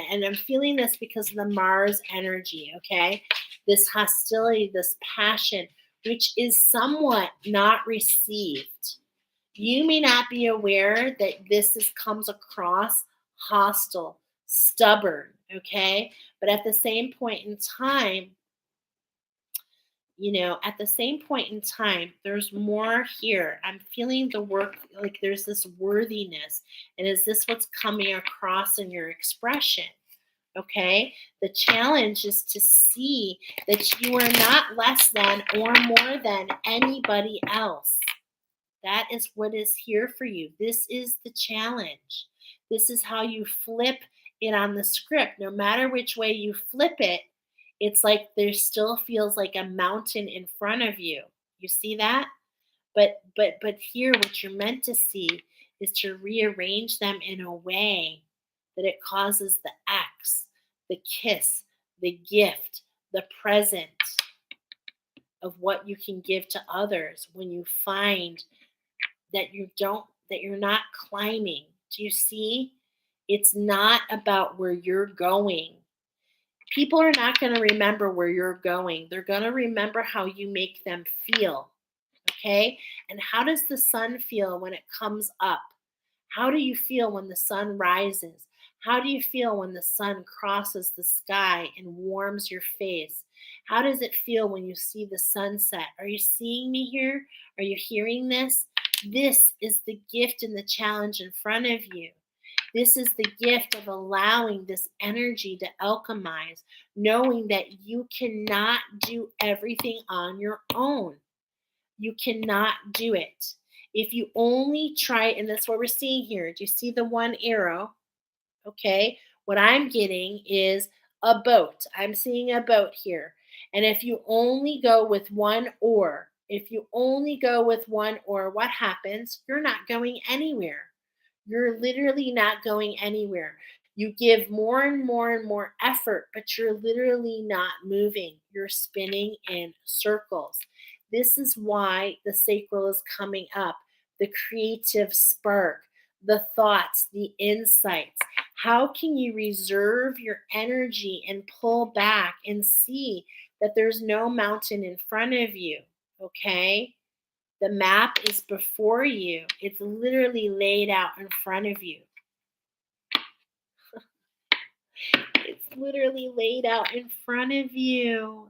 And I'm feeling this because of the Mars energy, okay? This hostility, this passion, which is somewhat not received. You may not be aware that comes across hostile, stubborn, okay? But at the same point in time, at the same point in time, there's more here. I'm feeling the work, like there's this worthiness. And is this what's coming across in your expression? Okay. The challenge is to see that you are not less than or more than anybody else. That is what is here for you. This is the challenge. This is how you flip it on the script. No matter which way you flip it, it's like there still feels like a mountain in front of you. You see that? But here what you're meant to see is to rearrange them in a way that it causes the X, the kiss, the gift, the present of what you can give to others when you find that you're not climbing. Do you see? It's not about where you're going. People are not going to remember where you're going. They're going to remember how you make them feel. Okay? And how does the sun feel when it comes up? How do you feel when the sun rises? How do you feel when the sun crosses the sky and warms your face? How does it feel when you see the sunset? Are you seeing me here? Are you hearing this? This is the gift and the challenge in front of you. This is the gift of allowing this energy to alchemize, knowing that you cannot do everything on your own. You cannot do it. If you only try, and that's what we're seeing here. Do you see the one arrow? Okay. What I'm getting is a boat. I'm seeing a boat here. And if you only go with one oar, what happens? You're not going anywhere. You're literally not going anywhere. You give more and more and more effort, but you're literally not moving. You're spinning in circles. This is why the sacral is coming up, the creative spark, the thoughts, the insights. How can you reserve your energy and pull back and see that there's no mountain in front of you? Okay? The map is before you. It's literally laid out in front of you. It's literally laid out in front of you.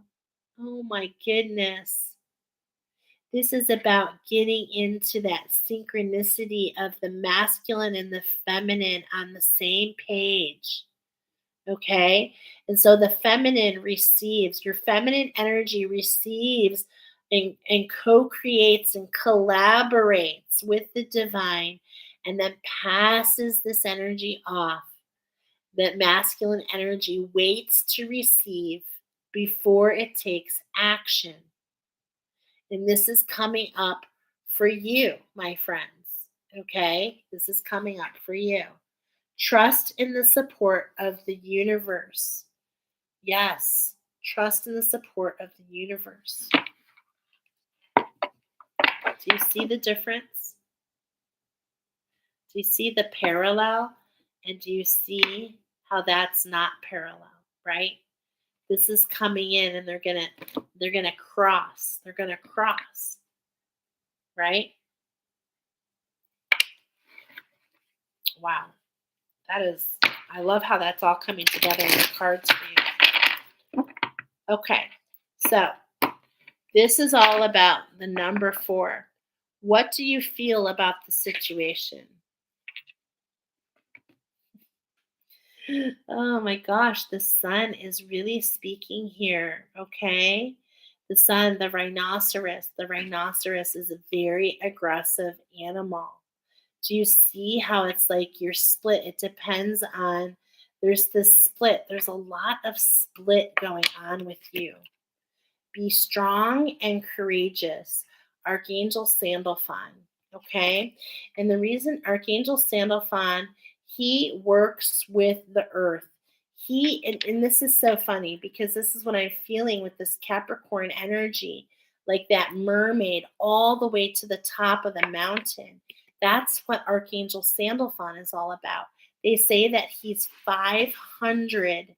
Oh my goodness. This is about getting into that synchronicity of the masculine and the feminine on the same page. Okay. And so the feminine receives, your feminine energy receives and co creates and collaborates with the divine and then passes this energy off. That masculine energy waits to receive before it takes action. And this is coming up for you, my friends. Okay. This is coming up for you. Trust in the support of the universe. Yes, trust in the support of the universe. Do you see the difference? Do you see the parallel? And do you see how that's not parallel, right? This is coming in and they're gonna cross. They're gonna cross, right? Wow. I love how that's all coming together in the cards for you. Okay, so this is all about the number 4. What do you feel about the situation? Oh my gosh, the sun is really speaking here, okay? The sun, the rhinoceros. The rhinoceros is a very aggressive animal. Do you see how it's like you're split? It depends on, there's this split. There's a lot of split going on with you. Be strong and courageous. Archangel Sandalphon. Okay. And the reason Archangel Sandalphon, he works with the earth. And this is so funny because this is what I'm feeling with this Capricorn energy, like that mermaid all the way to the top of the mountain. That's what Archangel Sandalphon is all about. They say that he's 500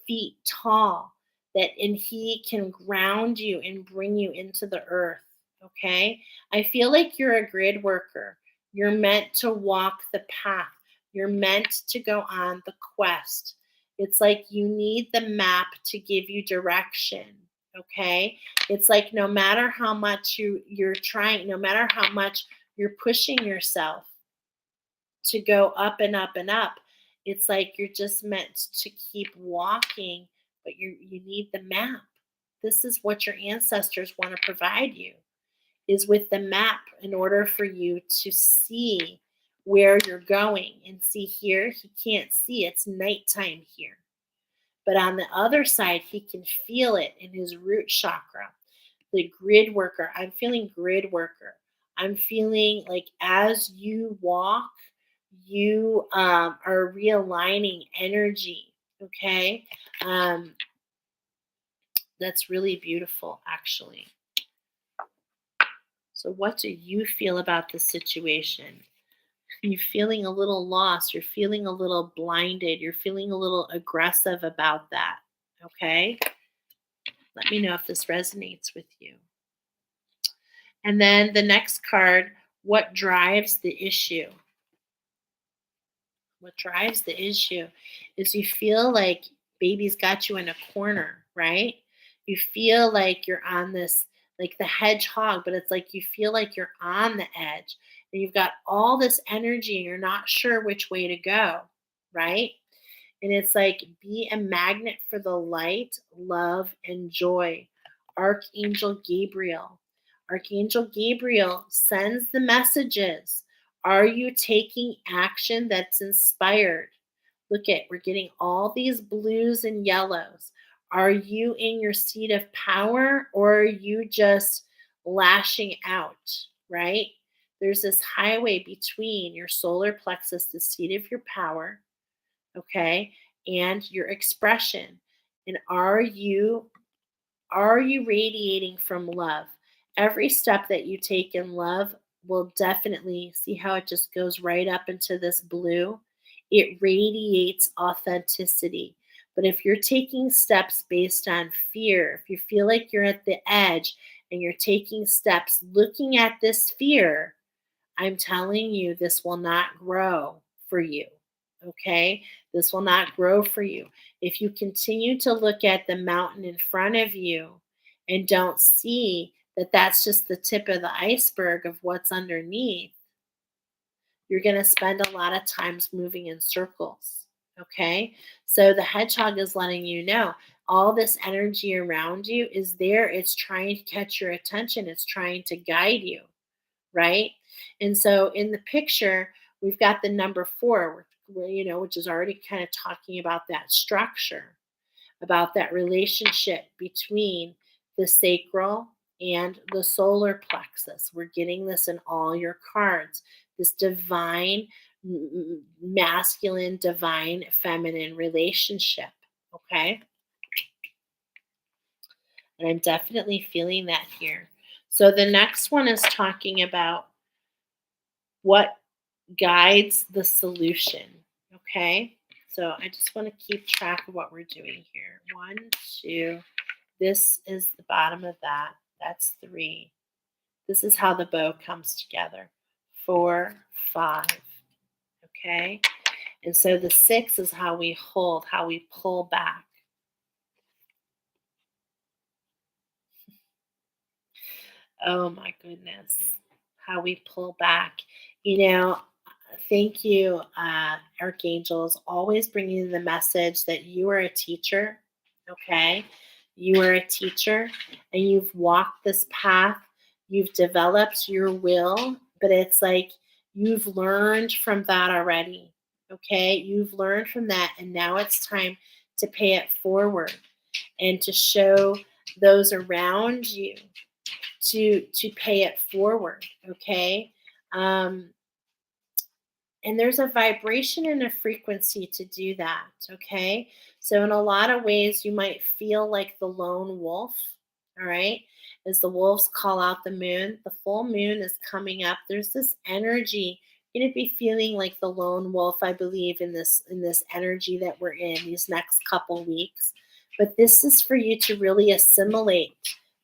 feet tall, and he can ground you and bring you into the earth. Okay. I feel like you're a grid worker. You're meant to walk the path, You're meant to go on the quest. It's like you need the map to give you direction. Okay? It's like no matter how much you're trying, no matter how much you're pushing yourself to go up and up and up, it's like you're just meant to keep walking, but you need the map. This is what your ancestors want to provide you, is with the map in order for you to see where you're going. And see, here he can't see, it's nighttime here, but on the other side he can feel it in his root chakra. The grid worker, I'm feeling grid worker. I'm feeling like as you walk, you are realigning energy. Okay. um, that's really beautiful, actually. So what do you feel about the situation? You're feeling a little lost, you're feeling a little blinded, you're feeling a little aggressive about that. Okay? Let me know if this resonates with you. And then the next card, what drives the issue? What drives the issue is you feel like baby's got you in a corner, right? You feel like you're on this, like the hedgehog, but it's like you feel like you're on the edge and you've got all this energy and you're not sure which way to go, right? And it's like, be a magnet for the light, love, and joy. Archangel Gabriel. Archangel Gabriel sends the messages. Are you taking action that's inspired? Look at, we're getting all these blues and yellows. Are you in your seat of power, or are you just lashing out, right? There's this highway between your solar plexus, the seat of your power, okay, and your expression. And are you radiating from love? Every step that you take in love will definitely, see how it just goes right up into this blue. It radiates authenticity. But if you're taking steps based on fear, if you feel like you're at the edge and you're taking steps looking at this fear, I'm telling you, this will not grow for you. Okay? This will not grow for you. If you continue to look at the mountain in front of you and don't see that that's just the tip of the iceberg of what's underneath, you're going to spend a lot of times moving in circles. Okay? So the hedgehog is letting you know all this energy around you is there. It's trying to catch your attention, it's trying to guide you, right? And so in the picture, we've got the number 4, which is already kind of talking about that structure, about that relationship between the sacral and the solar plexus. We're getting this in all your cards. This divine masculine, divine feminine relationship. Okay. And I'm definitely feeling that here. So the next one is talking about what guides the solution. Okay. So I just want to keep track of what we're doing here. 1, 2. This is the bottom of that. That's 3. This is how the bow comes together. 4, 5. Okay. And so the 6 is how we hold, how we pull back. Oh my goodness. How we pull back. Thank you, archangels, always bringing the message that you are a teacher. Okay. You are a teacher and you've walked this path. You've developed your will, but it's like you've learned from that already. Okay. You've learned from that. And now it's time to pay it forward and to show those around you to pay it forward. Okay. And there's a vibration and a frequency to do that. Okay. So, in a lot of ways, you might feel like the lone wolf. All right. As the wolves call out the moon, the full moon is coming up. There's this energy. You're going to be feeling like the lone wolf, I believe, in this energy that we're in these next couple weeks. But this is for you to really assimilate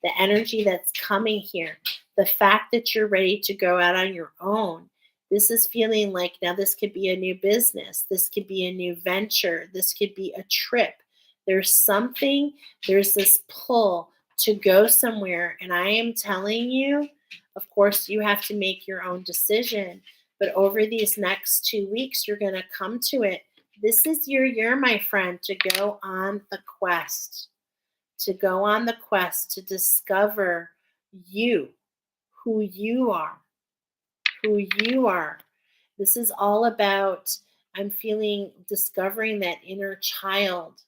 the energy that's coming here. The fact that you're ready to go out on your own, This is feeling like now this could be a new business. This could be a new venture. This could be a trip. There's something, there's this pull to go somewhere. And I am telling you, of course, you have to make your own decision. But over these next 2 weeks, you're going to come to it. This is your year, my friend, to go on the quest, to discover you, who you are, who you are. This is all about, I'm feeling, discovering that inner child,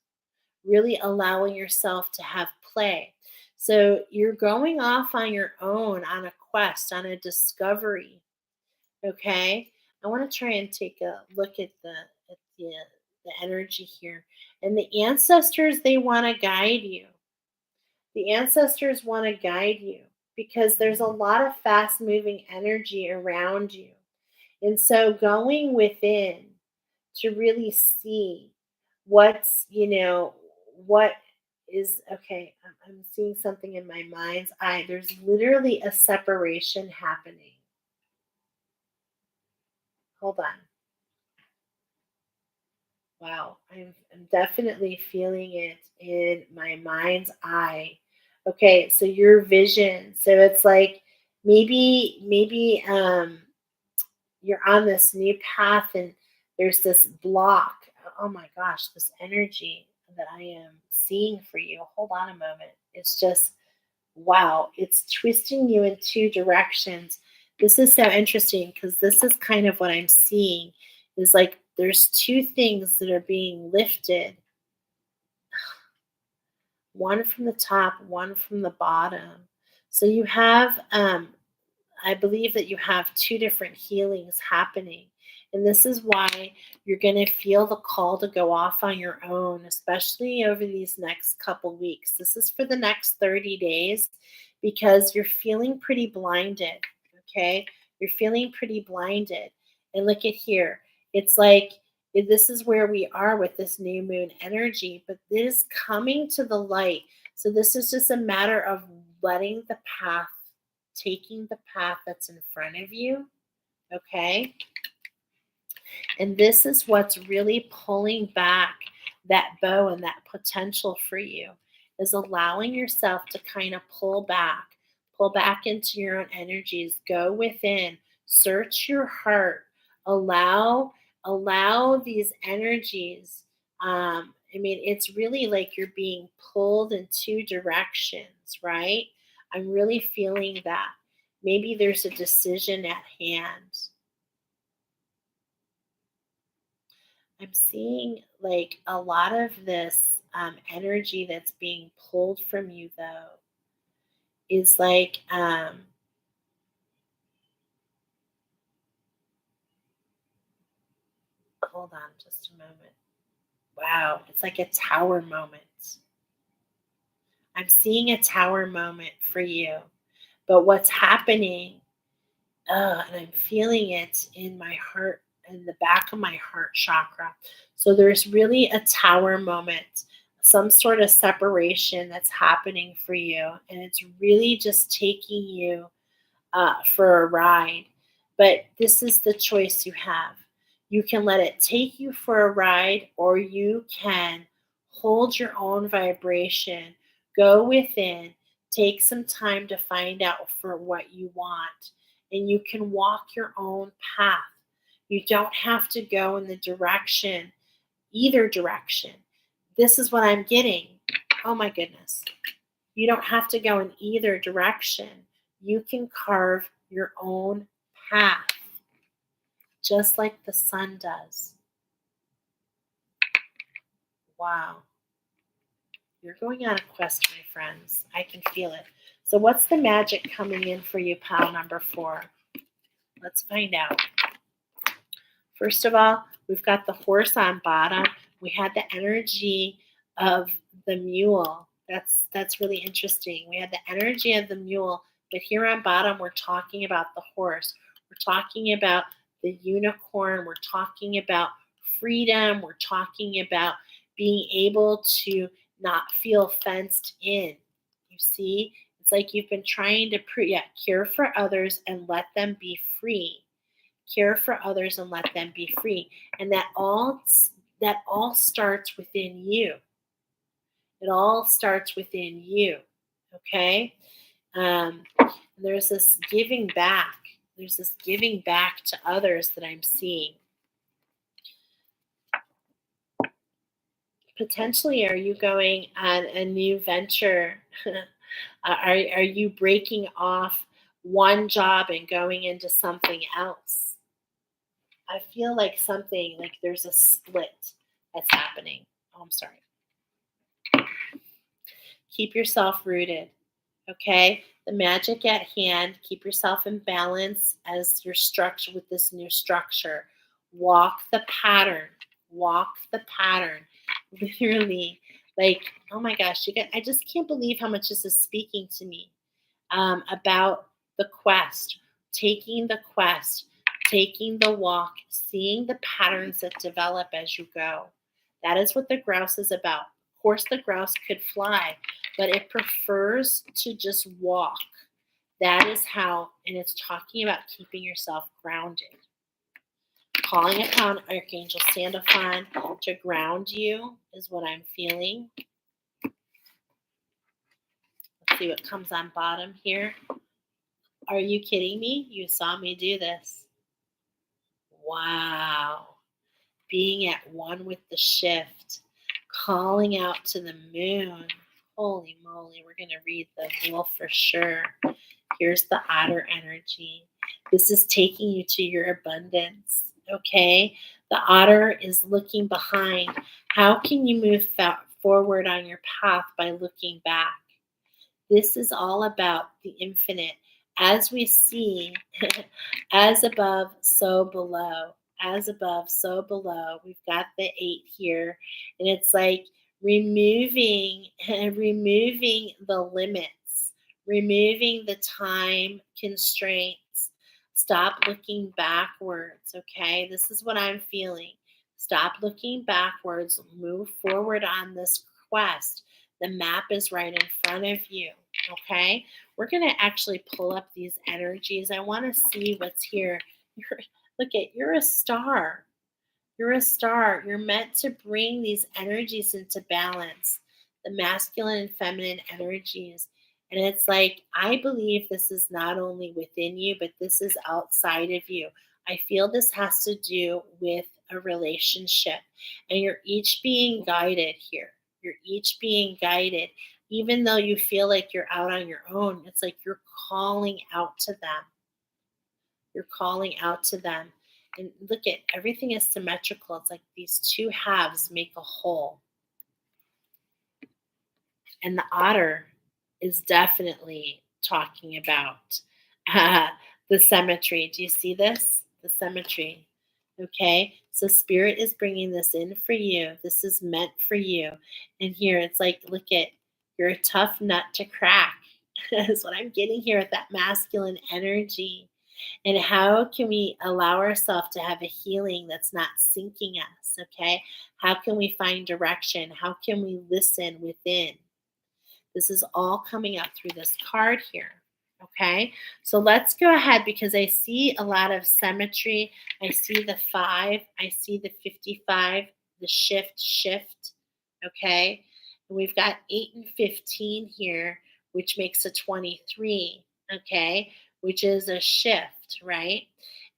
really allowing yourself to have play. So you're going off on your own on a quest, on a discovery. Okay. I want to try and take a look at the energy here. And the ancestors, they want to guide you. The ancestors want to guide you because there's a lot of fast moving energy around you. And so going within to really see what is okay. I'm seeing something in my mind's eye. There's literally a separation happening. Hold on. Wow, I'm definitely feeling it in my mind's eye. Okay, so your vision. So it's like maybe you're on this new path and there's this block. Oh my gosh, this energy that I am seeing for you. Hold on a moment. It's just wow, it's twisting you in two directions. This is so interesting because this is kind of what I'm seeing is like there's two things that are being lifted, one from the top, one from the bottom. So you have I believe that you have two different healings happening. And this is why you're going to feel the call to go off on your own, especially over these next couple weeks. This is for the next 30 days because you're feeling pretty blinded. Okay. You're feeling pretty blinded. And look at here. It's like this is where we are with this new moon energy, but it is coming to the light. So this is just a matter of letting the path taking the path that's in front of you, okay? And this is what's really pulling back that bow and that potential for you is allowing yourself to kind of pull back into your own energies, go within, search your heart, allow these energies. I mean, it's really like you're being pulled in two directions, right? I'm really feeling that. Maybe there's a decision at hand. I'm seeing like a lot of this energy that's being pulled from you, though, is like, hold on just a moment. Wow, it's like a tower moment. I'm seeing a tower moment for you. But what's happening, and I'm feeling it in my heart, in the back of my heart chakra. So there's really a tower moment, some sort of separation that's happening for you. And it's really just taking you for a ride. But this is the choice you have. You can let it take you for a ride, or you can hold your own vibration, go within, take some time to find out for what you want, and you can walk your own path. You don't have to go in the direction, either direction. This is what I'm getting. Oh my goodness. You don't have to go in either direction. You can carve your own path, just like the sun does. Wow. You're going on a quest, my friends. I can feel it. So, what's the magic coming in for you, pile number 4? Let's find out. First of all, we've got the horse on bottom. We had the energy of the mule. That's really interesting. We had the energy of the mule, but here on bottom we're talking about the horse. We're talking about the unicorn. We're talking about freedom. We're talking about being able to not feel fenced in. You see, it's like you've been trying to care for others and let them be free. care for others and let them be free. And that all starts within you. It all starts within you. Okay? There's this giving back. There's this giving back to others that I'm seeing. Potentially, are you going on a new venture? Are you breaking off one job and going into something else? I feel like something like there's a split that's happening. Oh, I'm sorry. Keep yourself rooted. Okay, the magic at hand. Keep yourself in balance as your structure with this new structure. Walk the pattern. Walk the pattern. Literally, like, oh my gosh, I just can't believe how much this is speaking to me about the quest, taking the walk, seeing the patterns that develop as you go. That is what the grouse is about. Of course, the grouse could fly, but it prefers to just walk. That is how, and it's talking about keeping yourself grounded. Calling upon Archangel Sandalphon to ground you is what I'm feeling. Let's see what comes on bottom here. Are you kidding me? You saw me do this. Wow. Being at one with the shift, calling out to the moon. Holy moly, we're going to read the wolf for sure. Here's the otter energy. This is taking you to your abundance, okay? The otter is looking behind. How can you move forward on your path by looking back? This is all about the infinite. As we see, as above, so below. As above, so below. We've got the 8 here. And it's like removing the limits, removing the time constraints. Stop looking backwards, okay? This is what I'm feeling. Stop looking backwards. Move forward on this quest. The map is right in front of you, okay? We're going to actually pull up these energies. I want to see what's here. You're a star. You're a star. You're meant to bring these energies into balance, the masculine and feminine energies. And it's like, I believe this is not only within you, but this is outside of you. I feel this has to do with a relationship. And you're each being guided here. You're each being guided. Even though you feel like you're out on your own, it's like you're calling out to them. You're calling out to them. And look at everything is symmetrical. It's like these two halves make a whole. And the otter is definitely talking about the symmetry. Do you see this? The symmetry. Okay. So spirit is bringing this in for you. This is meant for you. And here it's like, look at, you're a tough nut to crack. That's what I'm getting here with that masculine energy. And how can we allow ourselves to have a healing that's not sinking us? Okay. How can we find direction? How can we listen within? This is all coming up through this card here. Okay. So let's go ahead because I see a lot of symmetry. I see the 5. I see the 55, the shift. Okay. And we've got 8 and 15 here, which makes a 23. Okay. Which is a shift, right?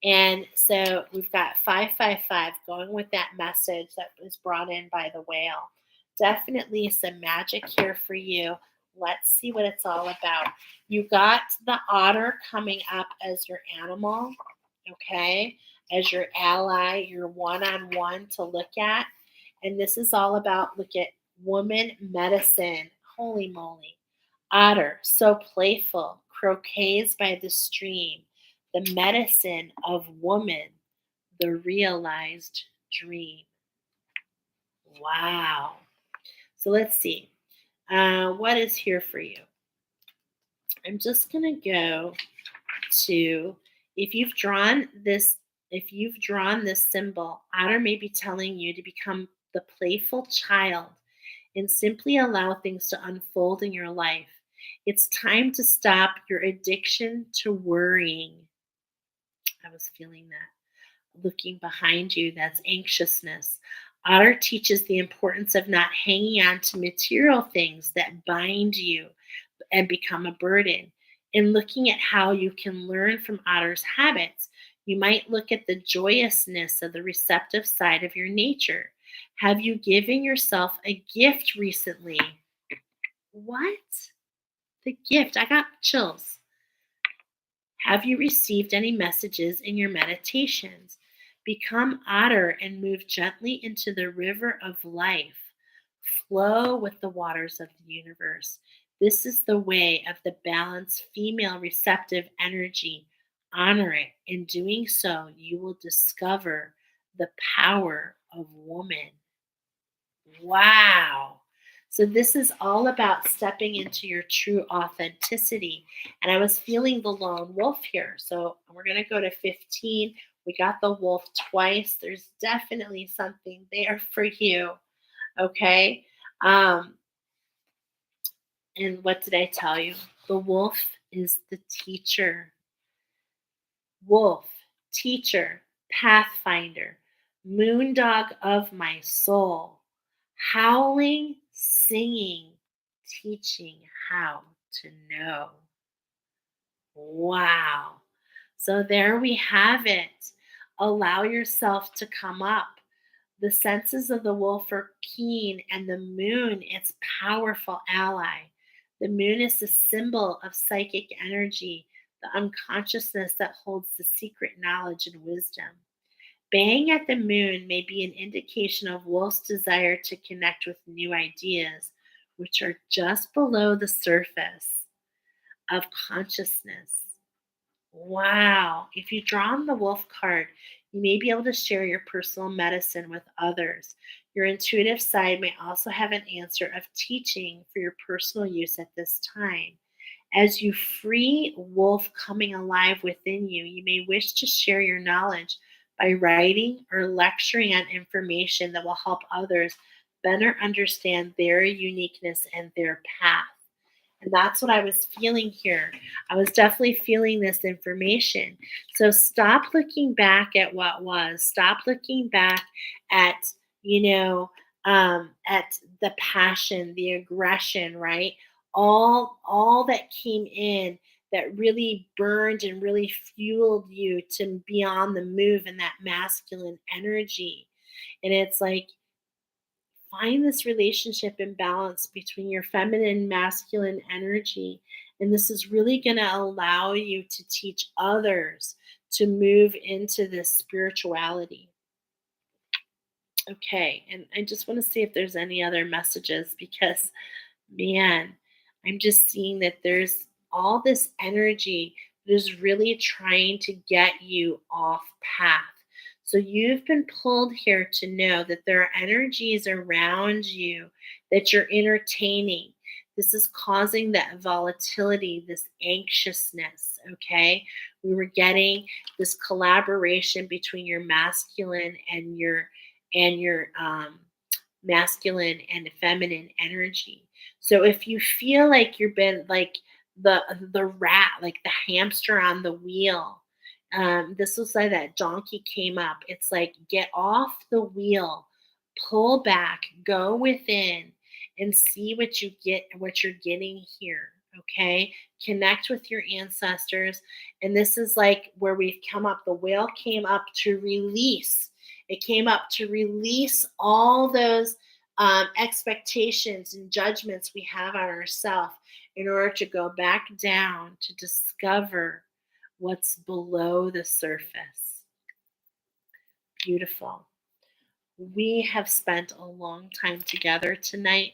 And so we've got 555 going with that message that was brought in by the whale. Definitely some magic here for you. Let's see what it's all about. You got the otter coming up as your animal, okay? As your ally, your one-on-one to look at. And this is all about, look at woman medicine. Holy moly. Otter, so playful, croquets by the stream. The medicine of woman, the realized dream. Wow. So let's see. What is here for you? I'm just going to go to, if you've drawn this symbol, otter may be telling you to become the playful child and simply allow things to unfold in your life. It's time to stop your addiction to worrying. I was feeling that. looking behind you, that's anxiousness. Otter teaches the importance of not hanging on to material things that bind you and become a burden. In looking at how you can learn from Otter's habits, you might look at the joyousness of the receptive side of your nature. Have you given yourself a gift recently? What? The gift. I got chills. Have you received any messages in your meditations? Become otter and move gently into the river of life. Flow with the waters of the universe. This is the way of the balanced female receptive energy. Honor it. In doing so, you will discover the power of woman. Wow. So, this is all about stepping into your true authenticity. And I was feeling the lone wolf here. So, we're going to go to 15. We got the wolf twice. There's definitely something there for you. Okay. Um, and what did I tell you? The wolf is the teacher. Wolf, teacher, pathfinder, moondog of my soul, howling, singing, teaching how to know. Wow. So there we have it. Allow yourself to come up. The senses of the wolf are keen, and the moon, its powerful ally. The moon is the symbol of psychic energy, the unconsciousness that holds the secret knowledge and wisdom. Baying at the moon may be an indication of wolf's desire to connect with new ideas, which are just below the surface of consciousness. Wow. If you draw on the wolf card, you may be able to share your personal medicine with others. Your intuitive side may also have an answer of teaching for your personal use at this time. As you free wolf coming alive within you, you may wish to share your knowledge by writing or lecturing on information that will help others better understand their uniqueness and their path. And that's what I was feeling here. I was definitely feeling this information. So stop looking back at what was. Stop looking back at, at the passion, the aggression, right? All that came in that really burned and really fueled you to be on the move in that masculine energy. And it's like, find this relationship and balance between your feminine and masculine energy. And this is really going to allow you to teach others to move into this spirituality. Okay. And I just want to see if there's any other messages because, man, I'm just seeing that there's all this energy that is really trying to get you off path. So you've been pulled here to know that there are energies around you that you're entertaining. This is causing that volatility, this anxiousness. Okay. We were getting this collaboration between your masculine and your masculine and feminine energy. So if you feel like you've been like the rat, like the hamster on the wheel, this was like that donkey came up. It's like get off the wheel, pull back, go within, and see what you get, what you're getting here. Okay, connect with your ancestors, and this is like where we've come up. The whale came up to release. It came up to release all those expectations and judgments we have on ourselves in order to go back down to discover what's below the surface. Beautiful. We have spent a long time together tonight.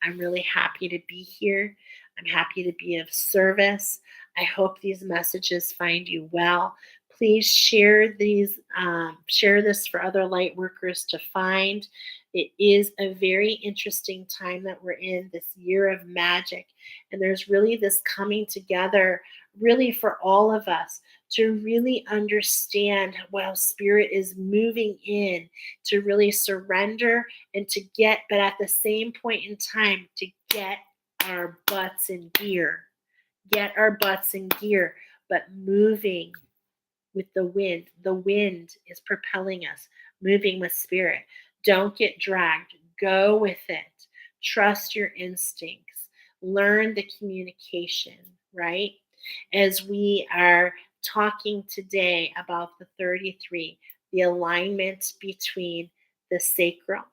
I'm really happy to be here. I'm happy to be of service. I hope these messages find you well. Please share this for other light workers to find. It is a very interesting time that we're in, this year of magic. And there's really this coming together, really for all of us to really understand while spirit is moving in to really surrender and to get, but at the same point in time, to get our butts in gear. Get our butts in gear, but moving. with the wind. The wind is propelling us, moving with spirit. Don't get dragged. Go with it. Trust your instincts. Learn the communication, right? As we are talking today about the 33, the alignment between the sacral,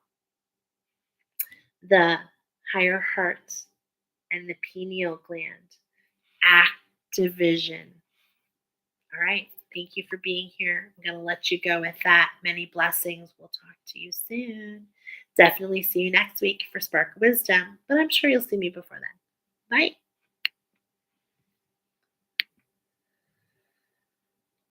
the higher heart, and the pineal gland. Activision. All right. Thank you for being here. I'm going to let you go with that. Many blessings. We'll talk to you soon. Definitely see you next week for Spark of Wisdom, but I'm sure you'll see me before then. Bye.